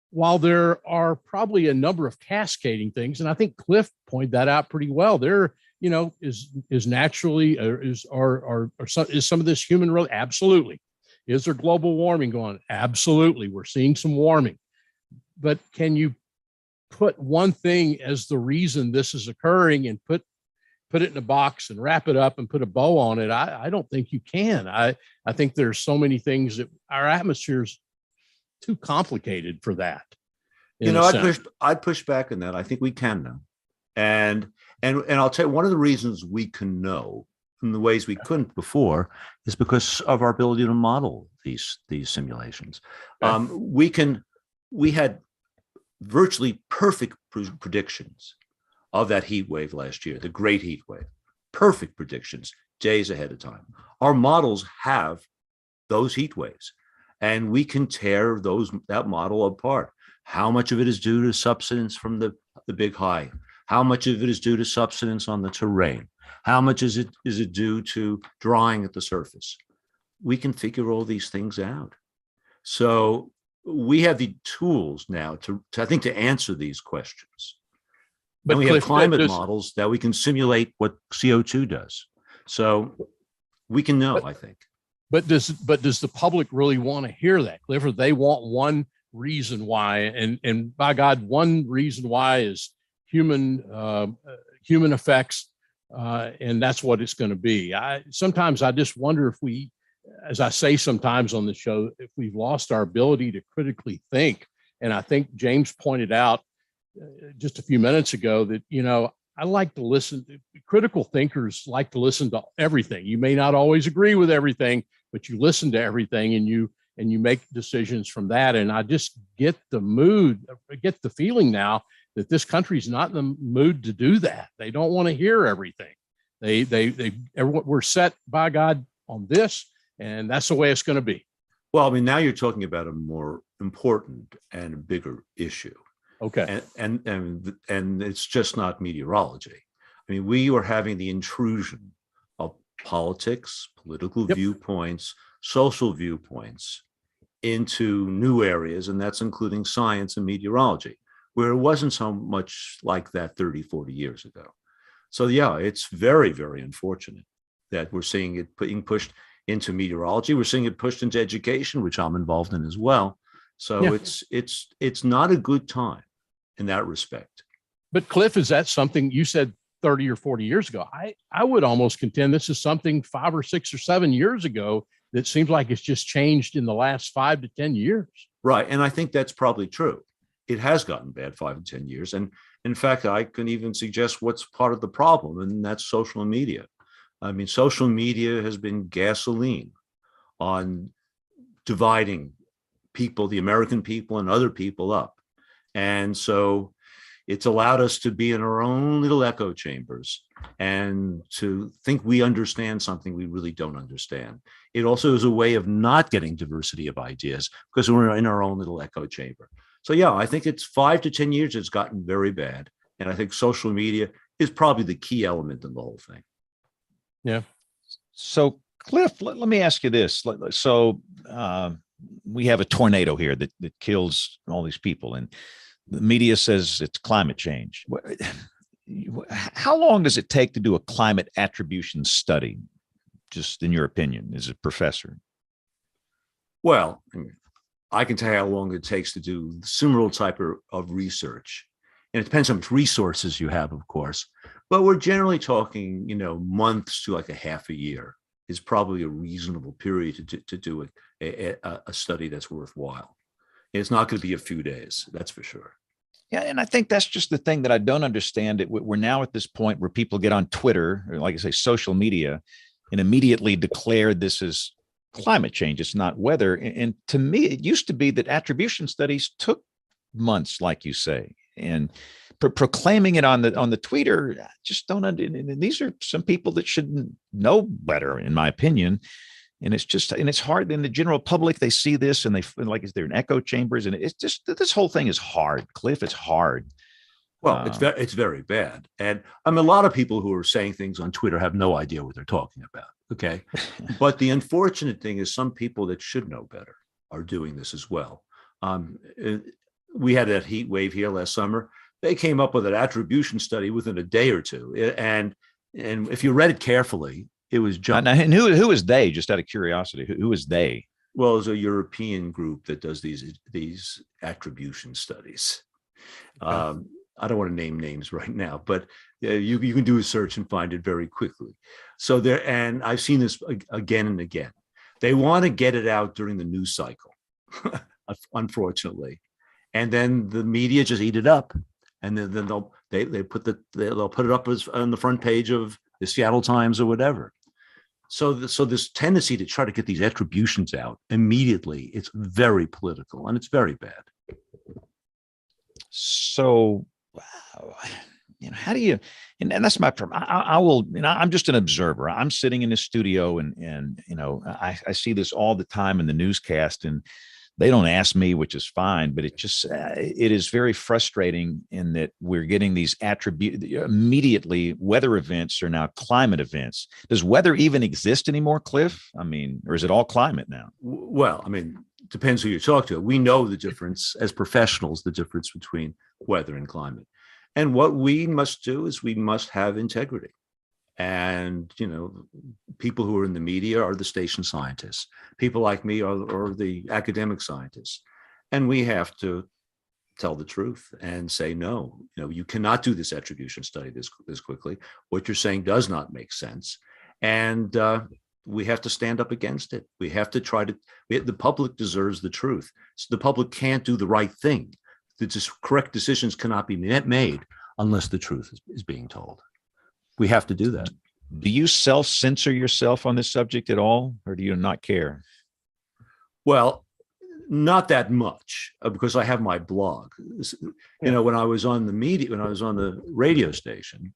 while there are probably a number of cascading things. And I think Cliff pointed that out pretty well. There, is naturally, is some of this human really? Absolutely. Is there global warming going on? Absolutely. We're seeing some warming. But can you put one thing as the reason this is occurring and put it in a box and wrap it up and put a bow on it? I don't think you can. I think there's so many things that our atmosphere's too complicated for that. I'd push back on that. I think we can know. And I'll tell you, one of the reasons we can know in the ways we couldn't before is because of our ability to model these simulations. We had virtually perfect predictions of that heat wave last year, the great heat wave, perfect predictions days ahead of time. Our models have those heat waves, and we can tear that model apart. How much of it is due to subsidence from the big high? How much of it is due to subsidence on the terrain? How much is it due to drying at the surface? We can figure all these things out. So we have the tools now to answer these questions. But we have climate models that we can simulate what CO2 does. So we can know, I think. But does the public really want to hear that, Cliff? Or they want one reason why, and by God, one reason why is human effects, and that's what it's going to be. Sometimes I just wonder if we, as I say sometimes on the show, if we've lost our ability to critically think. And I think James pointed out just a few minutes ago that, I like to listen. Critical thinkers like to listen to everything. You may not always agree with everything, but you listen to everything and you and you make decisions from that. And I just get the mood, get the feeling now that this country's not in the mood to do that. They don't want to hear everything. We're set by God on this, and that's the way it's going to be. Well, I mean, now you're talking about a more important and a bigger issue. Okay. And it's just not meteorology. I mean, we are having the intrusion of politics, political viewpoints, social viewpoints into new areas, and that's including science and meteorology, where it wasn't so much like that 30, 40 years ago. So yeah, it's very, very unfortunate that we're seeing it being pushed into meteorology. We're seeing it pushed into education, which I'm involved in as well. So it's not a good time in that respect. But Cliff, is that something you said 30 or 40 years ago? I would almost contend this is something 5 or 6 or 7 years ago that seems like it's just changed in the last 5 to 10 years. Right. And I think that's probably true. It has gotten bad 5 and 10 years. And in fact, I can even suggest what's part of the problem, and that's social media. I mean, social media has been gasoline on dividing people, the American people and other people up. And so it's allowed us to be in our own little echo chambers and to think we understand something we really don't understand. It also is a way of not getting diversity of ideas because we're in our own little echo chamber. So yeah, I think it's 5 to 10 years it's gotten very bad. And I think social media is probably the key element in the whole thing. Yeah. So Cliff, let me ask you this. So we have a tornado here that kills all these people, and the media says it's climate change. How long does it take to do a climate attribution study, just in your opinion, as a professor? Well, I can tell you how long it takes to do similar type of research. And it depends how much resources you have, of course. But we're generally talking, months to like a half a year is probably a reasonable period to do a study that's worthwhile. And it's not going to be a few days, that's for sure. Yeah, and I think that's just the thing that I don't understand. We're now at this point where people get on Twitter, or like I say, social media, and immediately declare this is climate change. It's not weather. And to me, it used to be that attribution studies took months, like you say, and proclaiming it on the tweeter, I just don't understand. These are some people that should know better, in my opinion. And it's hard in the general public. They see this and they feel like they're in echo chambers, and it's just, this whole thing is hard, Cliff. It's hard. Well, it's very bad. And a lot of people who are saying things on Twitter have no idea what they're talking about. Okay. But the unfortunate thing is some people that should know better are doing this as well. We had that heat wave here last summer. They came up with an attribution study within a day or two. And if you read it carefully, it was junk. And who is they? Just out of curiosity, who is they? Well, it's a European group that does these attribution studies. I don't want to name names right now, but you can do a search and find it very quickly. So and I've seen this again and again. They want to get it out during the news cycle, unfortunately, and then the media just eat it up, and then they'll put it up as on the front page of the Seattle Times or whatever. So this tendency to try to get these attributions out immediately, it's very political and it's very bad. So, how do you, and that's my problem. I will, I'm just an observer. I'm sitting in the studio and I see this all the time in the newscast, and they don't ask me, which is fine, but it is very frustrating in that we're getting these immediately weather events are now climate events. Does weather even exist anymore, Cliff? Or is it all climate now? Well, depends who you talk to. We know the difference as professionals, the difference between weather and climate. And what we must do is we must have integrity. And, people who are in the media are the station scientists. People like me are the academic scientists. And we have to tell the truth and say, no, you cannot do this attribution study this quickly. What you're saying does not make sense. And we have to stand up against it. We have to the public deserves the truth. So the public can't do the right thing. The correct decisions cannot be made unless the truth is being told. We have to do that. Do you self-censor yourself on this subject at all, or do you not care? Well, Not that much because I have my blog. You know, when I was on the radio station,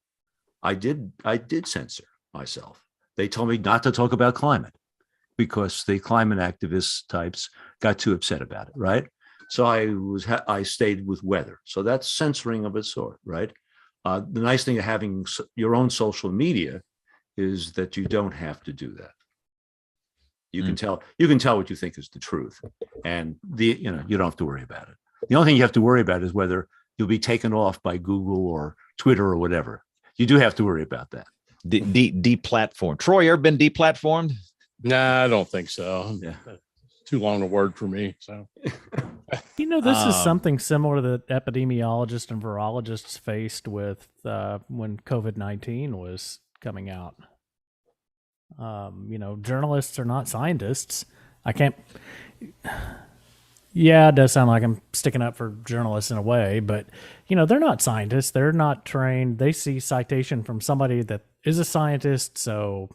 I did censor myself. They told me not to talk about climate because the climate activist types got too upset about it, right? So I stayed with weather. So that's censoring of its sort, right? The nice thing of having your own social media is that you don't have to do that. You can tell what you think is the truth, and you don't have to worry about it. The only thing you have to worry about is whether you'll be taken off by Google or Twitter or whatever. You do have to worry about that. Deplatformed. Troy, ever been deplatformed? Nah, I don't think so. Yeah. Too long a word for me. So, This is something similar that epidemiologists and virologists faced with when COVID-19 was coming out. Journalists are not scientists. Yeah, it does sound like I'm sticking up for journalists in a way, but they're not scientists. They're not trained. They see citation from somebody that is a scientist, so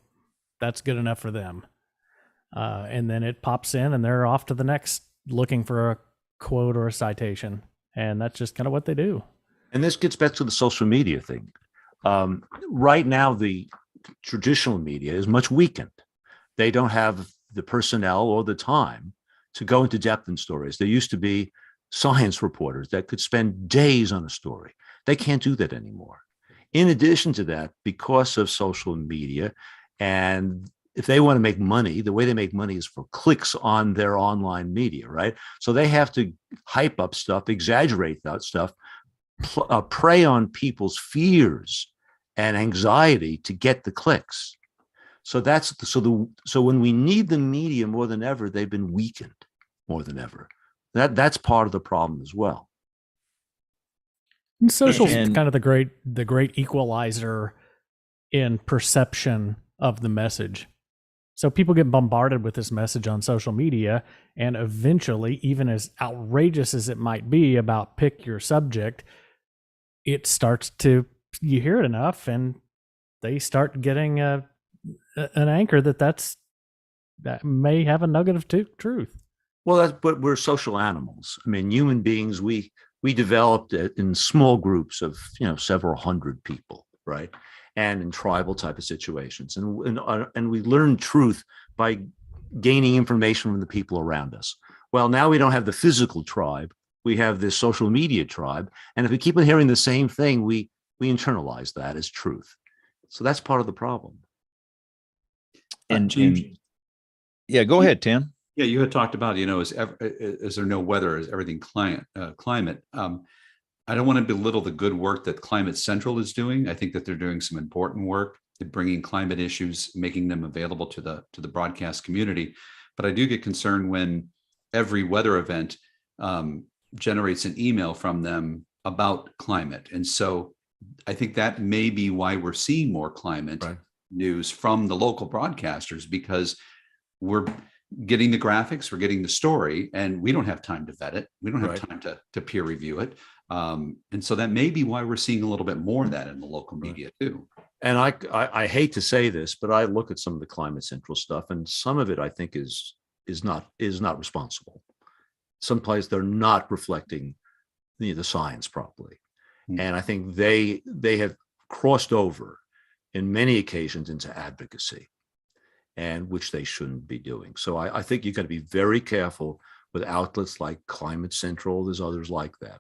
that's good enough for them. And then it pops in and they're off to the next looking for a quote or a citation. And that's just kind of what they do. And this gets back to the social media thing. Right now, the traditional media is much weakened. They don't have the personnel or the time to go into depth in stories. There used to be science reporters that could spend days on a story. They can't do that anymore. In addition to that, because of social media, and if they want to make money, the way they make money is for clicks on their online media, right? So they have to hype up stuff, exaggerate that stuff, prey on people's fears and anxiety to get the clicks. So so when we need the media more than ever, they've been weakened more than ever. That's part of the problem as well. And social is kind of the great equalizer in perception of the message. So people get bombarded with this message on social media, and eventually, even as outrageous as it might be about pick your subject, it starts to, you hear it enough and they start getting an anchor that may have a nugget of truth. Well, but we're social animals. I mean, human beings, we developed in small groups of, several hundred people, right? And in tribal type of situations. And we learn truth by gaining information from the people around us. Well, now we don't have the physical tribe. We have this social media tribe. And if we keep on hearing the same thing, we internalize that as truth. So that's part of the problem. And yeah, go ahead, Tim. Yeah, you had talked about, is there no weather? Is everything climate? I don't want to belittle the good work that Climate Central is doing. I think that they're doing some important work in bringing climate issues, making them available to the broadcast community. But I do get concerned when every weather event generates an email from them about climate. And so I think that may be why we're seeing more climate news from the local broadcasters, because we're getting the graphics, we're getting the story, and we don't have time to vet it. We don't have time to peer review it. And so that may be why we're seeing a little bit more of that in the local media too. And I hate to say this, but I look at some of the Climate Central stuff, and some of it I think is not responsible. Someplace they're not reflecting the science properly. And I think they have crossed over in many occasions into advocacy, and which they shouldn't be doing. So I think you've got to be very careful with outlets like Climate Central. There's others like that,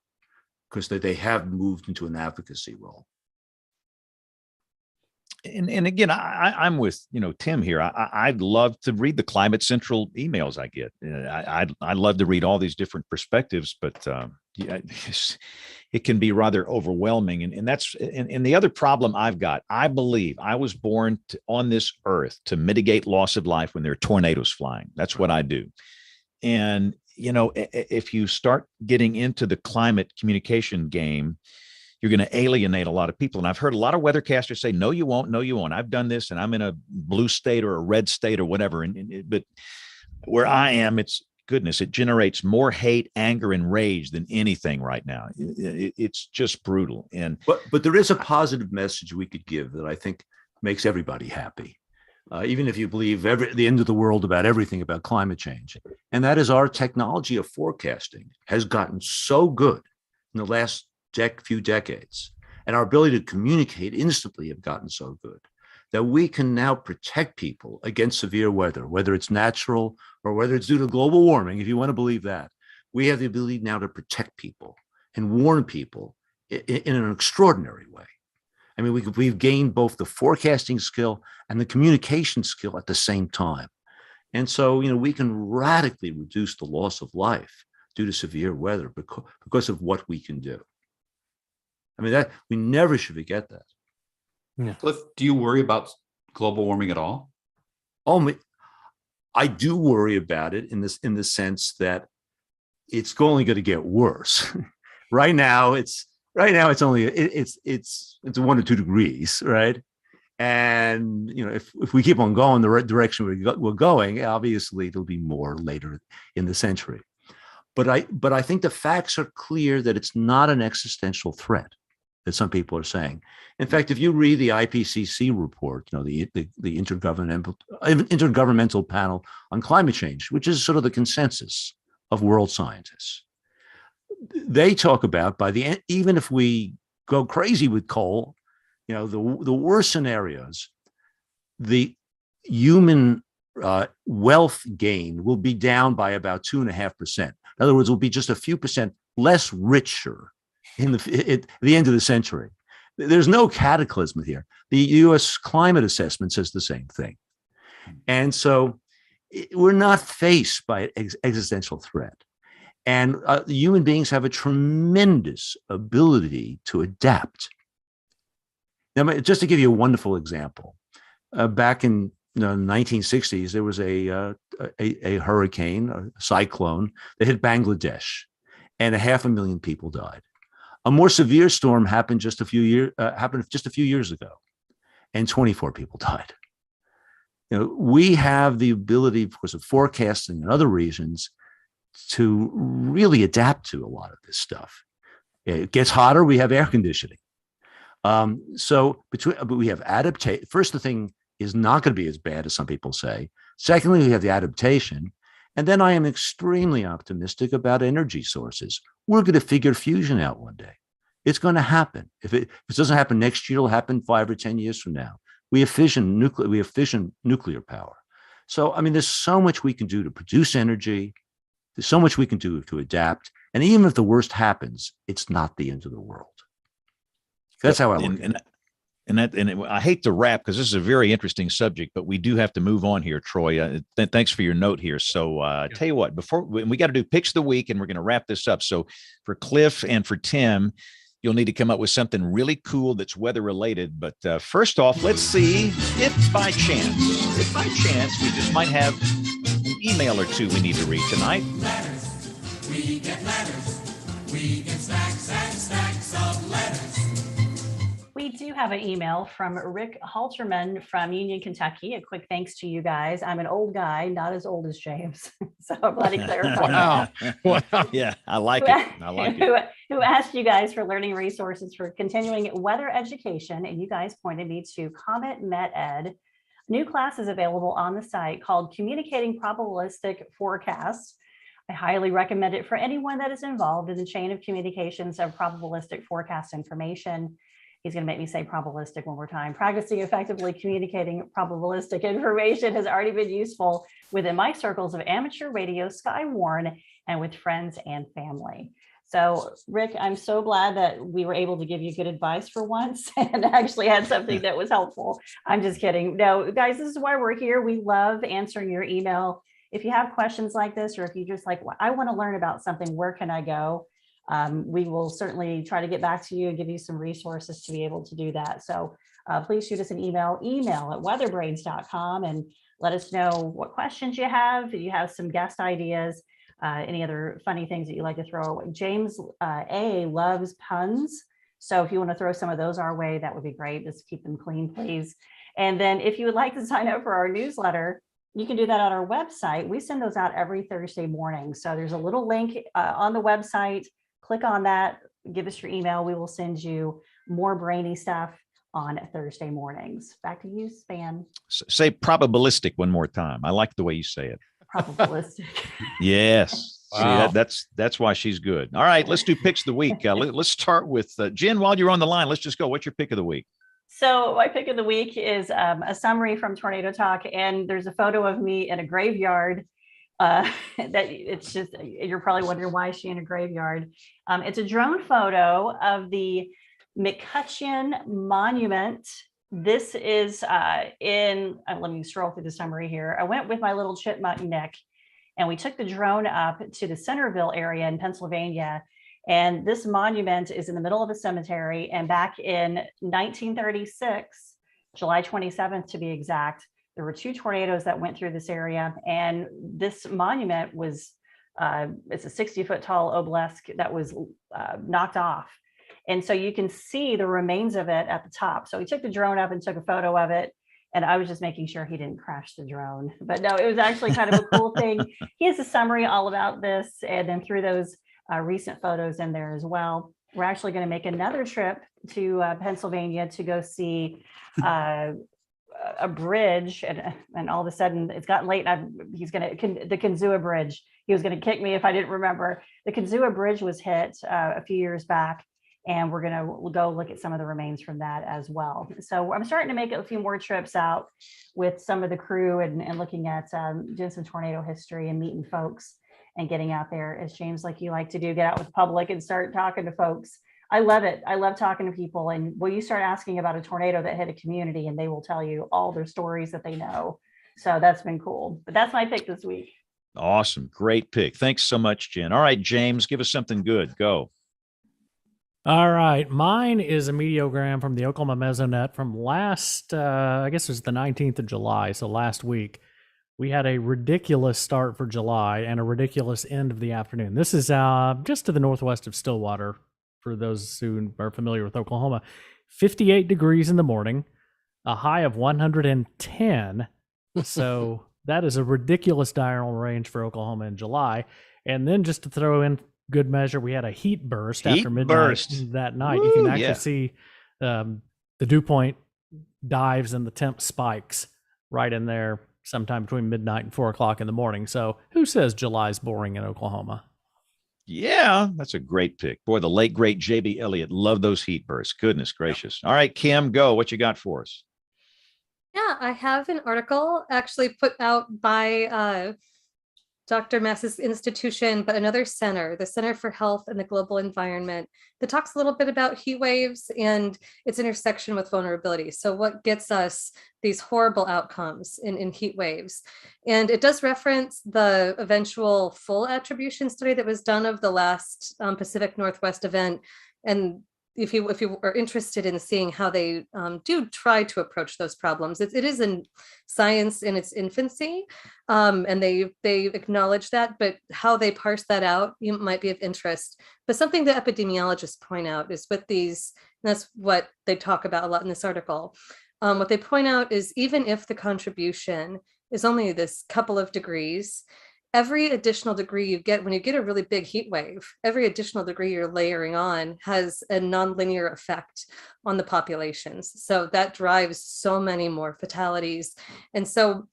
because they have moved into an advocacy role. And again, I'm with Tim here. I'd love to read the Climate Central emails I get. I'd love to read all these different perspectives, but it can be rather overwhelming. And that's and the other problem I've got. I believe I was born on this earth to mitigate loss of life when there are tornadoes flying. That's what I do. And if you start getting into the climate communication game, you're going to alienate a lot of people. And I've heard a lot of weathercasters say, no, you won't. No, you won't. I've done this and I'm in a blue state or a red state or whatever. But where I am, it generates more hate, anger, and rage than anything right now. It's just brutal. But there is a positive message we could give that I think makes everybody happy. even if you believe the end of the world about everything about climate change. And that is our technology of forecasting has gotten so good in the last few decades, and our ability to communicate instantly have gotten so good that we can now protect people against severe weather, whether it's natural or whether it's due to global warming. If you want to believe that, we have the ability now to protect people and warn people in an extraordinary way. I mean, we've gained both the forecasting skill and the communication skill at the same time. And so, we can radically reduce the loss of life due to severe weather because of what we can do. I mean, that we never should forget that. Yeah. Cliff, do you worry about global warming at all? Oh, I do worry about it in the sense that it's only going to get worse. Right now, it's only it's 1 or 2 degrees, right? And if we keep on going the right direction we're going, obviously it'll be more later in the century. But I think the facts are clear that it's not an existential threat that some people are saying. In fact, if you read the IPCC report, the Intergovernmental Panel on Climate Change, which is sort of the consensus of world scientists, they talk about by the end, even if we go crazy with coal, the worst scenarios, the human wealth gain will be down by about 2.5%. In other words, we'll be just a few percent less richer at the end of the century. There's no cataclysm here. The U.S. climate assessment says the same thing. And so we're not faced by an existential threat. And human beings have a tremendous ability to adapt. Now, just to give you a wonderful example, back in the 1960s, there was a hurricane, a cyclone that hit Bangladesh, and 500,000 people died. A more severe storm happened just a few years ago, and 24 people died. We have the ability, because of forecasting and other reasons, to really adapt to a lot of this stuff. It gets hotter, we have air conditioning. But we have adaptation. First, the thing is not going to be as bad as some people say. Secondly, we have the adaptation. And then I am extremely optimistic about energy sources. We're going to figure fusion out one day. It's going to happen. If it doesn't happen next year, it'll happen 5 or 10 years from now. We have fission nuclear power. So, I mean, there's so much we can do to produce energy. There's so much we can do to adapt. And even if the worst happens, it's not the end of the world. That's how I look at it. I hate to wrap because this is a very interesting subject, but we do have to move on here, Troy. Thanks for your note here. So tell you what, we got to do picks of the week, and we're going to wrap this up. So for Cliff and for Tim, you'll need to come up with something really cool that's weather related. But first off, let's see if by chance we just might have an email or two we need to read tonight. Letters. We get letters. We get stacks and stacks of letters. We do have an email from Rick Halterman from Union, Kentucky. A quick thanks to you guys. I'm an old guy, not as old as James. So I'm glad he clarified. Wow. Yeah, I like it. Who asked you guys for learning resources for continuing weather education, and you guys pointed me to Comet MetEd. New class is available on the site called Communicating Probabilistic Forecasts. I highly recommend it for anyone that is involved in the chain of communications of probabilistic forecast information. He's going to make me say probabilistic one more time. Practicing effectively communicating probabilistic information has already been useful within my circles of amateur radio Skywarn and with friends and family. So, Rick, I'm so glad that we were able to give you good advice for once and actually had something that was helpful. I'm just kidding. No, guys, this is why we're here. We love answering your email. If you have questions like this, or if you just like, well, I want to learn about something, where can I go? We will certainly try to get back to you and give you some resources to be able to do that. So please shoot us an email at weatherbrains.com and let us know what questions you have. If you have some guest ideas, any other funny things that you like to throw away. James A loves puns. So if you want to throw some of those our way, that would be great. Just keep them clean, please. And then if you would like to sign up for our newsletter, you can do that on our website. We send those out every Thursday morning. So there's a little link on the website. Click on that, give us your email. We will send you more brainy stuff on Thursday mornings. Back to you, Span. Say probabilistic one more time. I like the way you say it. Probabilistic. Yes. Wow. See, that's why she's good. All right, let's do picks of the week. Let's start with Jen. While you're on the line, let's just go. What's your pick of the week? So my pick of the week is a summary from Tornado Talk, and there's a photo of me in a graveyard. That it's just, you're probably wondering, why is she in a graveyard? It's a drone photo of the McCutcheon Monument. This is let me scroll through the summary here. I went with my little chipmunk Nick, and we took the drone up to the Centerville area in Pennsylvania. And this monument is in the middle of a cemetery. And back in 1936, July 27th to be exact, there were 2 tornadoes that went through this area. And this monument was, it's a 60-foot tall obelisk that was knocked off. And so you can see the remains of it at the top. So we took the drone up and took a photo of it. And I was just making sure he didn't crash the drone. But no, it was actually kind of a cool thing. He has a summary all about this, and then through those recent photos in there as well. We're actually going to make another trip to Pennsylvania to go see a bridge, and all of a sudden it's gotten late. He's going to the Kinzua Bridge. He was going to kick me if I didn't remember. The Kinzua Bridge was hit a few years back, and we're going to go look at some of the remains from that as well. So I'm starting to make a few more trips out with some of the crew and looking at doing some tornado history and meeting folks and getting out there, as James, like you like to do, get out with the public and start talking to folks. I love it. I love talking to people. And when you start asking about a tornado that hit a community, and they will tell you all their stories that they know. So that's been cool. But that's my pick this week. Awesome. Great pick. Thanks so much, Jen. All right, James, give us something good. Go. All right. Mine is a meteogram from the Oklahoma Mesonet from last, I guess it was the 19th of July. So last week. We had a ridiculous start for July and a ridiculous end of the afternoon. This is just to the northwest of Stillwater, for those who are familiar with Oklahoma. 58 degrees in the morning, a high of 110. So that is a ridiculous diurnal range for Oklahoma in July. And then just to throw in good measure, we had a heat burst after midnight that night. You can actually see the dew point dives and the temp spikes right in there sometime between midnight and 4 o'clock in the morning. So who says July's boring in Oklahoma? Yeah, that's a great pick. Boy, the late, great J.B. Elliott loved those heat bursts. Goodness gracious. All right, Kim, go. What you got for us? Yeah, I have an article actually put out by Dr. Mass's institution, but another center, the Center for Health and the Global Environment, that talks a little bit about heat waves and its intersection with vulnerability. So what gets us these horrible outcomes in heat waves? And it does reference the eventual full attribution study that was done of the last Pacific Northwest event. And if you are interested in seeing how they do try to approach those problems, it is in science in its infancy, and they acknowledge that, but how they parse that out might be of interest. But something that epidemiologists point out is with these, and that's what they talk about a lot in this article, what they point out is even if the contribution is only this couple of degrees, every additional degree you get when you get a really big heat wave, every additional degree you're layering on has a nonlinear effect on the populations. So that drives so many more fatalities. And so,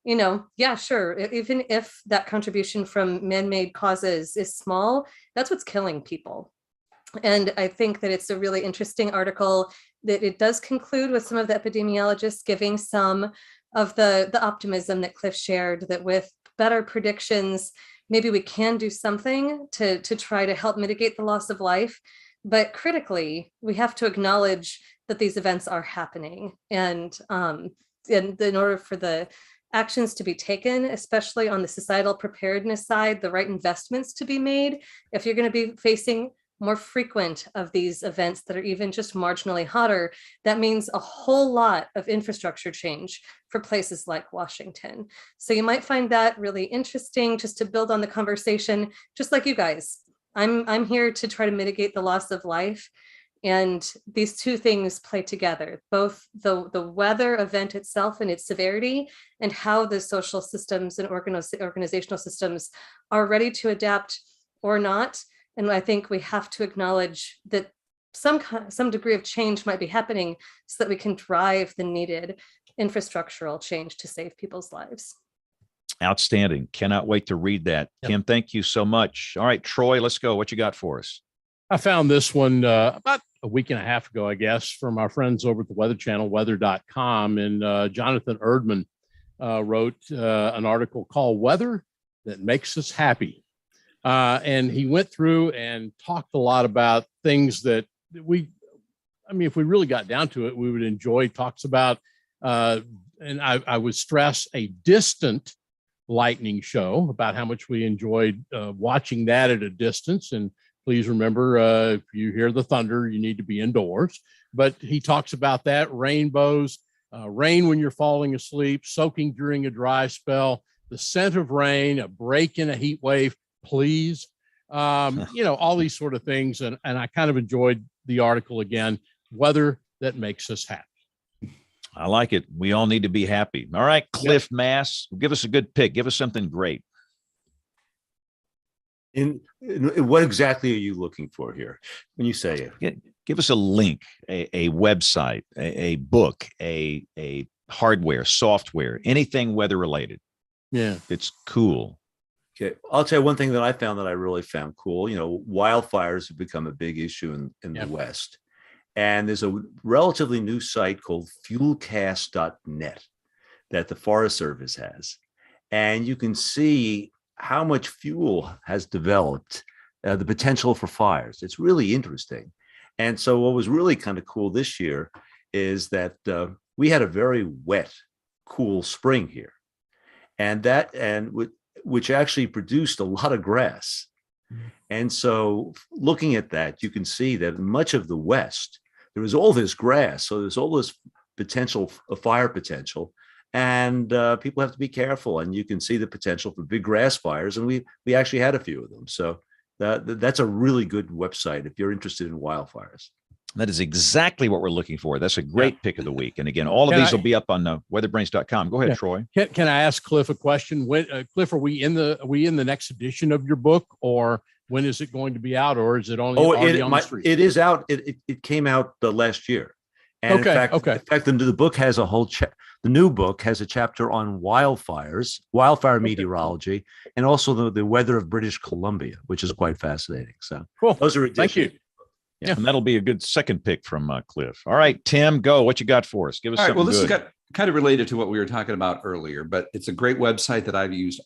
yeah, sure, even if that contribution from man-made causes is small, that's what's killing people. And I think that it's a really interesting article, that it does conclude with some of the epidemiologists giving some of the optimism that Cliff shared, that with better predictions, maybe we can do something to try to help mitigate the loss of life. But critically, we have to acknowledge that these events are happening. And in order for the actions to be taken, especially on the societal preparedness side, the right investments to be made, if you're going to be facing more frequent of these events that are even just marginally hotter, that means a whole lot of infrastructure change for places like Washington. So you might find that really interesting, just to build on the conversation, just like you guys. I'm here to try to mitigate the loss of life. And these two things play together, both the weather event itself and its severity, and how the social systems and organizational systems are ready to adapt or not. And I think we have to acknowledge that some degree of change might be happening so that we can drive the needed infrastructural change to save people's lives. Outstanding. Cannot wait to read that. Yep. Kim, thank you so much. All right, Troy, let's go. What you got for us? I found this one about a week and a half ago, I guess, from our friends over at the Weather Channel, weather.com. And Jonathan Erdman wrote an article called Weather That Makes Us Happy. And he went through and talked a lot about things that if we really got down to it, we would enjoy. Talks about, and I would stress, a distant lightning show, about how much we enjoyed watching that at a distance. And please remember, if you hear the thunder, you need to be indoors. But he talks about that, rainbows, rain when you're falling asleep, soaking during a dry spell, the scent of rain, a break in a heat wave, please. All these sort of things. And I kind of enjoyed the article again, Weather That Makes Us Happy. I like it. We all need to be happy. All right, Cliff Mass, give us a good pick. Give us something great. In what exactly are you looking for here when you say it? Give us a link, a website, a book, a hardware, software, anything weather related. Yeah, it's cool. Okay, I'll tell you one thing that I found that I really found cool. Wildfires have become a big issue in the West. And there's a relatively new site called fuelcast.net that the Forest Service has. And you can see how much fuel has developed, the potential for fires. It's really interesting. And so what was really kind of cool this year is that we had a very wet, cool spring here. Which actually produced a lot of grass. And so looking at that, you can see that in much of the West, there was all this grass. So there's all this potential, fire potential, and people have to be careful. And you can see the potential for big grass fires. And we actually had a few of them. So that's a really good website if you're interested in wildfires. That is exactly what we're looking for. That's a great pick of the week. And again, all of these will be up on weatherbrains.com. Go ahead, Troy. Can I ask Cliff a question? Cliff, are we in the next edition of your book, or when is it going to be out, or is it only already on the street? It is out. It came out last year. And in fact, the book has a whole the new book has a chapter on wildfires, wildfire meteorology, and also the weather of British Columbia, which is quite fascinating. So cool. Those are Thank you. Yeah, and that'll be a good second pick from Cliff. All right, Tim, go. What you got for us? Give us something Well, this good. has got kind of related to what we were talking about earlier, but it's a great website that I've used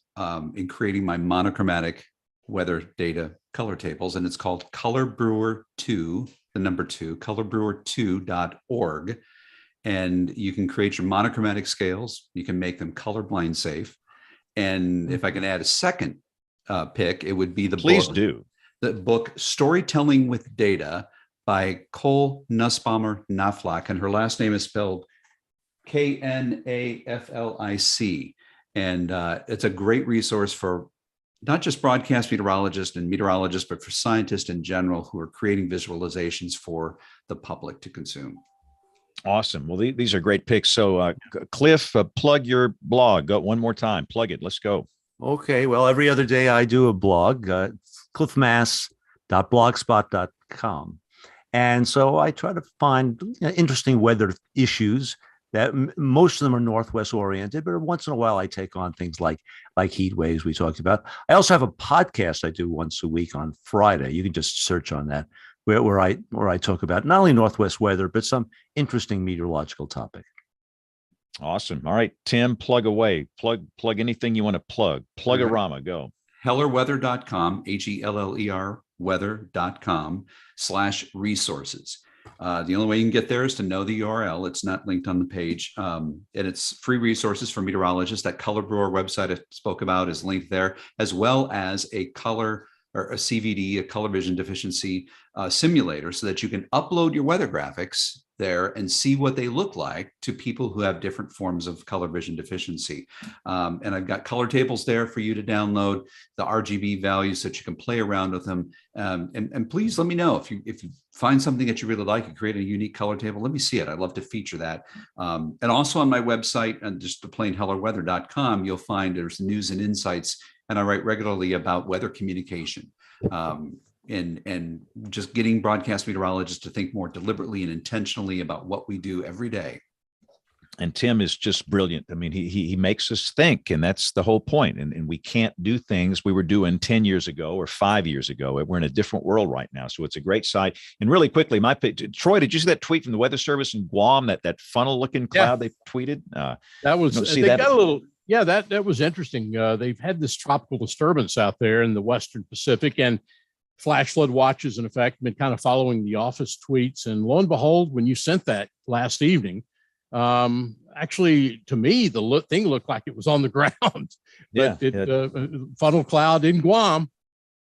in creating my monochromatic weather data color tables, and it's called ColorBrewer2, the number 2, colorbrewer2.org. And you can create your monochromatic scales. You can make them colorblind safe. And if I can add a second pick, it would be the book Storytelling with Data by Cole Nussbaumer Knaflic, and her last name is spelled Knaflic. And it's a great resource for not just broadcast meteorologists and meteorologists, but for scientists in general who are creating visualizations for the public to consume. Awesome. Well, these are great picks. So, Cliff, plug your blog. Go one more time. Plug it. Let's go. Okay. Well, every other day I do a blog, cliffmass.blogspot.com. And so I try to find interesting weather issues that most of them are Northwest oriented, but once in a while I take on things like heat waves we talked about. I also have a podcast I do once a week on Friday. You can just search on that where I talk about not only Northwest weather, but some interesting meteorological topic. Awesome. All right, Tim, plug away. Plug anything you want to plug. Plug-a-rama, go. Hellerweather.com, HELLER weather.com/resources. The only way you can get there is to know the URL. It's not linked on the page. And it's free resources for meteorologists. That Color Brewer website I spoke about is linked there, as well as a color or a CVD, a color vision deficiency simulator, so that you can upload your weather graphics there and see what they look like to people who have different forms of color vision deficiency. And I've got color tables there for you to download, the RGB values so that you can play around with them. And please let me know if you find something that you really like and create a unique color table. Let me see it. I'd love to feature that. And also on my website, and just the plain hellerweather.com, you'll find there's news and insights, and I write regularly about weather communication. and just getting broadcast meteorologists to think more deliberately and intentionally about what we do every day. And Tim is just brilliant. I mean, he makes us think, and that's the whole point. And we can't do things we were doing 10 years ago or 5 years ago. We're in a different world right now. So it's a great site. And really quickly, Troy, did you see that tweet from the Weather Service in Guam, that funnel looking cloud they tweeted? That was, they got a little, yeah, that was interesting. They've had this tropical disturbance out there in the Western Pacific, and flash flood watches, in effect, been kind of following the office tweets. And lo and behold, when you sent that last evening, actually, to me, the thing looked like it was on the ground. But funnel cloud in Guam.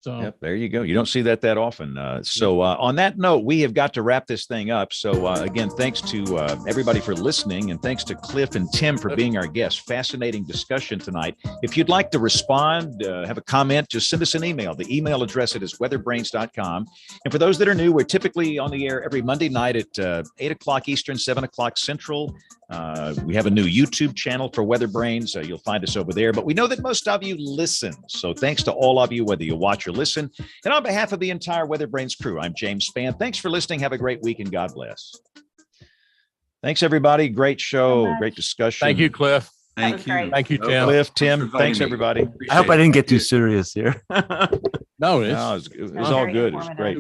So yep, there you go. You don't see that often. So on that note, we have got to wrap this thing up. So again, thanks to everybody for listening, and thanks to Cliff and Tim for being our guests. Fascinating discussion tonight. If you'd like to respond, have a comment, just send us an email. The email address is weatherbrains.com. And for those that are new, we're typically on the air every Monday night at 8 o'clock Eastern, 7 o'clock Central. We have a new YouTube channel for WeatherBrains. You'll find us over there. But we know that most of you listen. So thanks to all of you, whether you watch or listen. And on behalf of the entire WeatherBrains crew, I'm James Spann. Thanks for listening. Have a great week, and God bless. Thanks, everybody. Great show. Great discussion. Thank you, Cliff. Thank you. Thank you, Tim. Cliff, Tim. Thanks, everybody. I hope I didn't get too serious here. No, it was all good. It was great.